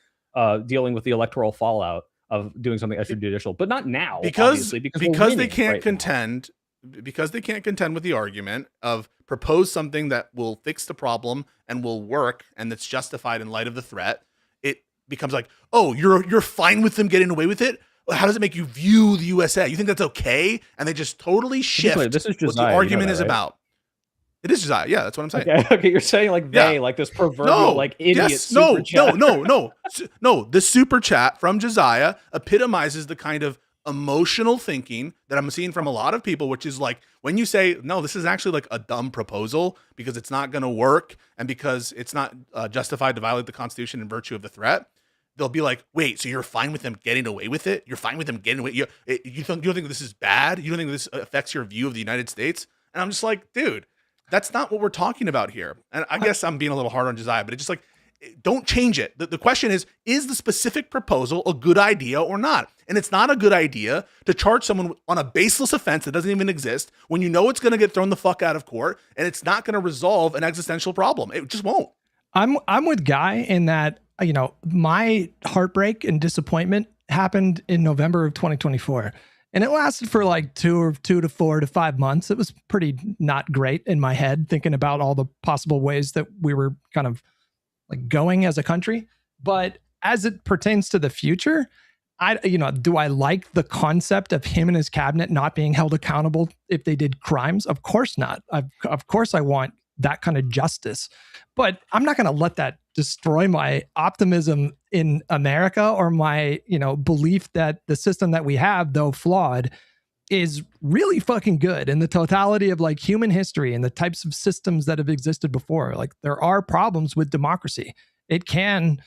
dealing with the electoral fallout of doing something extrajudicial, but not now, because they can't contend because they can't contend with the argument of propose something that will fix the problem and will work and that's justified in light of the threat. It becomes like, oh, you're fine with them getting away with it. How does it make you view the USA? You think that's okay? And they just totally shift this is what the argument is about. It is Josiah. Yeah, that's what I'm saying. Okay, you're saying like like this proverbial like idiot. Yes, no. The super chat from Josiah epitomizes the kind of emotional thinking that I'm seeing from a lot of people, which is like when you say, no, this is actually like a dumb proposal because it's not going to work and because it's not justified to violate the Constitution in virtue of the threat. they'll be like, wait, so you're fine with them getting away with it? You're fine with them getting away? You don't think this is bad? You don't think this affects your view of the United States? And I'm just like, dude, that's not what we're talking about here. And I guess I'm being a little hard on Josiah, but it's just like, don't change it. The question is the specific proposal a good idea or not? And it's not a good idea to charge someone on a baseless offense that doesn't even exist when you know it's going to get thrown the fuck out of court and it's not going to resolve an existential problem. It just won't. I'm with Guy in that, you know, my heartbreak and disappointment happened in November of 2024. And it lasted for like 2 to 4 to 5 months. It was pretty not great in my head, thinking about all the possible ways that we were kind of like going as a country. But as it pertains to the future, do I like the concept of him and his cabinet not being held accountable if they did crimes? Of course not. Of course I want that kind of justice, but I'm not going to let that destroy my optimism in America or my, belief that the system that we have, though flawed, is really fucking good in the totality of like human history and the types of systems that have existed before. Like there are problems with democracy. It can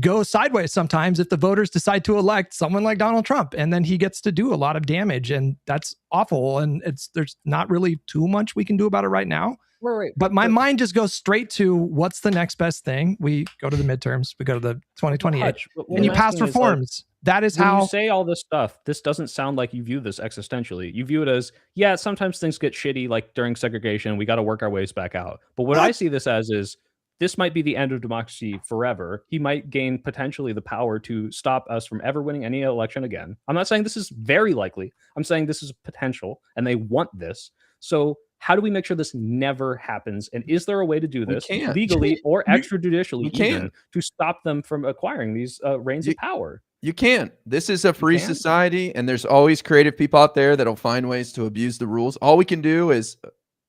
go sideways sometimes if the voters decide to elect someone like Donald Trump, and then he gets to do a lot of damage, and that's awful. And there's not really too much we can do about it right now. Right. But my mind just goes straight to what's the next best thing. We go to the midterms, we go to the 2028, and you pass reforms. That is how you say all this stuff. This doesn't sound like you view this existentially. You view it as, yeah, sometimes things get shitty, like during segregation, we got to work our ways back out. But what I see this as is, this might be the end of democracy forever. He might gain potentially the power to stop us from ever winning any election again. I'm not saying this is very likely. I'm saying this is potential, and they want this. So how do we make sure this never happens? And is there a way to do this legally or extrajudicially even to stop them from acquiring these reins of power? You can't. This is a free society, and there's always creative people out there that'll find ways to abuse the rules. All we can do is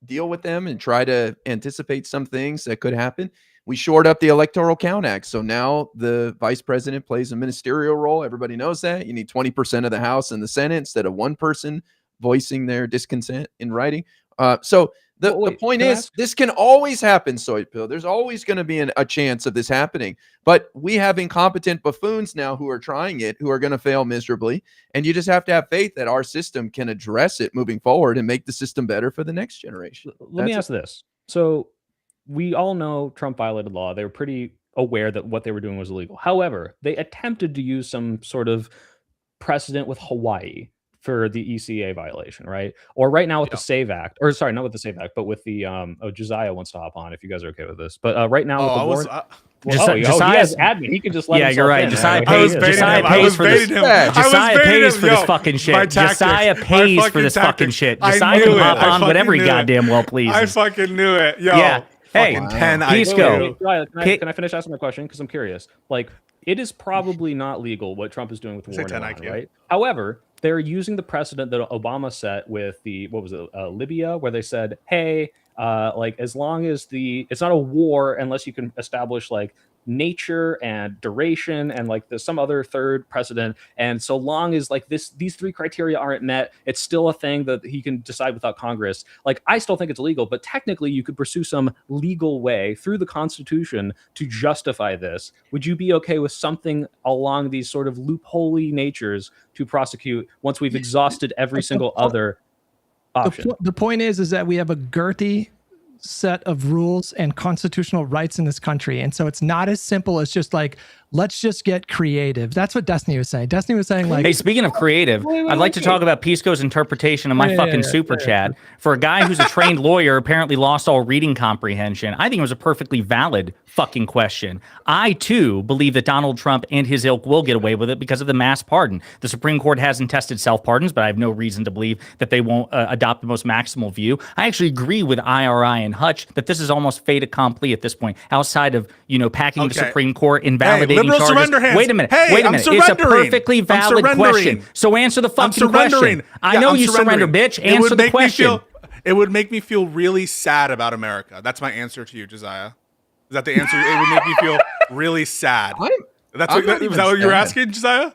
deal with them and try to anticipate some things that could happen. We shored up the Electoral Count Act, so now the vice president plays a ministerial role. Everybody knows that. You need 20% of the House and the Senate instead of one person voicing their discontent in writing. So the point is, this can always happen, Soy Pill. There's always going to be a chance of this happening. But we have incompetent buffoons now who are trying it, who are going to fail miserably. And you just have to have faith that our system can address it moving forward and make the system better for the next generation. Let me ask this. So we all know Trump violated law. They were pretty aware that what they were doing was illegal. However, they attempted to use some sort of precedent with Hawaii for the ECA violation, right? Or right now with the SAVE Act, or sorry, not with the SAVE Act, but with the Josiah wants to hop on if you guys are okay with this. But right now with the Josiah's admin, he can just let you're right. in, Josiah pays for this. Josiah pays for this fucking shit. Josiah pays for this fucking shit. Josiah can hop on whatever he goddamn well pleases. I fucking knew it. Yo. Yeah. Hey, Pisco. Can I finish asking my question? Because I'm curious. Like, it is probably not legal what Trump is doing with war in Iran, right? However, they're using the precedent that Obama set with Libya, where they said, hey, like as long as it's not a war unless you can establish like nature and duration and like there's some other third precedent, and so long as like these three criteria aren't met, it's still a thing that he can decide without Congress. Like, I still think it's illegal, but technically you could pursue some legal way through the Constitution to justify this. Would you be okay with something along these sort of loophole-y natures to prosecute once we've exhausted every single other option? The point is that we have a girthy set of rules and constitutional rights in this country, and so it's not as simple as just like, let's just get creative. That's what Destiny was saying. Destiny was saying like, hey, speaking of creative, I'd like to talk about Pisco's interpretation of my fucking super chat. For a guy who's a trained lawyer, apparently lost all reading comprehension, I think it was a perfectly valid fucking question. I too believe that Donald Trump and his ilk will get away with it because of the mass pardon. The Supreme Court hasn't tested self-pardons, but I have no reason to believe that they won't adopt the most maximal view. I actually agree with IRI and Hutch that this is almost fait accompli at this point, outside of, packing the Supreme Court, invalidating liberal charges. surrender hands. Wait a minute. Hey, Wait a minute. It's a perfectly valid question. So answer the fucking question. I know you surrender, bitch. Answer the question. It would make me feel really sad about America. That's my answer to you, Josiah. Is that the answer? It would make me feel really sad. Is that what you were asking, Josiah?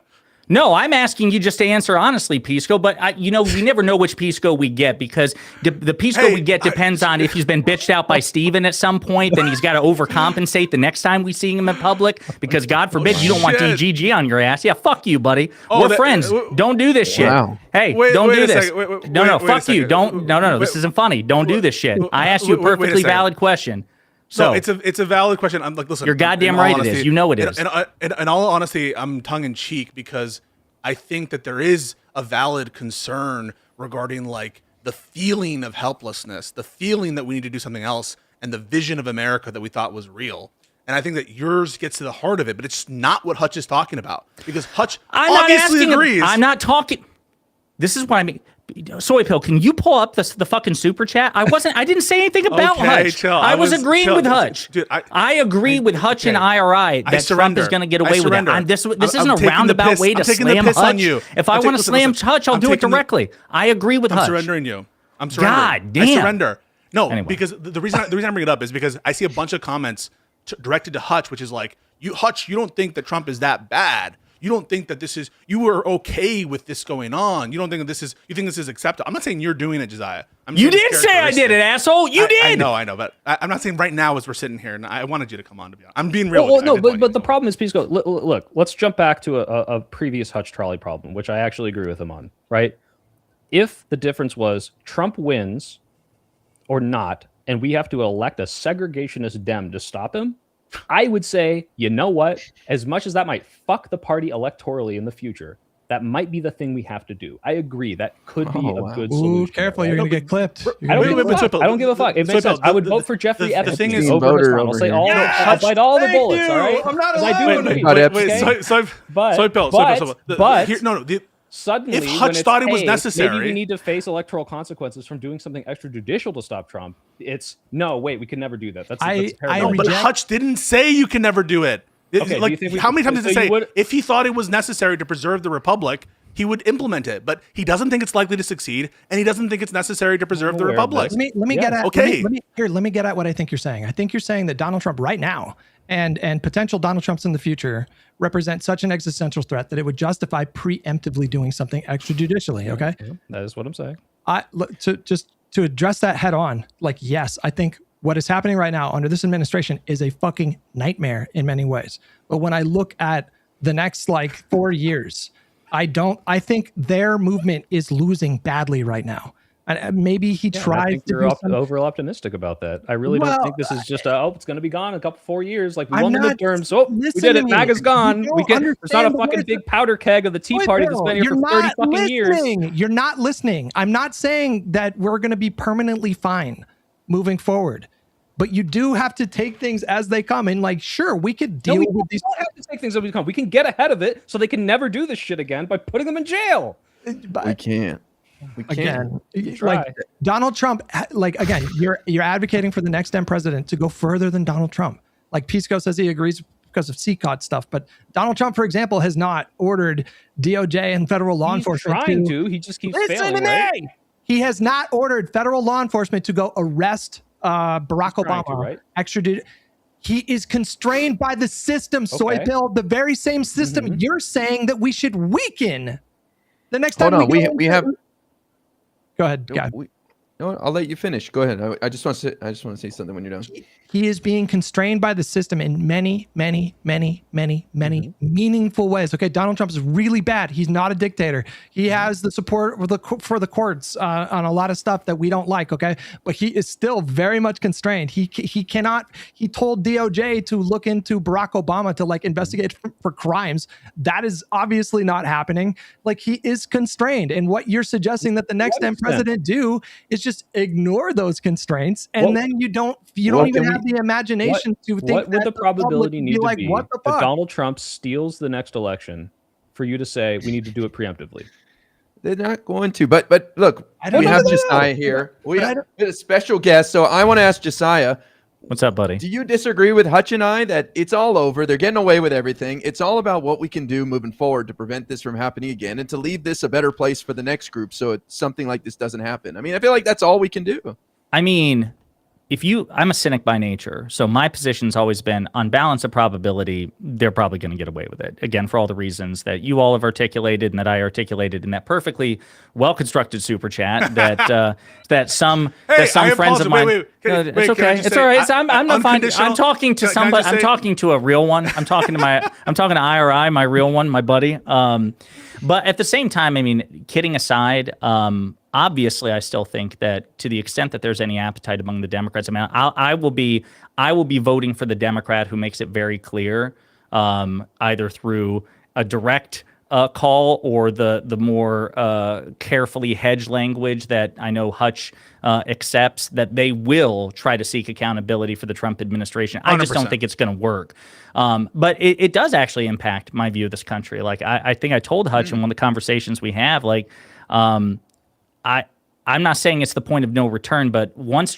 No, I'm asking you just to answer honestly, Pisco. But we never know which Pisco we get because the Pisco we get depends on if he's been bitched out by Steven at some point. Then he's got to overcompensate the next time we see him in public because God forbid you don't want DGG on your ass. Yeah, fuck you, buddy. We're friends. Don't do this shit. Wow. Hey, don't do this. No, fuck you. Don't. No. This isn't funny. Don't do this shit. I asked you a perfectly valid question. So it's a valid question. I'm like, listen, you're goddamn right. It is. You know it is. In all honesty, I'm tongue in cheek because I think that there is a valid concern regarding like the feeling of helplessness, the feeling that we need to do something else, and the vision of America that we thought was real. And I think that yours gets to the heart of it, but it's not what Hutch is talking about because Hutch obviously agrees. I'm not talking. This is what I mean. Soy Pill, can you pull up the fucking super chat? I didn't say anything about Hutch. Chill. I was agreeing with Hutch. Dude, I agree with Hutch and IRI that Trump is going to get away with it. This isn't a roundabout way to slam Hutch. On you. If I want to slam Hutch, I'll do it directly. I agree with Hutch. I'm surrendering you. God damn. I surrender. No, anyway. Because the reason I bring it up is because I see a bunch of comments directed to Hutch, which is like, Hutch, you don't think that Trump is that bad. You don't think that you were okay with this going on. You don't think that you think this is acceptable. I'm not saying you're doing it, Josiah. You did say I did it, asshole. You did. I know, but I'm not saying right now as we're sitting here, and I wanted you to come on to be honest. I'm being real. But the problem is, Pisco, look, let's jump back to a previous Hutch trolley problem, which I actually agree with him on, right? If the difference was Trump wins or not, and we have to elect a segregationist Dem to stop him, I would say, you know what? As much as that might fuck the party electorally in the future, that might be the thing we have to do. I agree. That could be a good solution. Ooh, careful, you're going to get clipped. I don't give a fuck. It makes sense. I would vote for Jeffrey Epstein over this one. I'll say I'll bite all the bullets, all right? I'm not allowed. Suddenly, if Hutch thought it was necessary, maybe we need to face electoral consequences from doing something extrajudicial to stop Trump. It's no, wait, we can never do that. That's terrible. But Hutch didn't say you can never do it. Okay, how many times did he say if he thought it was necessary to preserve the republic, he would implement it? But he doesn't think it's likely to succeed, and he doesn't think it's necessary to preserve the republic. Let me get at. Okay, let me get at what I think you're saying. I think you're saying that Donald Trump right now and potential Donald Trumps in the future represent such an existential threat that it would justify preemptively doing something extrajudicially. Okay, that is what I'm saying. To address that head on, like, yes, I think what is happening right now under this administration is a fucking nightmare in many ways. But when I look at the next 4 years, I think their movement is losing badly right now. And maybe he tries to be over optimistic about that. I really don't think this is just it's going to be gone in a couple 4 years. Like we won the midterms. We did it. MAGA's gone. There's not a fucking big powder keg of the Tea Party that's been here for 30 fucking years. You're not listening. I'm not saying that we're going to be permanently fine moving forward. But you do have to take things as they come. And sure, we could deal with these. We don't have to take things as they come. We can get ahead of it so they can never do this shit again by putting them in jail. We can't. Again, Donald Trump, again, you're advocating for the next Dem president to go further than Donald Trump. Like Pisco says he agrees because of CCOT stuff, but Donald Trump, for example, has not ordered DOJ and federal law enforcement. Trying to. He just keeps failing. Right? He has not ordered federal law enforcement to go arrest Barack Obama, extradite. He is constrained by the system, Soy Pill, the very same system you're saying that we should weaken. The next time we have. Go ahead, guy. No, I'll let you finish. Go ahead. I just want to say something when you're done. He is being constrained by the system in many, many, many, many, many meaningful ways. Okay, Donald Trump is really bad. He's not a dictator. He has the support for the courts on a lot of stuff that we don't like. Okay, but he is still very much constrained. He cannot. He told DOJ to look into Barack Obama to investigate for crimes. That is obviously not happening. He is constrained, and what you're suggesting that the next president do is just ignore those constraints, and then you don't even have the imagination to think what would the probability need to be what the fuck? That Donald Trump steals the next election for you to say we need to do it preemptively? They're not going to. But look, we have Josiah here. We have a special guest, so I want to ask Josiah. What's up, buddy? Do you disagree with Hutch and I that it's all over? They're getting away with everything. It's all about what we can do moving forward to prevent this from happening again and to leave this a better place for the next group so something like this doesn't happen. I mean, I feel like that's all we can do. I mean, I'm a cynic by nature, so my position's always been, on balance of probability, they're probably going to get away with it. Again, for all the reasons that you all have articulated and that I articulated in that perfectly well-constructed super chat. That some friends of mine. It's okay. It's all right. I'm not fine. I'm talking to somebody. I'm talking to a real one. I'm talking to IRI, my real one, my buddy. But at the same time, I mean, kidding aside, obviously, I still think that to the extent that there's any appetite among the Democrats, I mean, I will be voting for the Democrat who makes it very clear, either through a direct call or the more carefully hedged language that I know Hutch accepts, that they will try to seek accountability for the Trump administration. 100%. I just don't think it's going to work. But it does actually impact my view of this country. Like I think I told Hutch in one of the conversations we have, like, I'm not saying it's the point of no return, but once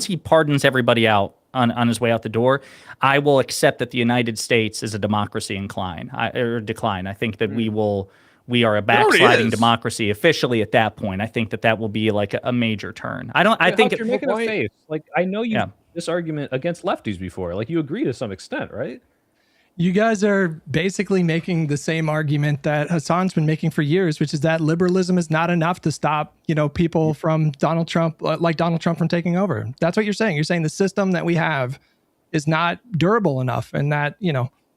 he pardons everybody out on his way out the door, I will accept that the United States is a democracy decline. I think that we are a backsliding democracy officially at that point. I think that will be like a major turn. I think you're making a face. Like, I know you this argument against lefties before. Like, you agree to some extent, right? You guys are basically making the same argument that Hassan's been making for years, which is that liberalism is not enough to stop, people from Donald Trump from taking over. That's what you're saying. You're saying the system that we have is not durable enough, and that,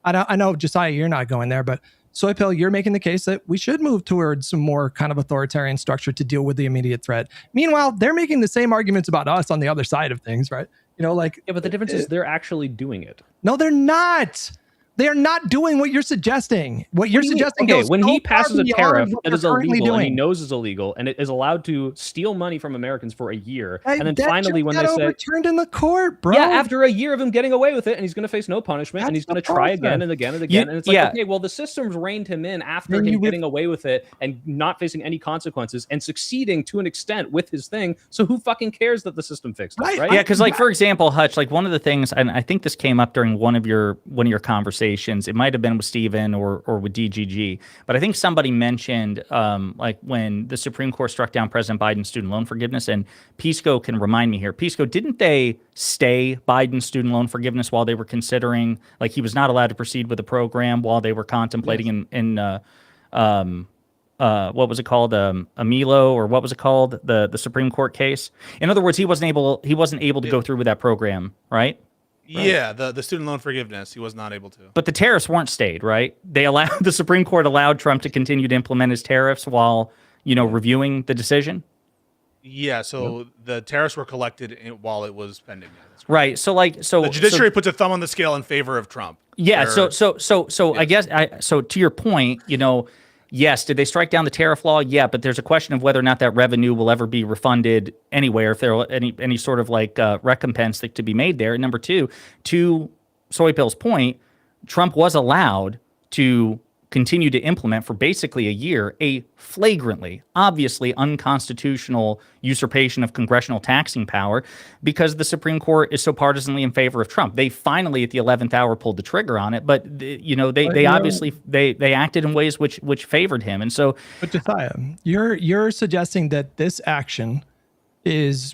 I know, Josiah, you're not going there, but Soypil, you're making the case that we should move towards some more kind of authoritarian structure to deal with the immediate threat. Meanwhile, they're making the same arguments about us on the other side of things, right? But the difference is they're actually doing it. No, they're not. They are not doing what you're suggesting. What you're suggesting goes when he passes a tariff that is illegal and he doing. knows is illegal and it is allowed to steal money from Americans for a year, and then that finally when they say overturned in the court, bro. Yeah, after a year of him getting away with it, and he's going to face no punishment, and he's going to try again and again and again, and it's like, okay, well, the system's reined him in after him getting away with it and not facing any consequences and succeeding to an extent with his thing. So who fucking cares that the system fixed it, right? Yeah, because like, for example, Hutch, like one of the things, and I think this came up during one of your conversations. It might have been with Steven or with DGG, but I think somebody mentioned like when the Supreme Court struck down President Biden's student loan forgiveness, and Pisco can remind me here. Pisco, didn't they stay Biden's student loan forgiveness while they were considering, like, he was not allowed to proceed with the program while they were contemplating in what was it called, Amilo, or what was it called, the Supreme Court case? In other words, he wasn't able to go through with that program, right? Yeah, the student loan forgiveness, he was not able to. But the tariffs weren't stayed, right? The Supreme Court allowed Trump to continue to implement his tariffs while, reviewing the decision. Yeah, so the tariffs were collected while it was pending. Right. So the judiciary puts a thumb on the scale in favor of Trump. Yeah. So I guess to your point, yes, did they strike down the tariff law? Yeah, but there's a question of whether or not that revenue will ever be refunded anywhere, if there are any sort of like recompense that to be made there. And number two, to Soypil's point, Trump was allowed to continue to implement for basically a year a flagrantly, obviously unconstitutional usurpation of congressional taxing power because the Supreme Court is so partisanly in favor of Trump. They finally, at the 11th hour, pulled the trigger on it, but they obviously they acted in ways which favored him. And so, but Josiah, you're suggesting that this action is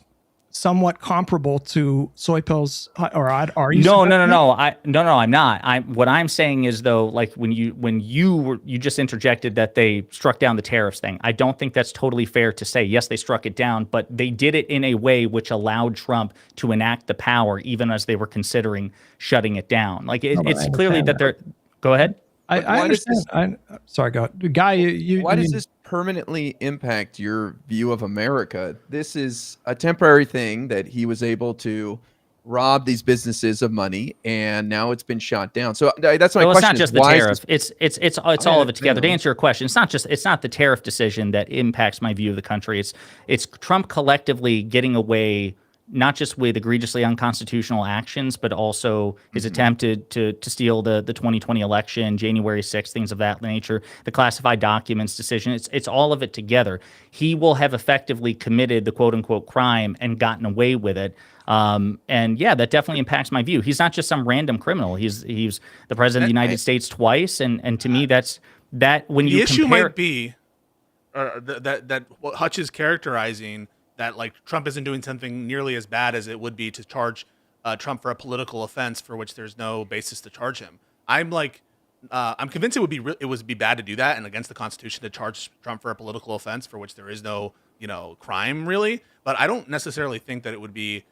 somewhat comparable to Soypil's, or are you? No, I'm not. What I'm saying is, though, like when you just interjected that they struck down the tariffs thing, I don't think that's totally fair to say. Yes, they struck it down, but they did it in a way which allowed Trump to enact the power, even as they were considering shutting it down. Like it's clearly that they're. Go ahead. I understand. Sorry, go ahead. Guy, why does this permanently impact your view of America? This is a temporary thing that he was able to rob these businesses of money, and now it's been shot down. So that's my question. It's not just the tariff. It's all of it together. To answer your question, it's not the tariff decision that impacts my view of the country. It's Trump collectively getting away, not just with egregiously unconstitutional actions, but also his attempt to steal the 2020 election, January 6th, things of that nature, the classified documents decision. It's all of it together. He will have effectively committed the quote unquote crime and gotten away with it. And yeah, that definitely impacts my view. He's not just some random criminal. He's the president of the United States twice. And to me, that's that when you the issue compare, might be that what Hutch is characterizing that like Trump isn't doing something nearly as bad as it would be to charge Trump for a political offense for which there's no basis to charge him. I'm convinced it would be bad to do that and against the Constitution to charge Trump for a political offense for which there is no crime really. But I don't necessarily think that it would be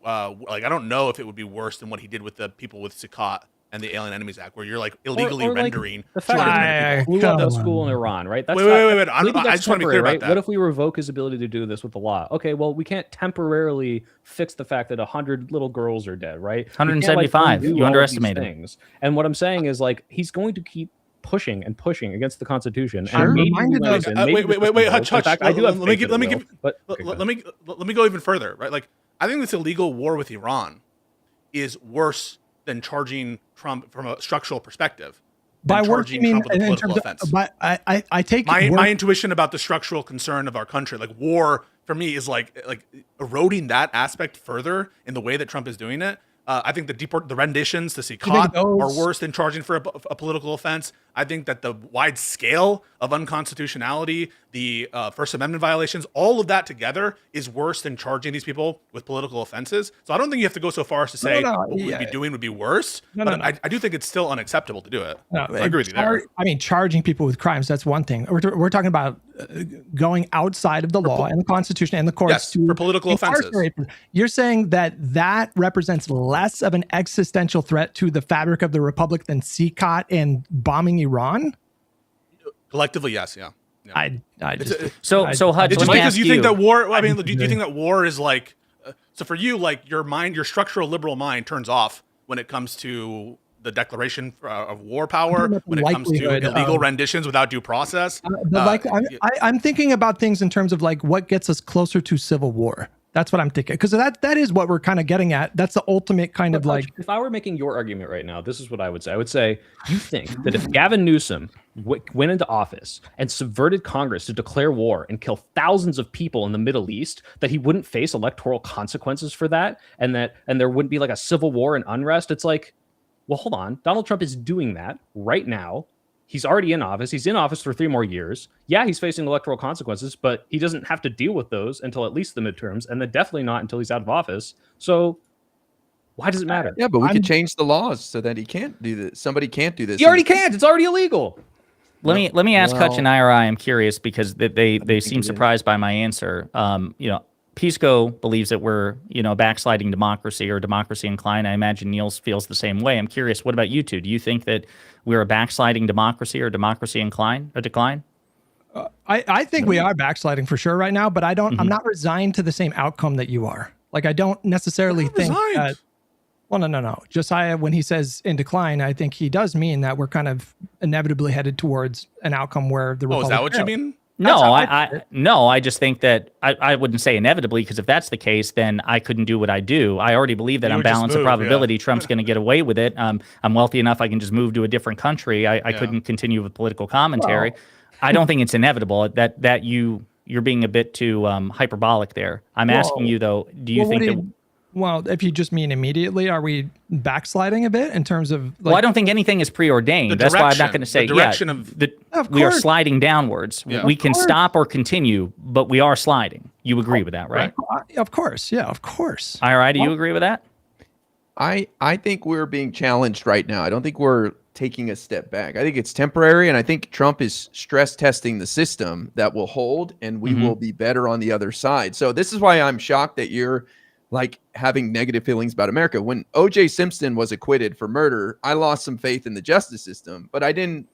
I don't know if it would be worse than what he did with the people with Sukkot and the Alien Enemies Act, where you're like illegally rendering the fact that he blew up a school in Iran, right? That's wait. I just want to be clear about that. What if we revoke his ability to do this with the law? Okay, well, we can't temporarily fix the fact that 100 little girls are dead, right? 175. You underestimated things. And what I'm saying is like he's going to keep pushing and pushing against the Constitution. Sure. And maybe wait, Hutch. I do have let me go even further, right? Like I think this illegal war with Iran is worse than charging Trump from a structural perspective. By work, you mean in terms of, but I take my intuition about the structural concern of our country, like war for me is like eroding that aspect further in the way that Trump is doing it. I think the renditions to Sukkot are worse than charging for a political offense. I think that the wide scale of unconstitutionality, the First Amendment violations, all of that together is worse than charging these people with political offenses. So I don't think you have to go so far as to say what we'd be doing would be worse. I do think it's still unacceptable to do it. I agree with you there. I mean, charging people with crimes, that's one thing. We're talking about going outside of the law and the Constitution and the courts for political offenses. You're saying that represents less of an existential threat to the fabric of the republic than Sukkot and bombing Iran? Collectively, yes, yeah. I just Hutch, it's just because you think that war. I mean, do you think that war is like? So for you, like your structural liberal mind turns off when it comes to the declaration of war power, when it comes to illegal renditions without due process. I'm thinking about things in terms of like what gets us closer to civil war. That's what I'm thinking, because that is what we're kind of getting at. That's the ultimate kind of like. If I were making your argument right now, this is what I would say. I would say you think that if Gavin Newsom went into office and subverted Congress to declare war and kill thousands of people in the Middle East, that he wouldn't face electoral consequences for that, and there wouldn't be like a civil war and unrest. It's like, well, hold on. Donald Trump is doing that right now. He's already in office. He's in office for 3 more years. Yeah, he's facing electoral consequences, but he doesn't have to deal with those until at least the midterms, and then definitely not until he's out of office. So why does it matter? Yeah, but we could change the laws so that he can't do this. Somebody can't do this. He already can't. It's already illegal. Let me ask Hutch and IRI. I'm curious because they seem surprised by my answer. Pisco believes that we're, a backsliding democracy or democracy inclined. I imagine Niels feels the same way. I'm curious, what about you two? Do you think that we're a backsliding democracy or democracy incline, a decline? I think we are backsliding for sure right now, but I'm not resigned to the same outcome that you are. Like, I don't necessarily think that. Well, no. Josiah, when he says in decline, I think he does mean that we're kind of inevitably headed towards an outcome where the Republic. Is that what you mean? No, I just think that I wouldn't say inevitably, because if that's the case, then I couldn't do what I do. I already believe that on balance of probability, Trump's going to get away with it. I'm wealthy enough, I can just move to a different country. I couldn't continue with political commentary. Well, I don't think it's inevitable that you're being a bit too hyperbolic there. I'm asking you though, do you think that? Well, if you just mean immediately, are we backsliding a bit in terms of? Well, I don't think anything is preordained. That's why I'm not going to say we are sliding downwards. Yeah. We can stop or continue, but we are sliding. You agree with that, right? Of course, yeah, of course. All right, do you agree with that? I think we're being challenged right now. I don't think we're taking a step back. I think it's temporary, and I think Trump is stress testing the system that will hold, and we will be better on the other side. So this is why I'm shocked that you're like having negative feelings about America. When O.J. Simpson was acquitted for murder, I lost some faith in the justice system, but I didn't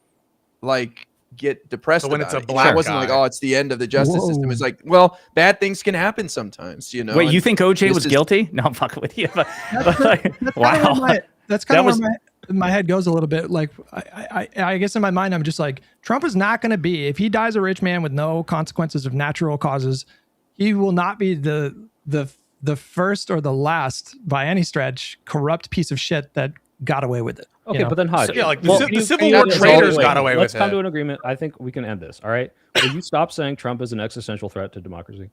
like get depressed when about it's a it. black I wasn't like, oh, it's the end of the justice system. It's like, well, bad things can happen sometimes, Wait, you think O.J. was guilty? No, I'm fucking with you. Wow. That's kind of where my head goes a little bit. Like, I guess in my mind, I'm just like, Trump is not going to be, if he dies a rich man with no consequences of natural causes, he will not be the first or the last by any stretch corrupt piece of shit that got away with it. Okay, but then Hutch. The Civil War traitors got away with it. Let's come to an agreement. I think we can end this. All right. Will you stop saying Trump is an existential threat to democracy?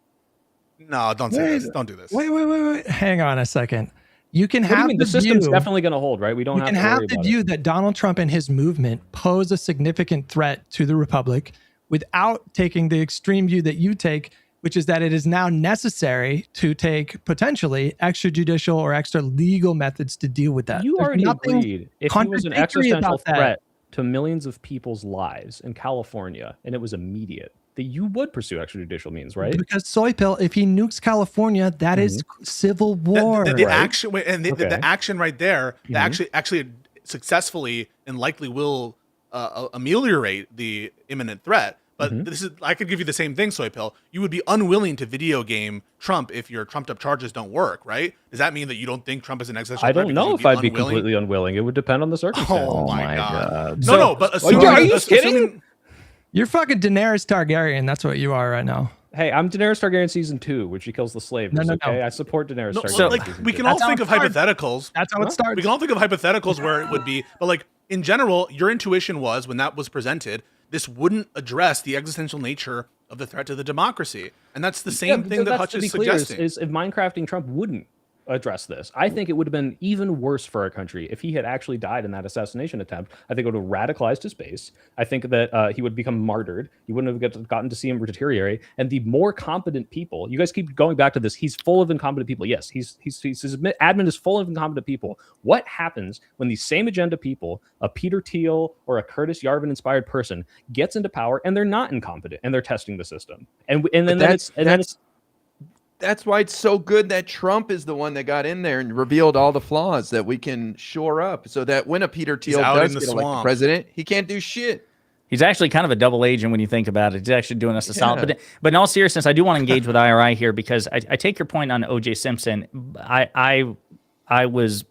No, don't say this. Don't do this. Wait. Hang on a second. You can have the system's definitely going to hold, right? We don't have to worry about it. You can have the view that Donald Trump and his movement pose a significant threat to the republic without taking the extreme view that you take, which is that it is now necessary to take potentially extrajudicial or extra legal methods to deal with that. You There's already nothing agreed if he was an contradictory existential about that. threat to millions of people's lives in California, and it was immediate, that you would pursue extrajudicial means, right? Because Soy Pill, if he nukes California, that is civil war. The Right. action, wait, and the action right there, that actually successfully and likely will ameliorate the imminent threat. But this is, I could give you the same thing, Soy Pill. You would be unwilling to video game Trump if your trumped up charges don't work, right? Does that mean that you don't think Trump is an existential I threat? don't know if I'd be completely unwilling. It would depend on the circumstances. Oh my god! So- No, but Are you kidding? You're fucking Daenerys Targaryen. That's what you are right now. Hey, I'm Daenerys Targaryen season 2, where she kills the slaves. No. Okay, I support Daenerys No, Targaryen. like season we 2. can all That's how think it of starts. hypotheticals. That's how it starts. We can all think of hypotheticals where it would be, but like in general, your intuition was when that was presented, this wouldn't address the existential nature of the threat to the democracy, and that's the same thing that Hutch is suggesting. Is if Minecrafting Trump wouldn't address this, I think it would have been even worse for our country if he had actually died in that assassination attempt. I think it would have radicalized his base. I think that he would become martyred. You wouldn't have gotten to see him deteriorate. And the more competent people, you guys keep going back to this, he's full of incompetent people. Yes, his admin is full of incompetent people. What happens when these same agenda people, a Peter Thiel or a Curtis Yarvin inspired person, gets into power and they're not incompetent and they're testing the system? And then That's why it's so good that Trump is the one that got in there and revealed all the flaws that we can shore up, so that when a Peter Thiel does get elected president, he can't do shit. He's actually kind of a double agent when you think about it. He's actually doing us a solid. But in all seriousness, I do want to engage with IRI here, because I take your point on O.J. Simpson. I was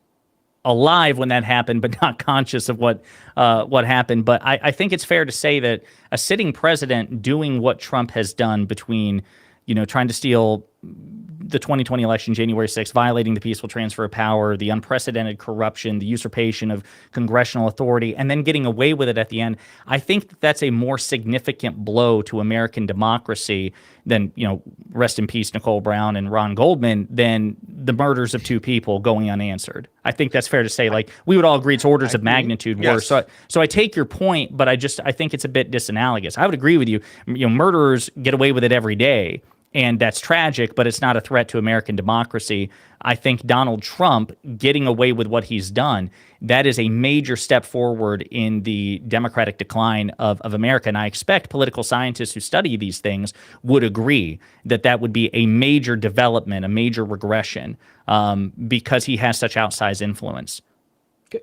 alive when that happened, but not conscious of what happened. But I think it's fair to say that a sitting president doing what Trump has done between, trying to steal the 2020 election, January 6th, violating the peaceful transfer of power, the unprecedented corruption, the usurpation of congressional authority, and then getting away with it at the end. I think that's a more significant blow to American democracy than, rest in peace, Nicole Brown and Ron Goldman, than the murders of two people going unanswered. I think that's fair to say. Like, we would all agree it's orders of magnitude worse. So I take your point, but I think it's a bit disanalogous. I would agree with you. Murderers get away with it every day, and that's tragic, but it's not a threat to American democracy. I think Donald Trump getting away with what he's done, that is a major step forward in the democratic decline of America. And I expect political scientists who study these things would agree that that would be a major development, a major regression, because he has such outsized influence.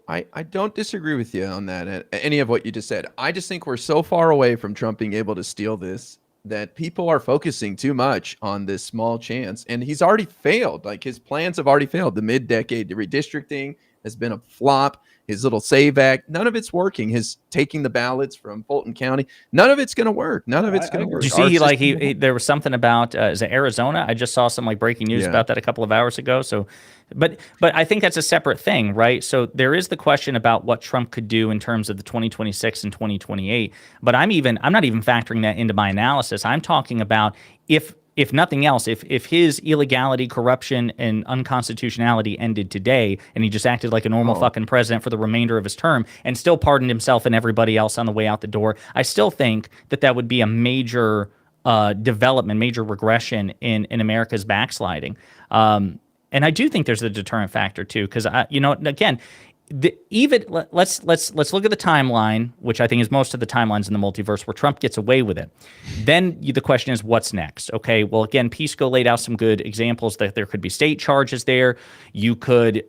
I don't disagree with you on that, any of what you just said. I just think we're so far away from Trump being able to steal this that people are focusing too much on this small chance, and he's already failed. Like, his plans have already failed. The mid-decade redistricting has been a flop. His little SAVE Act, none of it's working. His taking the ballots from Fulton County, none of it's going to work. None of it's going to work. Did you see there was something about is it Arizona? I just saw some breaking news about that a couple of hours ago. So, but I think that's a separate thing, right? So there is the question about what Trump could do in terms of the 2026 and 2028. But I'm not even factoring that into my analysis. I'm talking about if nothing else, if his illegality, corruption, and unconstitutionality ended today, and he just acted like a normal fucking president for the remainder of his term and still pardoned himself and everybody else on the way out the door, I still think that would be a major development, major regression in America's backsliding. And I do think there's a deterrent factor too, because again, let's look at the timeline, which I think is most of the timelines in the multiverse, where Trump gets away with it. Then the question is, what's next? Okay, well, again, Pisco laid out some good examples that there could be state charges there. You could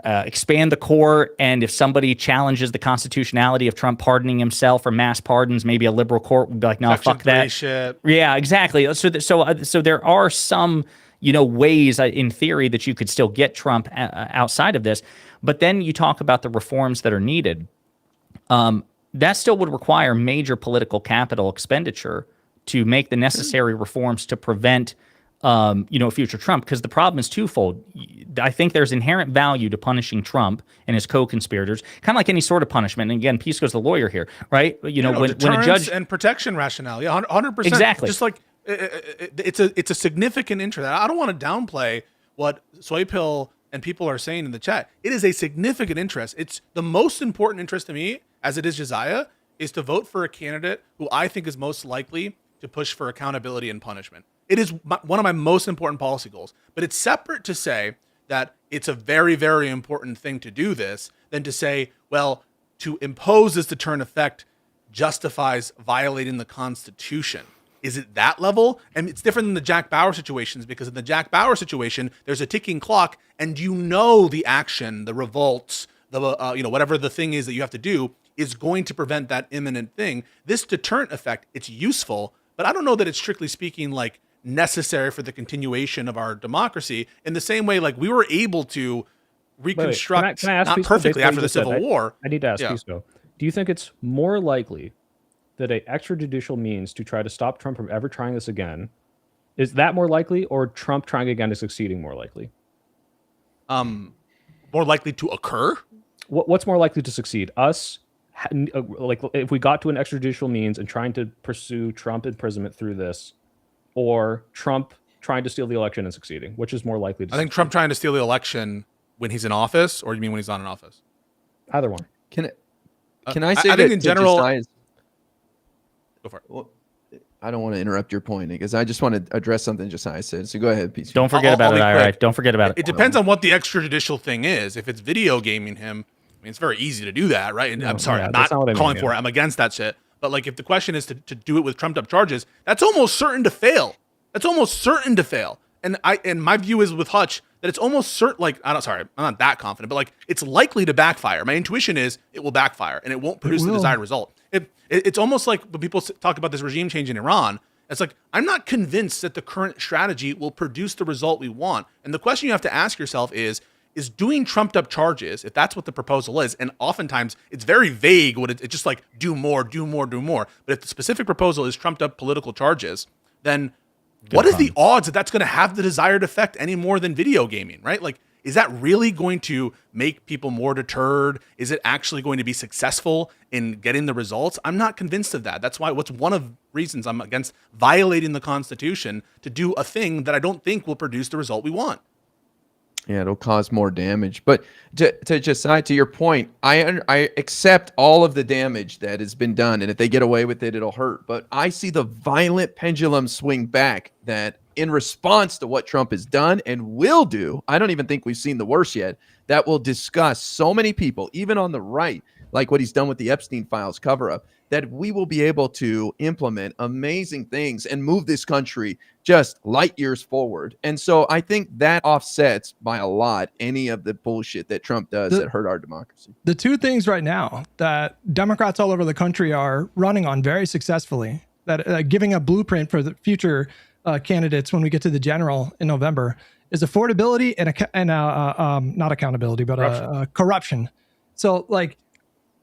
expand the court, and if somebody challenges the constitutionality of Trump pardoning himself or mass pardons, maybe a liberal court would be like, no, fuck that. Shit. Yeah, exactly. So there are some ways in theory that you could still get Trump outside of this. But then you talk about the reforms that are needed. That still would require major political capital expenditure to make the necessary reforms to prevent, a future Trump. Because the problem is twofold. I think there's inherent value to punishing Trump and his co-conspirators, kind of like any sort of punishment. And again, Pisco's the lawyer here, right? When a judge and protection rationale, 100%. Exactly. Just like it's a significant interest. I don't want to downplay what Soy Pill and people are saying in the chat. It is a significant interest. It's the most important interest to me, as it is Josiah, is to vote for a candidate who I think is most likely to push for accountability and punishment. It is one of my most important policy goals. But it's separate to say that it's a very, very important thing to do this than to say, well, to impose this deterrent effect justifies violating the Constitution. Is it that level? And it's different than the Jack Bauer situations, because in the Jack Bauer situation, there's a ticking clock, and the action, the revolts, the whatever the thing is that you have to do is going to prevent that imminent thing. This deterrent effect, it's useful, but I don't know that it's strictly speaking like necessary for the continuation of our democracy. In the same way, like we were able to reconstruct, can I ask not Pisco, perfectly after the Civil War. I need to ask Pisco, do you think it's more likely that a extrajudicial means to try to stop Trump from ever trying this again, is that more likely, or Trump trying again is succeeding more likely? More likely to occur? What's more likely to succeed? Us, like if we got to an extrajudicial means and trying to pursue Trump imprisonment through this, or Trump trying to steal the election and succeeding? Which is more likely to I think Trump trying to steal the election when he's in office, or you mean when he's not in office? Either one. Can I say I think in general... Go for it. Well, I don't want to interrupt your point because I just want to address something Josiah said. So go ahead, Pete. Don't forget about it, IRI. Don't forget about it. It depends on what the extrajudicial thing is. If it's video gaming him, I mean, it's very easy to do that, right? And I'm sorry, I'm not calling for it. I'm against that shit. But like, if the question is to do it with trumped up charges, that's almost certain to fail. That's almost certain to fail. And my view is with Hutch that it's almost certain. Like, I'm not that confident, but like, it's likely to backfire. My intuition is it will backfire and it won't produce the desired result. It's almost like when people talk about this regime change in Iran. It's like, I'm not convinced that the current strategy will produce the result we want. And the question you have to ask yourself is doing trumped up charges, if that's what the proposal is, and oftentimes it's very vague, it's just like do more. But if the specific proposal is trumped up political charges, then what is the odds that that's going to have the desired effect any more than video gaming, right? Like, is that really going to make people more deterred? Is it actually going to be successful in getting the results? I'm not convinced of that. That's why one of reasons I'm against violating the Constitution to do a thing that I don't think will produce the result we want. Yeah, it'll cause more damage. But to your point, I accept all of the damage that has been done, and if they get away with it, it'll hurt. But I see the violent pendulum swing back that in response to what Trump has done and will do, I don't even think we've seen the worst yet, that will disgust so many people, even on the right, like what he's done with the Epstein files cover-up, that we will be able to implement amazing things and move this country just light years forward. And so I think that offsets by a lot any of the bullshit that Trump does that hurt our democracy. The two things right now that Democrats all over the country are running on very successfully, that giving a blueprint for the future candidates when we get to the general in November, is affordability and not accountability, but corruption. So like,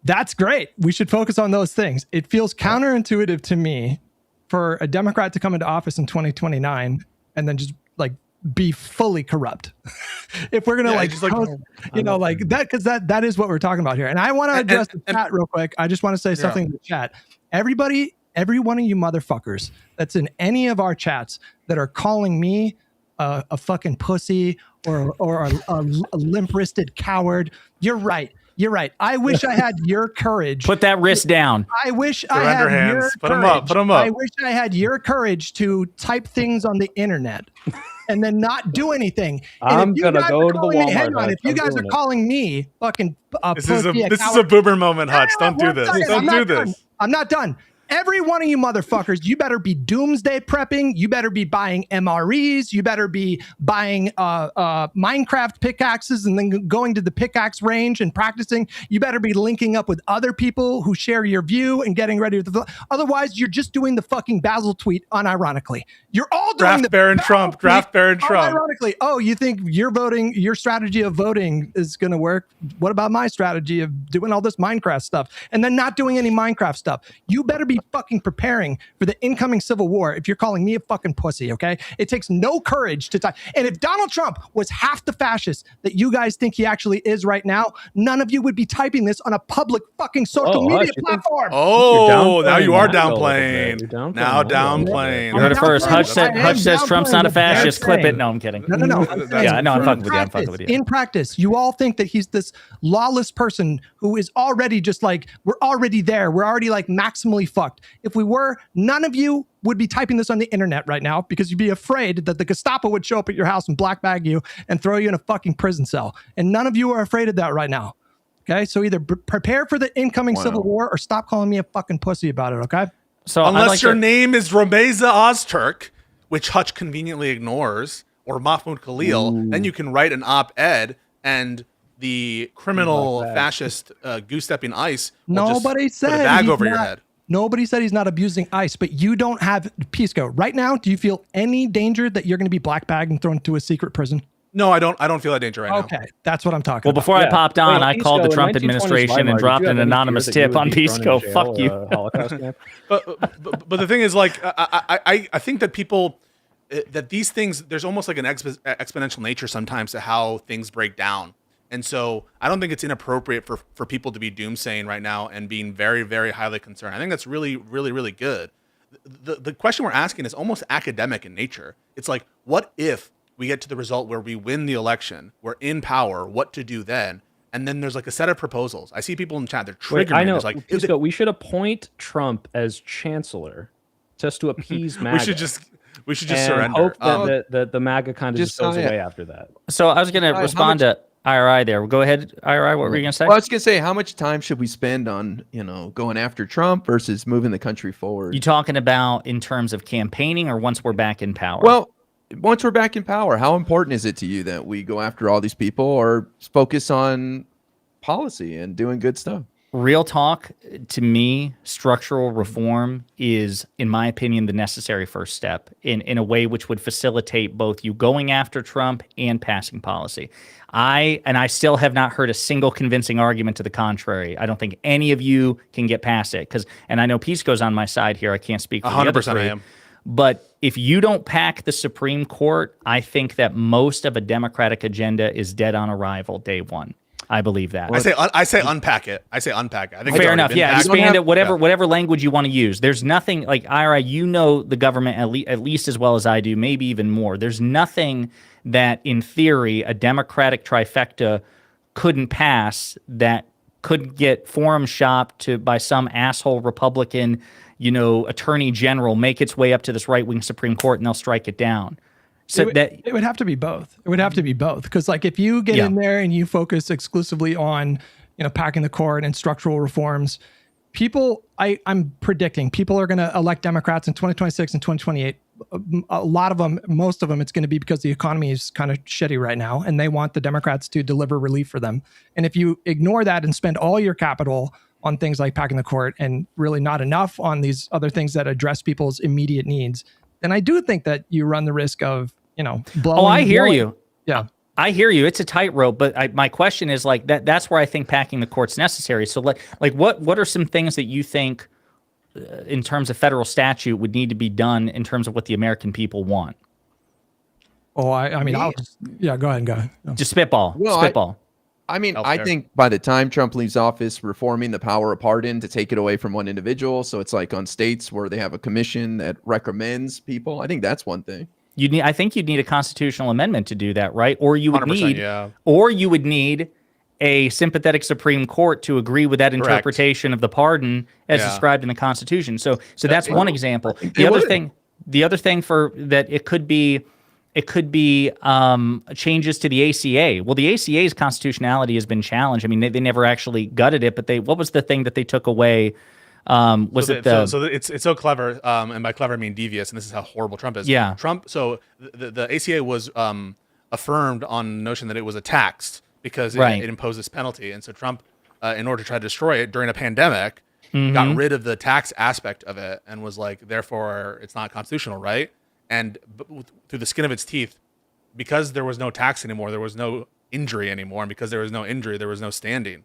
that's great. We should focus on those things. It feels counterintuitive to me for a Democrat to come into office in 2029 and then just like be fully corrupt. If we're gonna like that, because that is what we're talking about here. And I want to address the chat real quick. I just want to say something in the chat. Everybody, every one of you motherfuckers that's in any of our chats that are calling me a fucking pussy or a limp-wristed coward, you're right. You're right. I wish I had your courage. Put that wrist down. I wish I had your courage. Put them up. Put them up. I wish I had your courage to type things on the internet and then not do anything. I'm gonna go to the Walmart. Hang on. If you guys are calling me fucking this is a boomer moment, Hutch. Don't do this. Don't do this. I'm not done. Every one of you motherfuckers, you better be doomsday prepping. You better be buying MREs. You better be buying Minecraft pickaxes and then going to the pickaxe range and practicing. You better be linking up with other people who share your view and getting ready to. Otherwise, you're just doing the fucking Basil tweet unironically. You're all doing Draft Baron Trump. Draft Baron Trump. Ironically, you think your strategy of voting is going to work? What about my strategy of doing all this Minecraft stuff and then not doing any Minecraft stuff? You better be fucking preparing for the incoming civil war if you're calling me a fucking pussy, okay? It takes no courage to talk. And if Donald Trump was half the fascist that you guys think he actually is right now, none of you would be typing this on a public fucking social media platform. Now you are downplaying. Now downplaying. You heard it first. Hutch says Trump's not a fascist. Clip it. No, I'm kidding. No. Yeah, no, I'm fucking with you. In practice, you all think that he's this lawless person who is already just like, we're already there. We're already like maximally fucked. fucked. If we were, none of you would be typing this on the internet right now because you'd be afraid that the Gestapo would show up at your house and black bag you and throw you in a fucking prison cell. And none of you are afraid of that right now. Okay, so either prepare for the incoming civil war or stop calling me a fucking pussy about it. Okay. So unless your name is Romeza Ozturk, which Hutch conveniently ignores, or Mahmoud Khalil, then you can write an op-ed and the criminal fascist goose-stepping ICE will just put a bag over your head. Nobody said he's not abusing ICE, but you don't have Pisco. Right now, do you feel any danger that you're going to be black bagged and thrown into a secret prison? No, I don't feel that danger right now. Okay, that's what I'm talking about. Well, before I popped on, I called the Trump administration and dropped an anonymous tip on Pisco. Fuck you. But the thing is, like, I think that people, that these things, there's almost like an exponential nature sometimes to how things break down. And so I don't think it's inappropriate for people to be doomsaying right now and being very, very highly concerned. I think that's really, really, really good. The question we're asking is almost academic in nature. It's like, what if we get to the result where we win the election, we're in power, what to do then? And then there's like a set of proposals. I see people in the chat, they're triggering. I know. Like, we should appoint Trump as chancellor just to appease MAGA. we should just surrender. Hope that the MAGA kind of just goes away after that. So I was going to respond to IRI there. Go ahead, IRI. What were you going to say? Well, I was going to say, how much time should we spend on, going after Trump versus moving the country forward? You talking about in terms of campaigning or once we're back in power? Well, once we're back in power, how important is it to you that we go after all these people or focus on policy and doing good stuff? Real talk, to me, structural reform is, in my opinion, the necessary first step in a way which would facilitate both you going after Trump and passing policy. I still have not heard a single convincing argument to the contrary. I don't think any of you can get past it and I know Pisco's on my side here. I can't speak for 100% I am. But if you don't pack the Supreme Court, I think that most of a Democratic agenda is dead on arrival day one. I believe that. I say unpack it. I think fair enough. Yeah, expand it. Whatever language you want to use. There's nothing like IRA. You know the government at least as well as I do, maybe even more. There's nothing that, in theory, a Democratic trifecta couldn't pass that could get forum shopped by some asshole Republican, attorney general, make its way up to this right-wing Supreme Court, and they'll strike it down. So it would have to be both. It would have to be both. Because like if you get in there and you focus exclusively on, packing the court and structural reforms, I'm predicting people are going to elect Democrats in 2026 and 2028. A lot of them, most of them, it's going to be because the economy is kind of shitty right now and they want the Democrats to deliver relief for them. And if you ignore that and spend all your capital on things like packing the court and really not enough on these other things that address people's immediate needs, then I do think that you run the risk of, blowing. Oh, I hear you. Yeah. I hear you. It's a tightrope, but my question is like that's where I think packing the court's necessary. So like what are some things that you think in terms of federal statute would need to be done in terms of what the American people want? Oh, I mean, go ahead. Just spitball. I think by the time Trump leaves office, reforming the power of pardon to take it away from one individual. So it's like on states where they have a commission that recommends people. I think that's one thing. I think you'd need a constitutional amendment to do that, right? Or you would need a sympathetic Supreme Court to agree with that interpretation of the pardon as described in the Constitution. So that's one example. The other thing for that it could be changes to the ACA. Well, the ACA's constitutionality has been challenged. I mean, they never actually gutted it, but what was the thing that they took away? It's so clever, and by clever I mean devious, and this is how horrible Trump is. Yeah. Trump. So the ACA was affirmed on the notion that it was a tax because it imposed this penalty, and so Trump, in order to try to destroy it during a pandemic, got rid of the tax aspect of it and was like, therefore, it's not constitutional, right? And through the skin of its teeth, because there was no tax anymore, there was no injury anymore, and because there was no injury, there was no standing.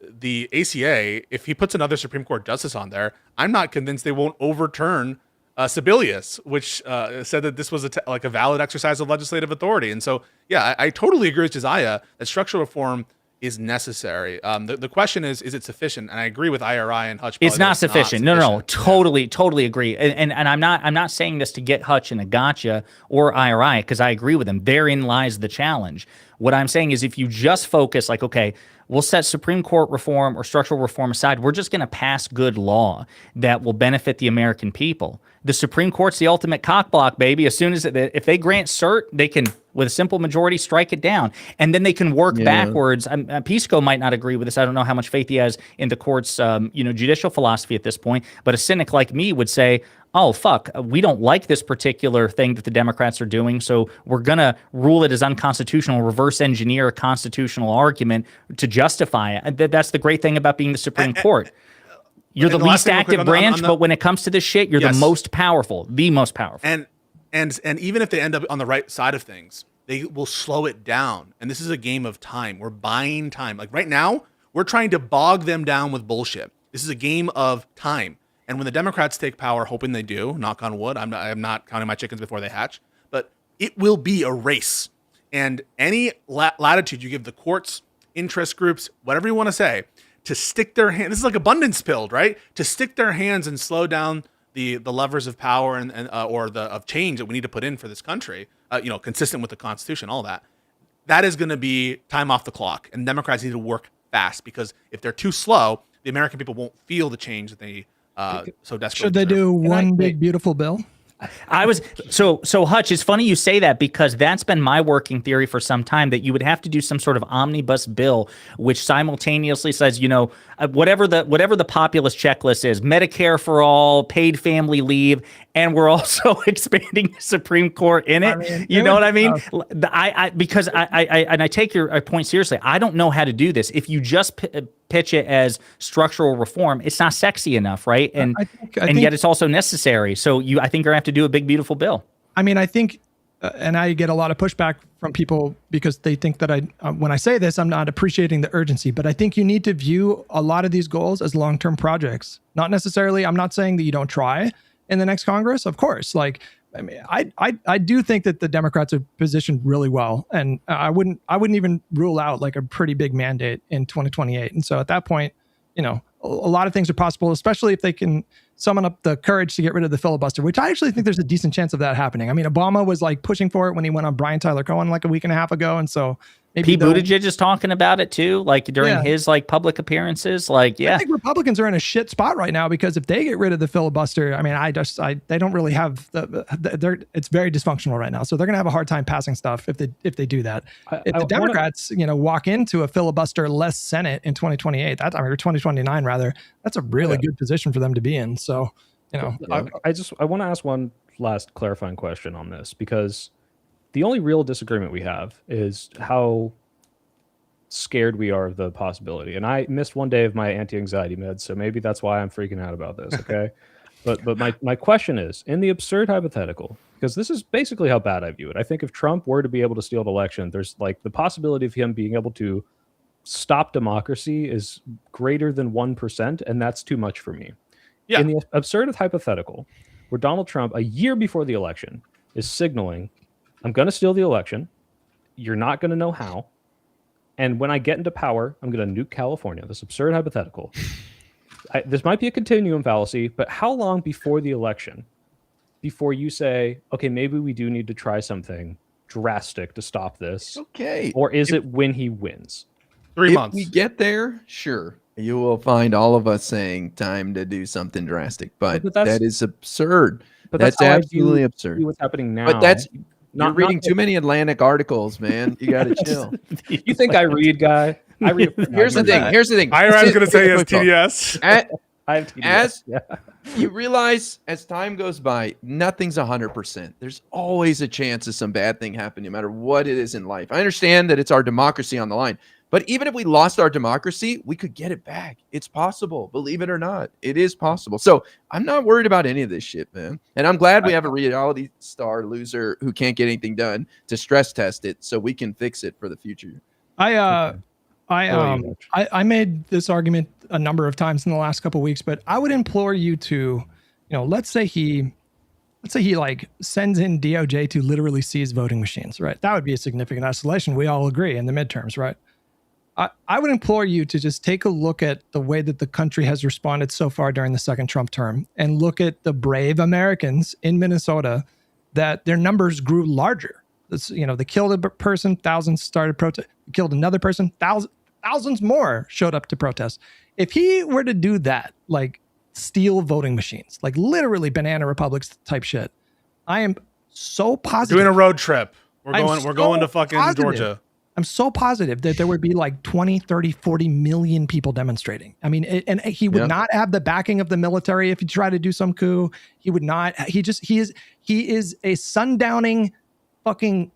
The ACA, if he puts another Supreme Court justice on there, I'm not convinced they won't overturn Sebelius, which said that this was a valid exercise of legislative authority. And so, I totally agree with Josiah that structural reform is necessary. The question is it sufficient? And I agree with IRI and Hutch. It's not sufficient. No, totally agree. And I'm not saying this to get Hutch in a gotcha or IRI because I agree with him. Therein lies the challenge. What I'm saying is if you just focus like, okay, we'll set Supreme Court reform or structural reform aside. We're just going to pass good law that will benefit the American people. The Supreme Court's the ultimate cockblock, baby. As soon as if they grant cert, they can, with a simple majority, strike it down, and then they can work backwards. Pisco might not agree with this. I don't know how much faith he has in the court's, judicial philosophy at this point. But a cynic like me would say, "Oh fuck, we don't like this particular thing that the Democrats are doing, so we're gonna rule it as unconstitutional, reverse engineer a constitutional argument to justify it." That's the great thing about being the Supreme Court. You're the least active branch, but when it comes to this shit, you're the most powerful, the most powerful. And even if they end up on the right side of things, they will slow it down. And this is a game of time. We're buying time. Like right now, we're trying to bog them down with bullshit. This is a game of time. And when the Democrats take power, hoping they do, knock on wood, I'm not counting my chickens before they hatch, but it will be a race. And any latitude you give the courts, interest groups, whatever you want to say, to stick their hand, this is like abundance pilled, right? To stick their hands and slow down the levers of power and of change that we need to put in for this country, consistent with the Constitution, all that. That is going to be time off the clock, and Democrats need to work fast, because if they're too slow, the American people won't feel the change that they so desperately should they do one big beautiful bill? So Hutch, it's funny you say that, because that's been my working theory for some time, that you would have to do some sort of omnibus bill which simultaneously says, whatever the populist checklist is, Medicare for all, paid family leave, and we're also expanding the Supreme Court in it. You know what I mean? Because I take your point seriously. I don't know how to do this. If you just pitch it as structural reform, it's not sexy enough, right? And I think yet it's also necessary. So I think you're gonna have to do a big beautiful bill. I mean, I think, and I get a lot of pushback from people because they think that when I say this, I'm not appreciating the urgency. But I think you need to view a lot of these goals as long-term projects. Not necessarily. I'm not saying that you don't try in the next Congress, of course. I do think that the Democrats are positioned really well, and I wouldn't even rule out like a pretty big mandate in 2028. And so at that point, a lot of things are possible, especially if they can summon up the courage to get rid of the filibuster, which I actually think there's a decent chance of that happening. I mean, Obama was like pushing for it when he went on Brian Tyler Cohen like a week and a half ago, and so maybe Pete Buttigieg is talking about it too, like during his public apperances. I think Republicans are in a shit spot right now, because if they get rid of the filibuster, I mean, they don't really have it's very dysfunctional right now, so they're gonna have a hard time passing stuff if they do that. If the Democrats walk into a filibuster-less Senate in 2028, or 2029 rather, that's a really good position for them to be in. So I want to ask one last clarifying question on this, because the only real disagreement we have is how scared we are of the possibility. And I missed one day of my anti-anxiety meds, so maybe that's why I'm freaking out about this, okay? But my question is, in the absurd hypothetical, because this is basically how bad I view it. I think if Trump were to be able to steal the election, there's like the possibility of him being able to stop democracy is greater than 1%, and that's too much for me. Yeah. In the absurd hypothetical, where Donald Trump, a year before the election, is signaling, I'm going to steal the election. You're not going to know how. And when I get into power, I'm going to nuke California. This absurd hypothetical. This might be a continuum fallacy, but how long before the election, before you say, okay, maybe we do need to try something drastic to stop this? Okay. Or is it when he wins? 3 months. If we get there, sure. You will find all of us saying time to do something drastic, but that is absurd. But that's absolutely absurd. What's happening now? But you're reading too many Atlantic articles, man. You got to chill. You think I read, guy? I read. Here's the thing. I was going to say he has TDS. I have TDS. You realize as time goes by, nothing's 100%. There's always a chance of some bad thing happening, no matter what it is in life. I understand that it's our democracy on the line. But even if we lost our democracy, we could get it back. It's possible. Believe it or not, it is possible. So I'm not worried about any of this shit, man. And I'm glad we have a reality star loser who can't get anything done to stress test it so we can fix it for the future. I made this argument a number of times in the last couple of weeks, but I would implore you to, let's say he like sends in DOJ to literally seize voting machines, right? That would be a significant escalation. We all agree in the midterms, right? I would implore you to just take a look at the way that the country has responded so far during the second Trump term, and look at the brave Americans in Minnesota that their numbers grew larger. They killed a person, thousands started protest. Killed another person, thousands more showed up to protest. If he were to do that, like steal voting machines, like literally banana republics type shit, I am so positive. Doing a road trip. We're going to fucking Georgia. I'm so positive that there would be like 20, 30, 40 million people demonstrating. I mean, and he would not have the backing of the military if he tried to do some coup. He would not. He is a sundowning, fucking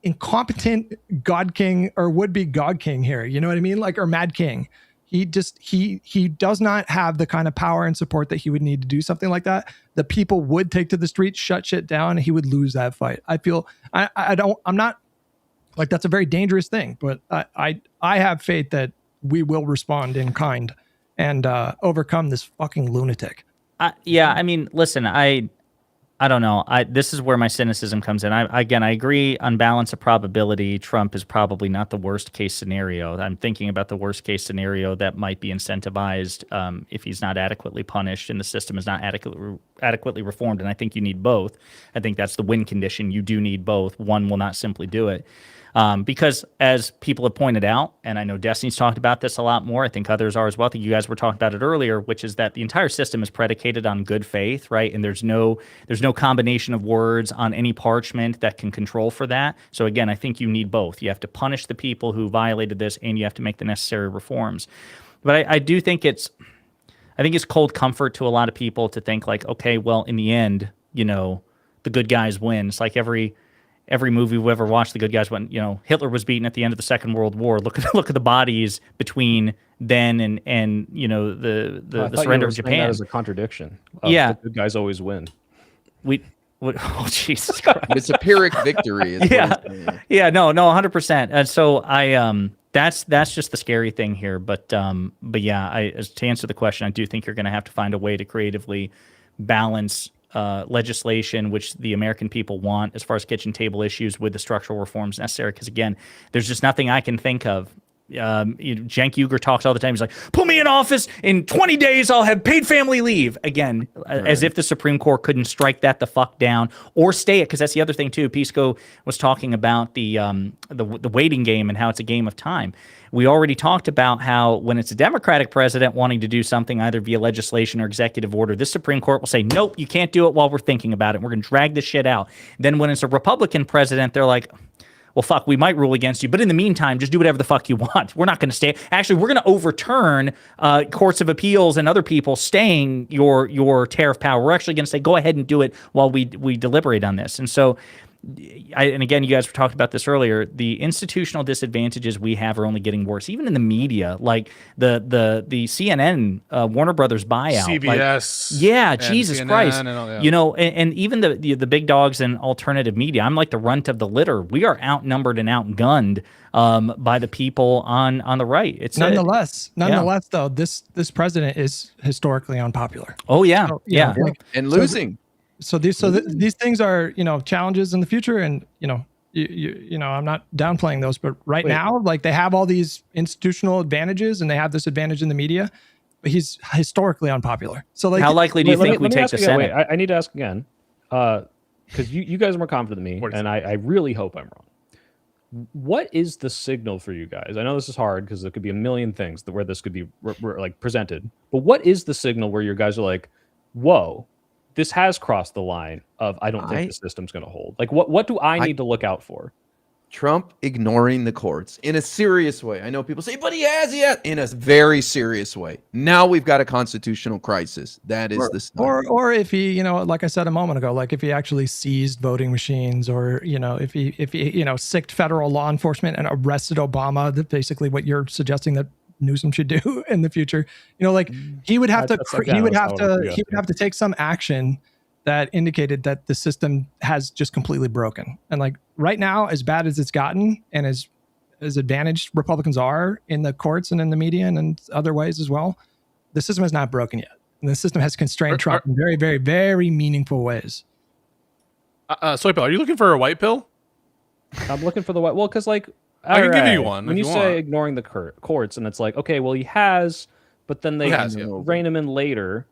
incompetent God King or would be God King here. You know what I mean? Like, or Mad King. He does not have the kind of power and support that he would need to do something like that. The people would take to the streets, shut shit down, and he would lose that fight. I feel I'm not like, that's a very dangerous thing, but I have faith that we will respond in kind and overcome this fucking lunatic. Yeah, I mean, listen, I don't know. This is where my cynicism comes in. I agree on balance of probability. Trump is probably not the worst case scenario. I'm thinking about the worst case scenario that might be incentivized if he's not adequately punished and the system is not adequately reformed. And I think you need both. I think that's the win condition. You do need both. One will not simply do it. Because as people have pointed out, and I know Destiny's talked about this a lot more, I think others are as well. I think you guys were talking about it earlier, which is that the entire system is predicated on good faith, right? And there's no combination of words on any parchment that can control for that. So again, I think you need both. You have to punish the people who violated this, and you have to make the necessary reforms. But I do think it's cold comfort to a lot of people to think like, okay, well, in the end, the good guys win. It's like every movie we've ever watched, the good guys went. Hitler was beaten at the end of the Second World War. Look at the bodies between then and the surrender of Japan. That is a contradiction. Yeah, the good guys always win. Oh Jesus Christ! It's a Pyrrhic victory. Yeah, no, 100%. And so that's just the scary thing here. But yeah, to answer the question, I do think you're going to have to find a way to creatively balance legislation, which the American people want, as far as kitchen table issues, with the structural reforms necessary. Because again, there's just nothing I can think of. Cenk Uygur talks all the time. He's like, put me in office in 20 days, I'll have paid family leave. Again, as if the Supreme Court couldn't strike that the fuck down or stay it. Because that's the other thing too. Pisco was talking about the waiting game and how it's a game of time. We already talked about how when it's a Democratic president wanting to do something either via legislation or executive order, this Supreme Court will say, nope, you can't do it while we're thinking about it. We're going to drag this shit out. Then when it's a Republican president, they're like, well, fuck, we might rule against you, but in the meantime, just do whatever the fuck you want. We're not going to stay. Actually, we're going to overturn courts of appeals and other people staying your tariff power. We're actually going to say, go ahead and do it while we deliberate on this. And so, and again, you guys were talking about this earlier, the institutional disadvantages we have are only getting worse, even in the media, like the CNN Warner Brothers buyout. CBS. Jesus CNN Christ. And even the big dogs in alternative media, I'm like the runt of the litter. We are outnumbered and outgunned by the people on the right. It's nonetheless, though, this president is historically unpopular. Oh yeah. So, and losing. So these things are, challenges in the future, and I'm not downplaying those, but now, like, they have all these institutional advantages and they have this advantage in the media, but he's historically unpopular. So like, how likely do you think we take the Senate? I need to ask again, because you guys are more confident than me, and I really hope I'm wrong. What is the signal for you guys? I know this is hard because there could be a million things where this could be like presented, but what is the signal where your guys are like, whoa, this has crossed the line of I don't think the system's going to hold? Like, what do I need to look out for? Trump ignoring the courts in a serious way. I know people say, but he has in a very serious way. Now we've got a constitutional crisis. That is the start. Or if he, like I said a moment ago, like if he actually seized voting machines, or if he sicked federal law enforcement and arrested Obama, that basically what you're suggesting that Newsom should do in the future. He would have to take some action that indicated that the system has just completely broken. And like right now, as bad as it's gotten, and as advantaged Republicans are in the courts and in the media and in other ways as well, the system is not broken yet. And the system has constrained Trump in very, very, very meaningful ways. Soy Pill, are you looking for a white pill? I'm looking for the white. Well, because like, I can give you one. When you say ignoring the courts, and it's like, okay, well, he has, but then they rein him in later.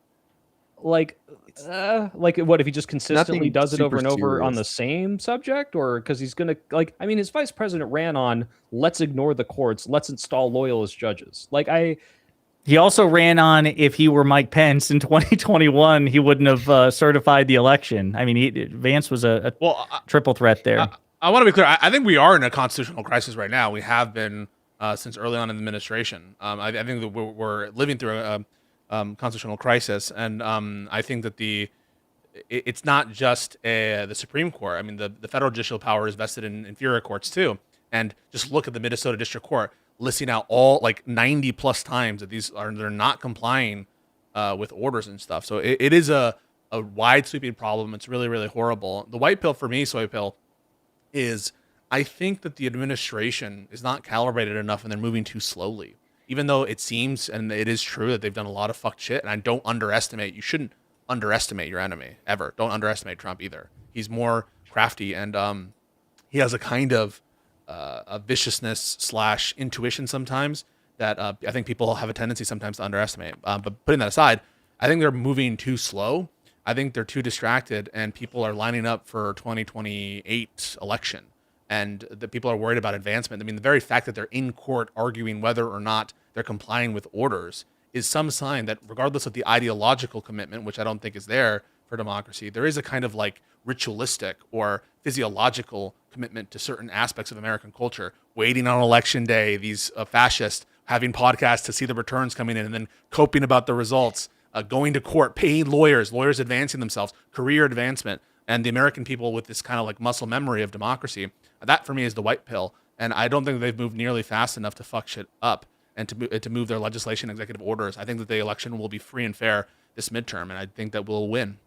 like what if he just consistently Nothing does it over super and over on the serious. same subject, or because he's gonna I mean, his vice president ran on let's ignore the courts, let's install loyalist judges. He also ran on if he were Mike Pence in 2021, he wouldn't have certified the election. I mean, Vance was a triple threat there. I want to be clear. I think we are in a constitutional crisis right now. We have been since early on in the administration. I think that we're living through a constitutional crisis, and I think that it's not just the Supreme Court. I mean, the federal judicial power is vested in inferior courts too. And just look at the Minnesota District Court listing out all 90 plus times that they're not complying with orders and stuff. So it is a wide sweeping problem. It's really, really horrible. The white pill for me, soy pill, is I think that the administration is not calibrated enough and they're moving too slowly. Even though it seems, and it is true, that they've done a lot of fucked shit, and I don't underestimate, you shouldn't underestimate your enemy, ever. Don't underestimate Trump either. He's more crafty, and he has a kind of a viciousness / intuition sometimes that I think people have a tendency sometimes to underestimate. But putting that aside, I think they're moving too slow. I think they're too distracted, and people are lining up for 2028 election. And the people are worried about advancement. I mean, the very fact that they're in court arguing whether or not they're complying with orders is some sign that regardless of the ideological commitment, which I don't think is there for democracy, there is a kind of ritualistic or physiological commitment to certain aspects of American culture. Waiting on election day, these fascists having podcasts to see the returns coming in and then coping about the results, going to court, paying lawyers advancing themselves, career advancement, and the American people with this kind of muscle memory of democracy. That for me is the white pill. And I don't think they've moved nearly fast enough to fuck shit up and to move their legislation, executive orders. I think that the election will be free and fair this midterm, and I think that we'll win.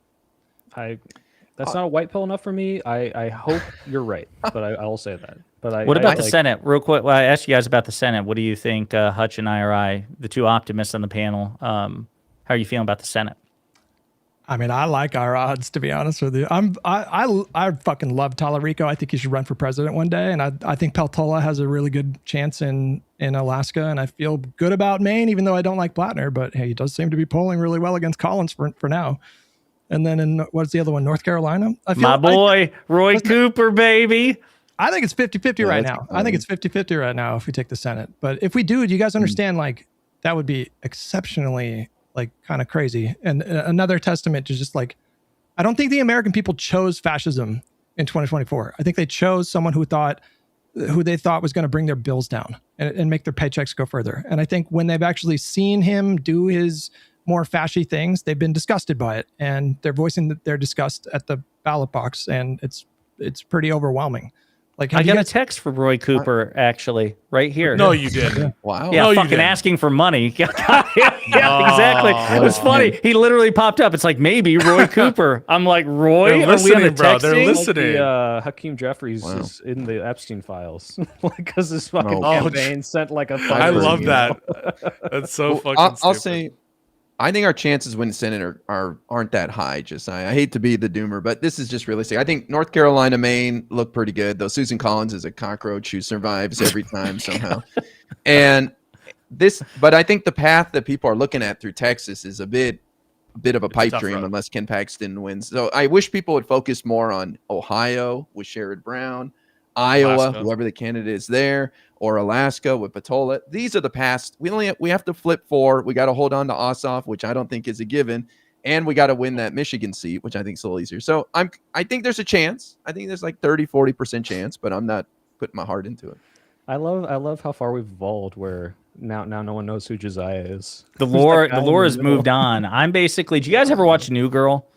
That's not a white pill enough for me. I hope you're right, but I will say that. But what about the Senate? Real quick, well, I asked you guys about the Senate. What do you think, Hutch and IRI, the two optimists on the panel? How are you feeling about the Senate? I mean, I like our odds, to be honest with you. I fucking love Tallarico. I think he should run for president one day, and I think Peltola has a really good chance in Alaska, and I feel good about Maine, even though I don't like Blattner. But hey, he does seem to be polling really well against Collins for now. And then in what's the other one? North Carolina. My boy, Roy Cooper, baby. I think it's 50-50 right now. I think it's 50-50 right now if we take the Senate. But if we do you guys understand that would be exceptionally kind of crazy. And another testament to just I don't think the American people chose fascism in 2024. I think they chose someone who they thought was going to bring their bills down and make their paychecks go further. And I think when they've actually seen him do his more fashy things, they've been disgusted by it, and they're voicing their disgust at the ballot box, and it's pretty overwhelming. I got a text from Roy Cooper actually right here. No, you did. Yeah. Wow. Yeah, No, fucking asking for money. Yeah, exactly. It was funny. He literally popped up. It's maybe Roy Cooper. I'm like, Roy? They're Are we on the listening, bro. They're texting? listening. Hakeem Jeffries is in the Epstein files because his fucking Oh, campaign sent a I love that. That's so fucking I'll stupid. say, I think our chances winning Senate aren't that high. Just I hate to be the doomer, but this is just realistic. I think North Carolina, Maine look pretty good, though. Susan Collins is a cockroach who survives every time somehow. But I think the path that people are looking at through Texas is a bit of a pipe dream road, unless Ken Paxton wins. So I wish people would focus more on Ohio with Sherrod Brown, Iowa, whoever the candidate is there, or Alaska with Peltola. These are the paths. We have to flip 4. We got to hold on to Ossoff, which I don't think is a given, and we got to win that Michigan seat, which I think is a little easier. So I think there's a chance. I think there's 30-40% chance, but I'm not putting my heart into it. I love how far we've evolved, where now no one knows who Josiah is. The lore has moved on. I'm basically. Do you guys ever watch New Girl?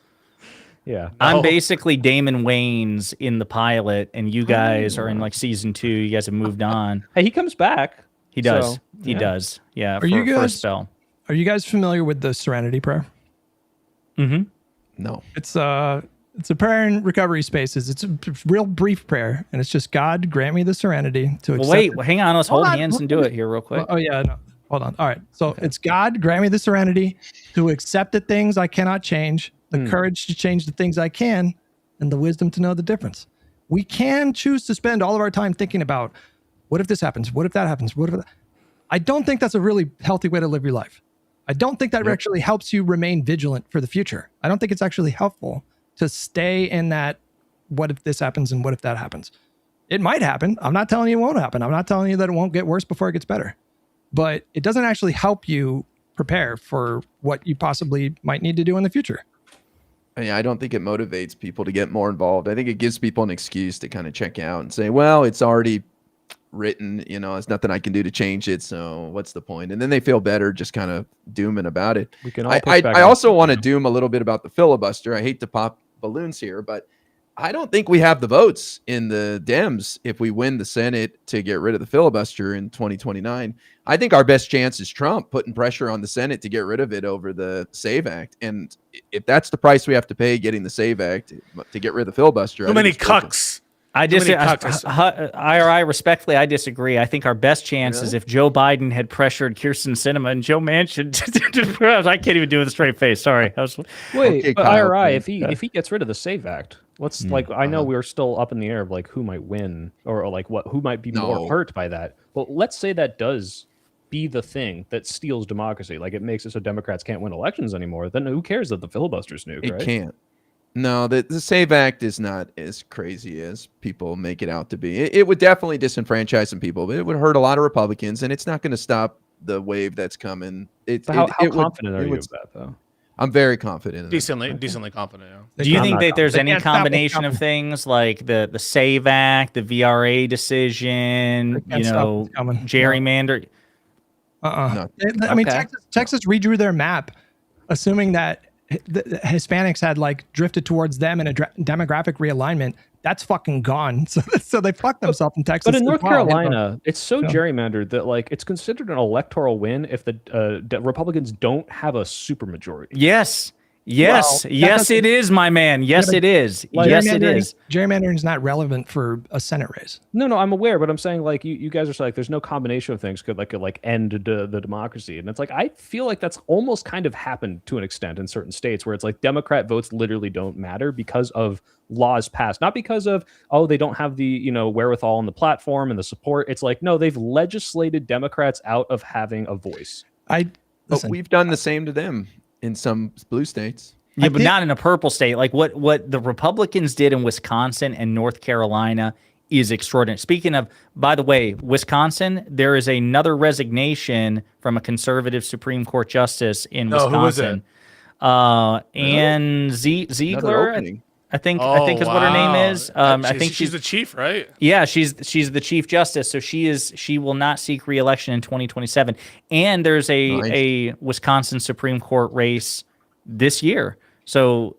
Yeah. I'm basically Damon Wayans in the pilot, and you guys are in season 2. You guys have moved on. Hey, he comes back. He does. So, he does. Yeah. For a spell. Are you guys familiar with the Serenity Prayer? Mm-hmm. No. It's a prayer in recovery spaces. It's a real brief prayer, and it's just, God, grant me the serenity to accept. Hang on. Let's hold hands and do it here real quick. Oh yeah, no. Hold on. All right. So it's, God, grant me the serenity to accept the things I cannot change, the courage to change the things I can, and the wisdom to know the difference. We can choose to spend all of our time thinking about, what if this happens? What if that happens? I don't think that's a really healthy way to live your life. I don't think that actually helps you remain vigilant for the future. I don't think it's actually helpful to stay in that, what if this happens and what if that happens? It might happen. I'm not telling you it won't happen. I'm not telling you that it won't get worse before it gets better. But it doesn't actually help you prepare for what you possibly might need to do in the future. I don't think it motivates people to get more involved. I think it gives people an excuse to kind of check out and say, well, it's already written, there's nothing I can do to change it. So what's the point? And then they feel better just kind of dooming about it. We can all I also want to doom a little bit about the filibuster. I hate to pop balloons here, but I don't think we have the votes in the Dems if we win the Senate to get rid of the filibuster in 2029. I think our best chance is Trump putting pressure on the Senate to get rid of it over the SAVE Act. And if that's the price we have to pay getting the SAVE Act to get rid of the filibuster. Too many cucks. IRI, respectfully, I disagree. I think our best chance is if Joe Biden had pressured Kirsten Sinema and Joe Manchin. I can't even do it with a straight face. Sorry. Wait, but IRI, if he gets rid of the SAVE Act, I know we're still up in the air of like who might win or like who might be more hurt by that. But let's say that does be the thing that steals democracy. Like it makes it so Democrats can't win elections anymore. Then who cares that the filibuster's nuked, right? It can't. No, the SAVE Act is not as crazy as people make it out to be. It would definitely disenfranchise some people, but it would hurt a lot of Republicans, and it's not going to stop the wave that's coming. How confident are you of that, though? I'm very confident. Decently confident. Yeah. Do you think that there's any combination of things like the SAVE Act, the VRA decision, gerrymander? No. I mean, Texas redrew their map, assuming that the Hispanics had like drifted towards them in a demographic realignment. That's fucking gone. So they fucked themselves in Texas. But in North Carolina, it's so gerrymandered that like it's considered an electoral win if the Republicans don't have a supermajority. Yes. It is, my man. Yes, it is. Yes, it is. Gerrymandering is not relevant for a Senate race. No, I'm aware, but I'm saying like you guys are like there's no combination of things could end the democracy, and it's like I feel like that's almost kind of happened to an extent in certain states where it's like Democrat votes literally don't matter because of laws passed, not because of they don't have the wherewithal and the platform and the support. It's like no, they've legislated Democrats out of having a voice. But we've done the same to them in some blue states. Yeah, but not in a purple state. Like what the Republicans did in Wisconsin and North Carolina is extraordinary. Speaking of, by the way, Wisconsin, there is another resignation from a conservative Supreme Court justice in Wisconsin. Who is it? Ann Ziegler, I think is what her name is. I think she's the chief, right? Yeah, she's the chief justice. So she will not seek re-election in 2027. And there's a Wisconsin Supreme Court race this year. So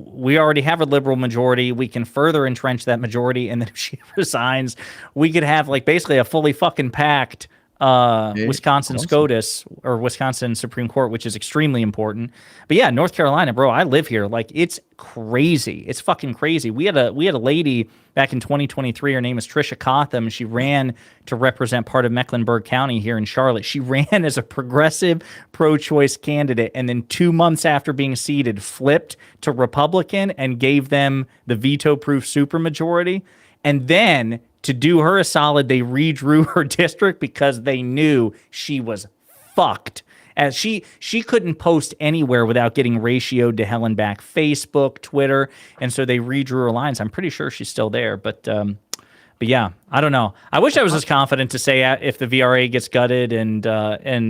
we already have a liberal majority. We can further entrench that majority, and then if she resigns, we could have like basically a fully fucking packed Wisconsin SCOTUS or Wisconsin Supreme Court, which is extremely important. But yeah, North Carolina, bro, I live here. Like it's crazy. It's fucking crazy. We had a lady back in 2023. Her name is Trisha Cotham. She ran to represent part of Mecklenburg County here in Charlotte. She ran as a progressive pro-choice candidate, and then 2 months after being seated, flipped to Republican and gave them the veto-proof supermajority. And then to do her a solid, they redrew her district because they knew she was fucked. As she couldn't post anywhere without getting ratioed to hell and back, Facebook, Twitter, and so they redrew her lines. I'm pretty sure she's still there, but yeah, I don't know. I wish I was as confident to say if the VRA gets gutted and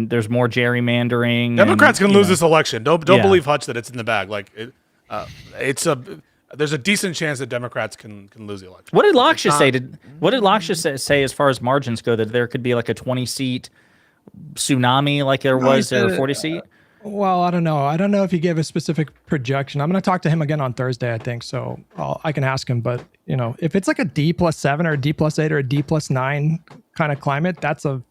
there's more gerrymandering. Democrats can lose this election. Don't believe Hutch that it's in the bag. Like there's a decent chance that Democrats can lose the election. What did Laksha say? What did Laksha say as far as margins go? That there could be like a 20-seat tsunami, like there was a 40-seat. Well, I don't know. I don't know if he gave a specific projection. I'm going to talk to him again on Thursday, I think. So I can ask him. But if it's like a D+7 or a D+8 or a D+9 kind of climate, that's a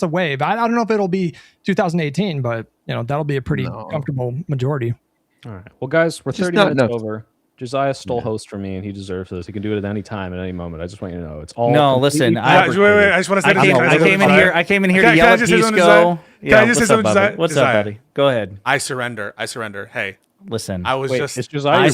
wave. I don't know if it'll be 2018, but that'll be a pretty comfortable majority. All right. Well, guys, we're 30 minutes over. Josiah stole host from me, and he deserves this. He can do it at any time, at any moment. I just want you to know it's all. No, listen. Wait. I just want to say. I came in here to yell at Pisco. Can I just say something, Josiah? What's up, buddy? Go ahead. I surrender. Hey, listen. I was just. It's Josiah.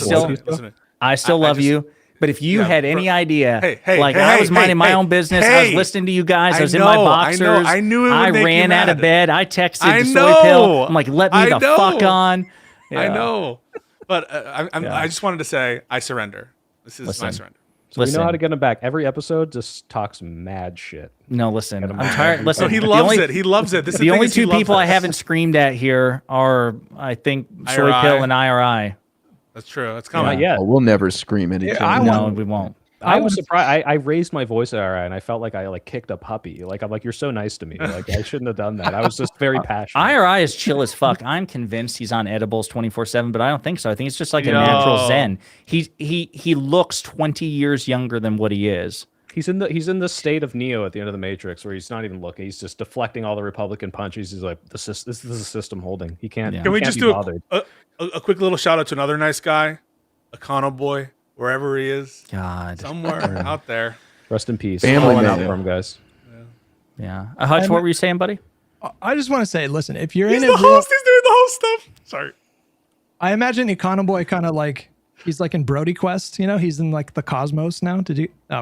I still love you. But if you had any idea, hey, I was minding my own business, I was listening to you guys, I was in my boxers, I knew it would make ran you out of mad. bed, I texted to Soy Pill, I'm like, let me the fuck on. Yeah. I know, but I just wanted to say I surrender. This is my surrender. So we know how to get him back. Every episode just talks mad shit. No, listen, I'm tired. Listen, he loves it. He loves it. The only two people I haven't screamed at here are, I think, Soy Pill and IRI. That's true. That's coming. Yeah, we'll never scream at each other. No, we won't. I was surprised. I raised my voice at IRI, and I felt like I kicked a puppy. I'm like, you're so nice to me. Like, I shouldn't have done that. I was just very passionate. IRI is chill as fuck. I'm convinced he's on edibles 24/7, but I don't think so. I think it's just like a natural zen. He looks 20 years younger than what he is. He's in the state of Neo at the end of the Matrix, where he's not even looking. He's just deflecting all the Republican punches. He's like, this is a system holding. He can't. Can we just do a quick little shout out to another nice guy, Econo Boy, wherever he is. God, somewhere out there. Rest in peace. Family out for him, guys. Yeah. Hutch, what were you saying, buddy? I just want to say, listen, if you're He's in the host, he's doing the host stuff. Sorry. I imagine Econo Boy kind of like he's like in Brody Quest, he's in like the cosmos now.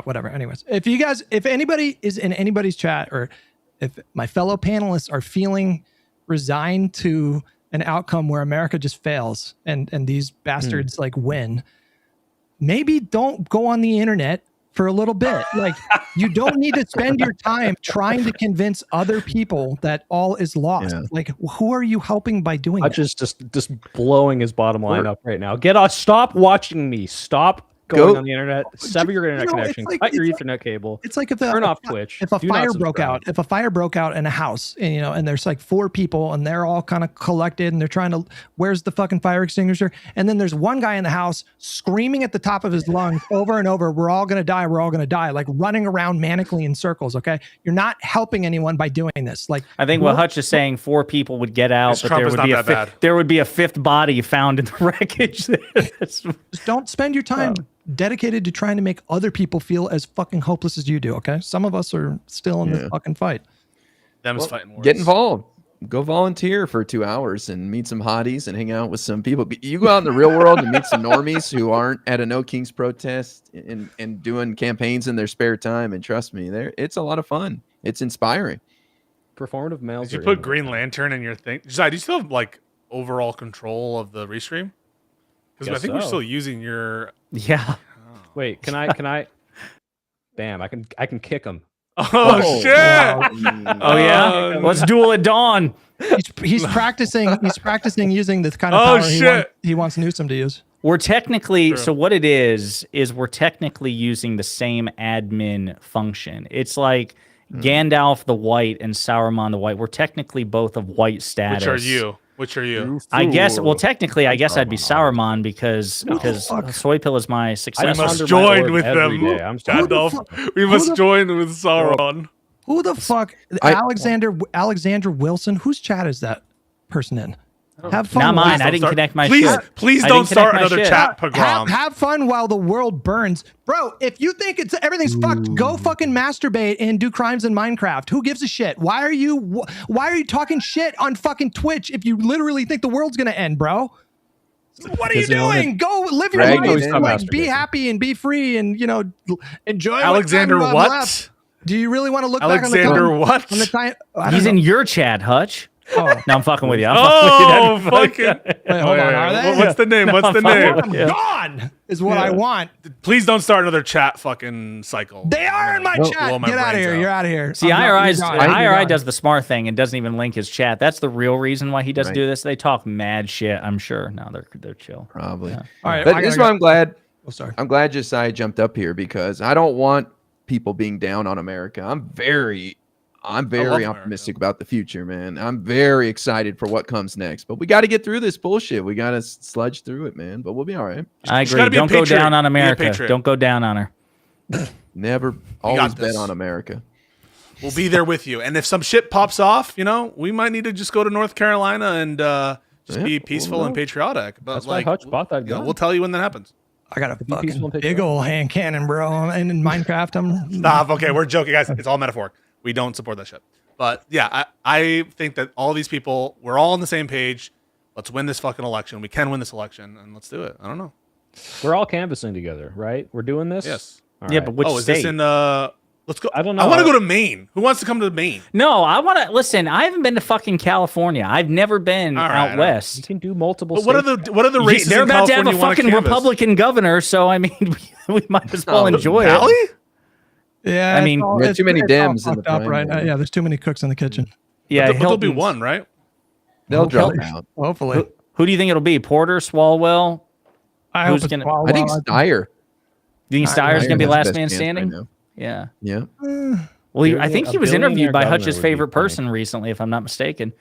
Whatever. Anyways, if anybody is in anybody's chat, or if my fellow panelists are feeling resigned to an outcome where America just fails and these bastards like win, maybe don't go on the internet for a little bit. Like, you don't need to spend your time trying to convince other people that all is lost. Yeah. Like, who are you helping by doing that? Just blowing his bottom line up right now. Get off. Stop watching me. Stop going on the internet. Sever your internet connection. Cut your Ethernet cable. It's like turn off Twitch. If a fire broke out in a house, and there's like 4 people and they're all kind of collected and they're trying to, where's the fucking fire extinguisher? And then there's one guy in the house screaming at the top of his lungs over and over, we're all going to die. We're all going to die. Like running around manically in circles. Okay. You're not helping anyone by doing this. Like, I think what Hutch is saying, 4 people would get out, but there would be a 5th body found in the wreckage. Just don't spend your time dedicated to trying to make other people feel as fucking hopeless as you do. Okay, some of us are still in this fucking fight. Them's fighting wars. Get involved. Go volunteer for 2 hours and meet some hotties and hang out with some people. You go out in the real world and meet some normies who aren't at a No Kings protest and doing campaigns in their spare time. And trust me, it's a lot of fun. It's inspiring. Performative males. Did you put Green Lantern in your thing? Josiah, do you still have like overall control of the restream? Because I think we're still using your. Yeah. Wait, can I? Bam! I can kick him. Oh shit! Wow. Oh yeah. Let's duel at dawn. He's practicing. He's practicing using this kind of power he wants Newsom to use. We're technically so what it is we're technically using the same admin function. It's like Gandalf the White and Sauron the White. We're technically both of white status. Which are you? I guess. Well, technically, I guess I'd be Sauron because Soy Pill is my successor. I must join with them. Gandalf. We must join with Sauron. Who the fuck? Alexander Wilson. Whose chat is that person in? Have fun. Not mine. I didn't connect my shit. Please don't start another chat pogrom. Have fun while the world burns. Bro, if you think everything's fucked, go fucking masturbate and do crimes in Minecraft. Who gives a shit? Why are you talking shit on fucking Twitch if you literally think the world's gonna end, bro? What are you doing? Go live your life. Like, be happy and be free and enjoy. Alexander what? Do you really want to look Alexander back on the time? He's in your chat, Hutch. Oh. No, I'm fucking with you. Fucking. Wait, hold on. Are they? What's the name? What's the name? I'm gone is what I want. Please don't start another chat fucking cycle. They are in my chat. Get out of here. You're out of here. See, IRI does the smart thing and doesn't even link his chat. That's the real reason why he doesn't do this. They talk mad shit, I'm sure. No, they're chill. Probably. Yeah. All right. But this is why I'm glad. Oh, sorry. I'm glad Josiah jumped up here because I don't want people being down on America. I'm very optimistic about the future, man. I'm very excited for what comes next. But we got to get through this bullshit. We got to sludge through it, man. But we'll be all right. I agree. Don't go down on America. Don't go down on her. Never. Always bet on America. We'll be there with you. And if some shit pops off, we might need to just go to North Carolina and just be peaceful and patriotic. But that's why Hutch bought that gun. We'll tell you when that happens. I got a fucking big old hand cannon, bro. And in Minecraft, Stop. Okay, we're joking, guys. It's all metaphoric. We don't support that shit. But yeah, I think that all these people, we're all on the same page. Let's win this fucking election. We can win this election, and let's do it. I don't know. We're all canvassing together, right? We're doing this. Yes. All Yeah, right. but which Is state? this in let's go. I don't know. I want to go to Maine. Who wants to come to Maine? No, I want to listen. I haven't been to fucking California. I've never been All right, out all right. You west. can do multiple. But what are the races? They're in about to have California a you wanna fucking canvass? Republican governor, so I mean, we might as well Oh, enjoy Valley? it. Yeah, I mean, we have too many Dems in the fucked up right now. primary. Yeah, there's too many cooks in the kitchen. Yeah, But there'll be Hilton's- one, right? They'll drop Hopefully. out. Hopefully. Who do you think it'll be? Porter, Swalwell? I who's hope it's gonna- Swalwell. I think Steyer. Do you think Steyer's gonna be has last best man chance standing? right now. Yeah. Yeah. Well, I think he was interviewed by billionaire Hutch's governor would be favorite funny. person recently, if I'm not mistaken.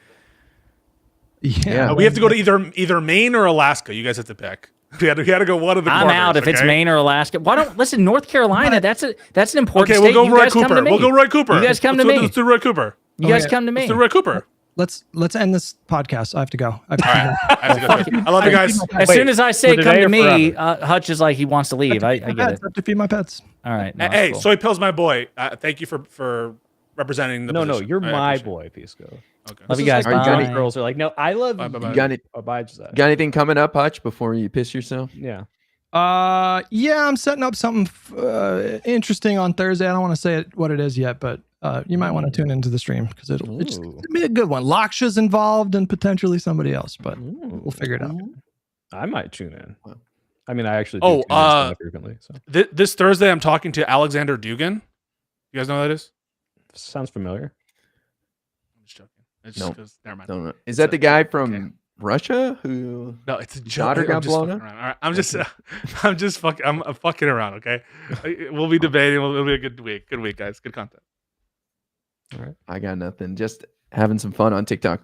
Yeah. We have to go to either Maine or Alaska. You guys have to pick. We had to go one of the I'm corners, out if it's okay? Maine or Alaska. Why don't listen? North Carolina. That's an important Okay, state. we'll go You Roy guys come Cooper. to me. We'll go Roy Cooper. You guys come to Let's me. Let's do Roy Cooper. You guys Okay. come to me. Let's do Roy Cooper. Let's end this podcast. I have to go. All right. I have to go. I love you guys. As Wait, soon as I say for come today to or me, forever? Hutch is like he wants to leave. I get it. I have to feed my pets. All right. No, Hey, cool. Soy Pill's my boy. Thank you for representing the No, position. you're I my appreciate boy, Pisco. it. Okay. Love you guys. Are you Bye. Johnny? Girls are like, no, I love Bye, you. bye, bye. You got it? Abides that. Got anything coming up, Hutch, before you piss yourself? Yeah. Yeah, I'm setting up something interesting on Thursday. I don't want to say what it is yet, but you might want to tune into the stream because it'll be a good one. Laksha's involved and potentially somebody else, but we'll figure it out. I might tune in. I mean, I actually do Oh, tune in stand-up frequently. So This Thursday, I'm talking to Alexander Dugin. You guys know who that is? sounds familiar. I'm just joking. It's No. just 'cause- never mind. Don't know. Is that the guy from okay. Russia who? No, it's a Daughter joke. got I'm just blown fucking up? around. All right, I'm fucking around. Okay, we'll be debating. It'll be a good week. Good week, guys. Good content. All right. I got nothing. Just having some fun on TikTok.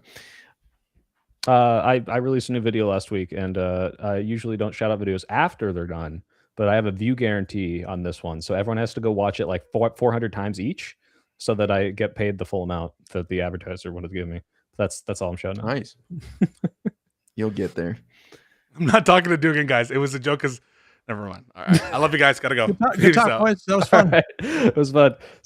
I released a new video last week, and I usually don't shout out videos after they're done, but I have a view guarantee on this one, so everyone has to go watch it like 400 times each, so that I get paid the full amount that the advertiser wanted to give me. That's all I'm shouting out. Nice. You'll get there. I'm not talking to Dugan, guys. It was a joke. Cause never mind. All right, I love you guys. Gotta go. Good Peace talk, out. boys. That was All fun. right. It was fun. See you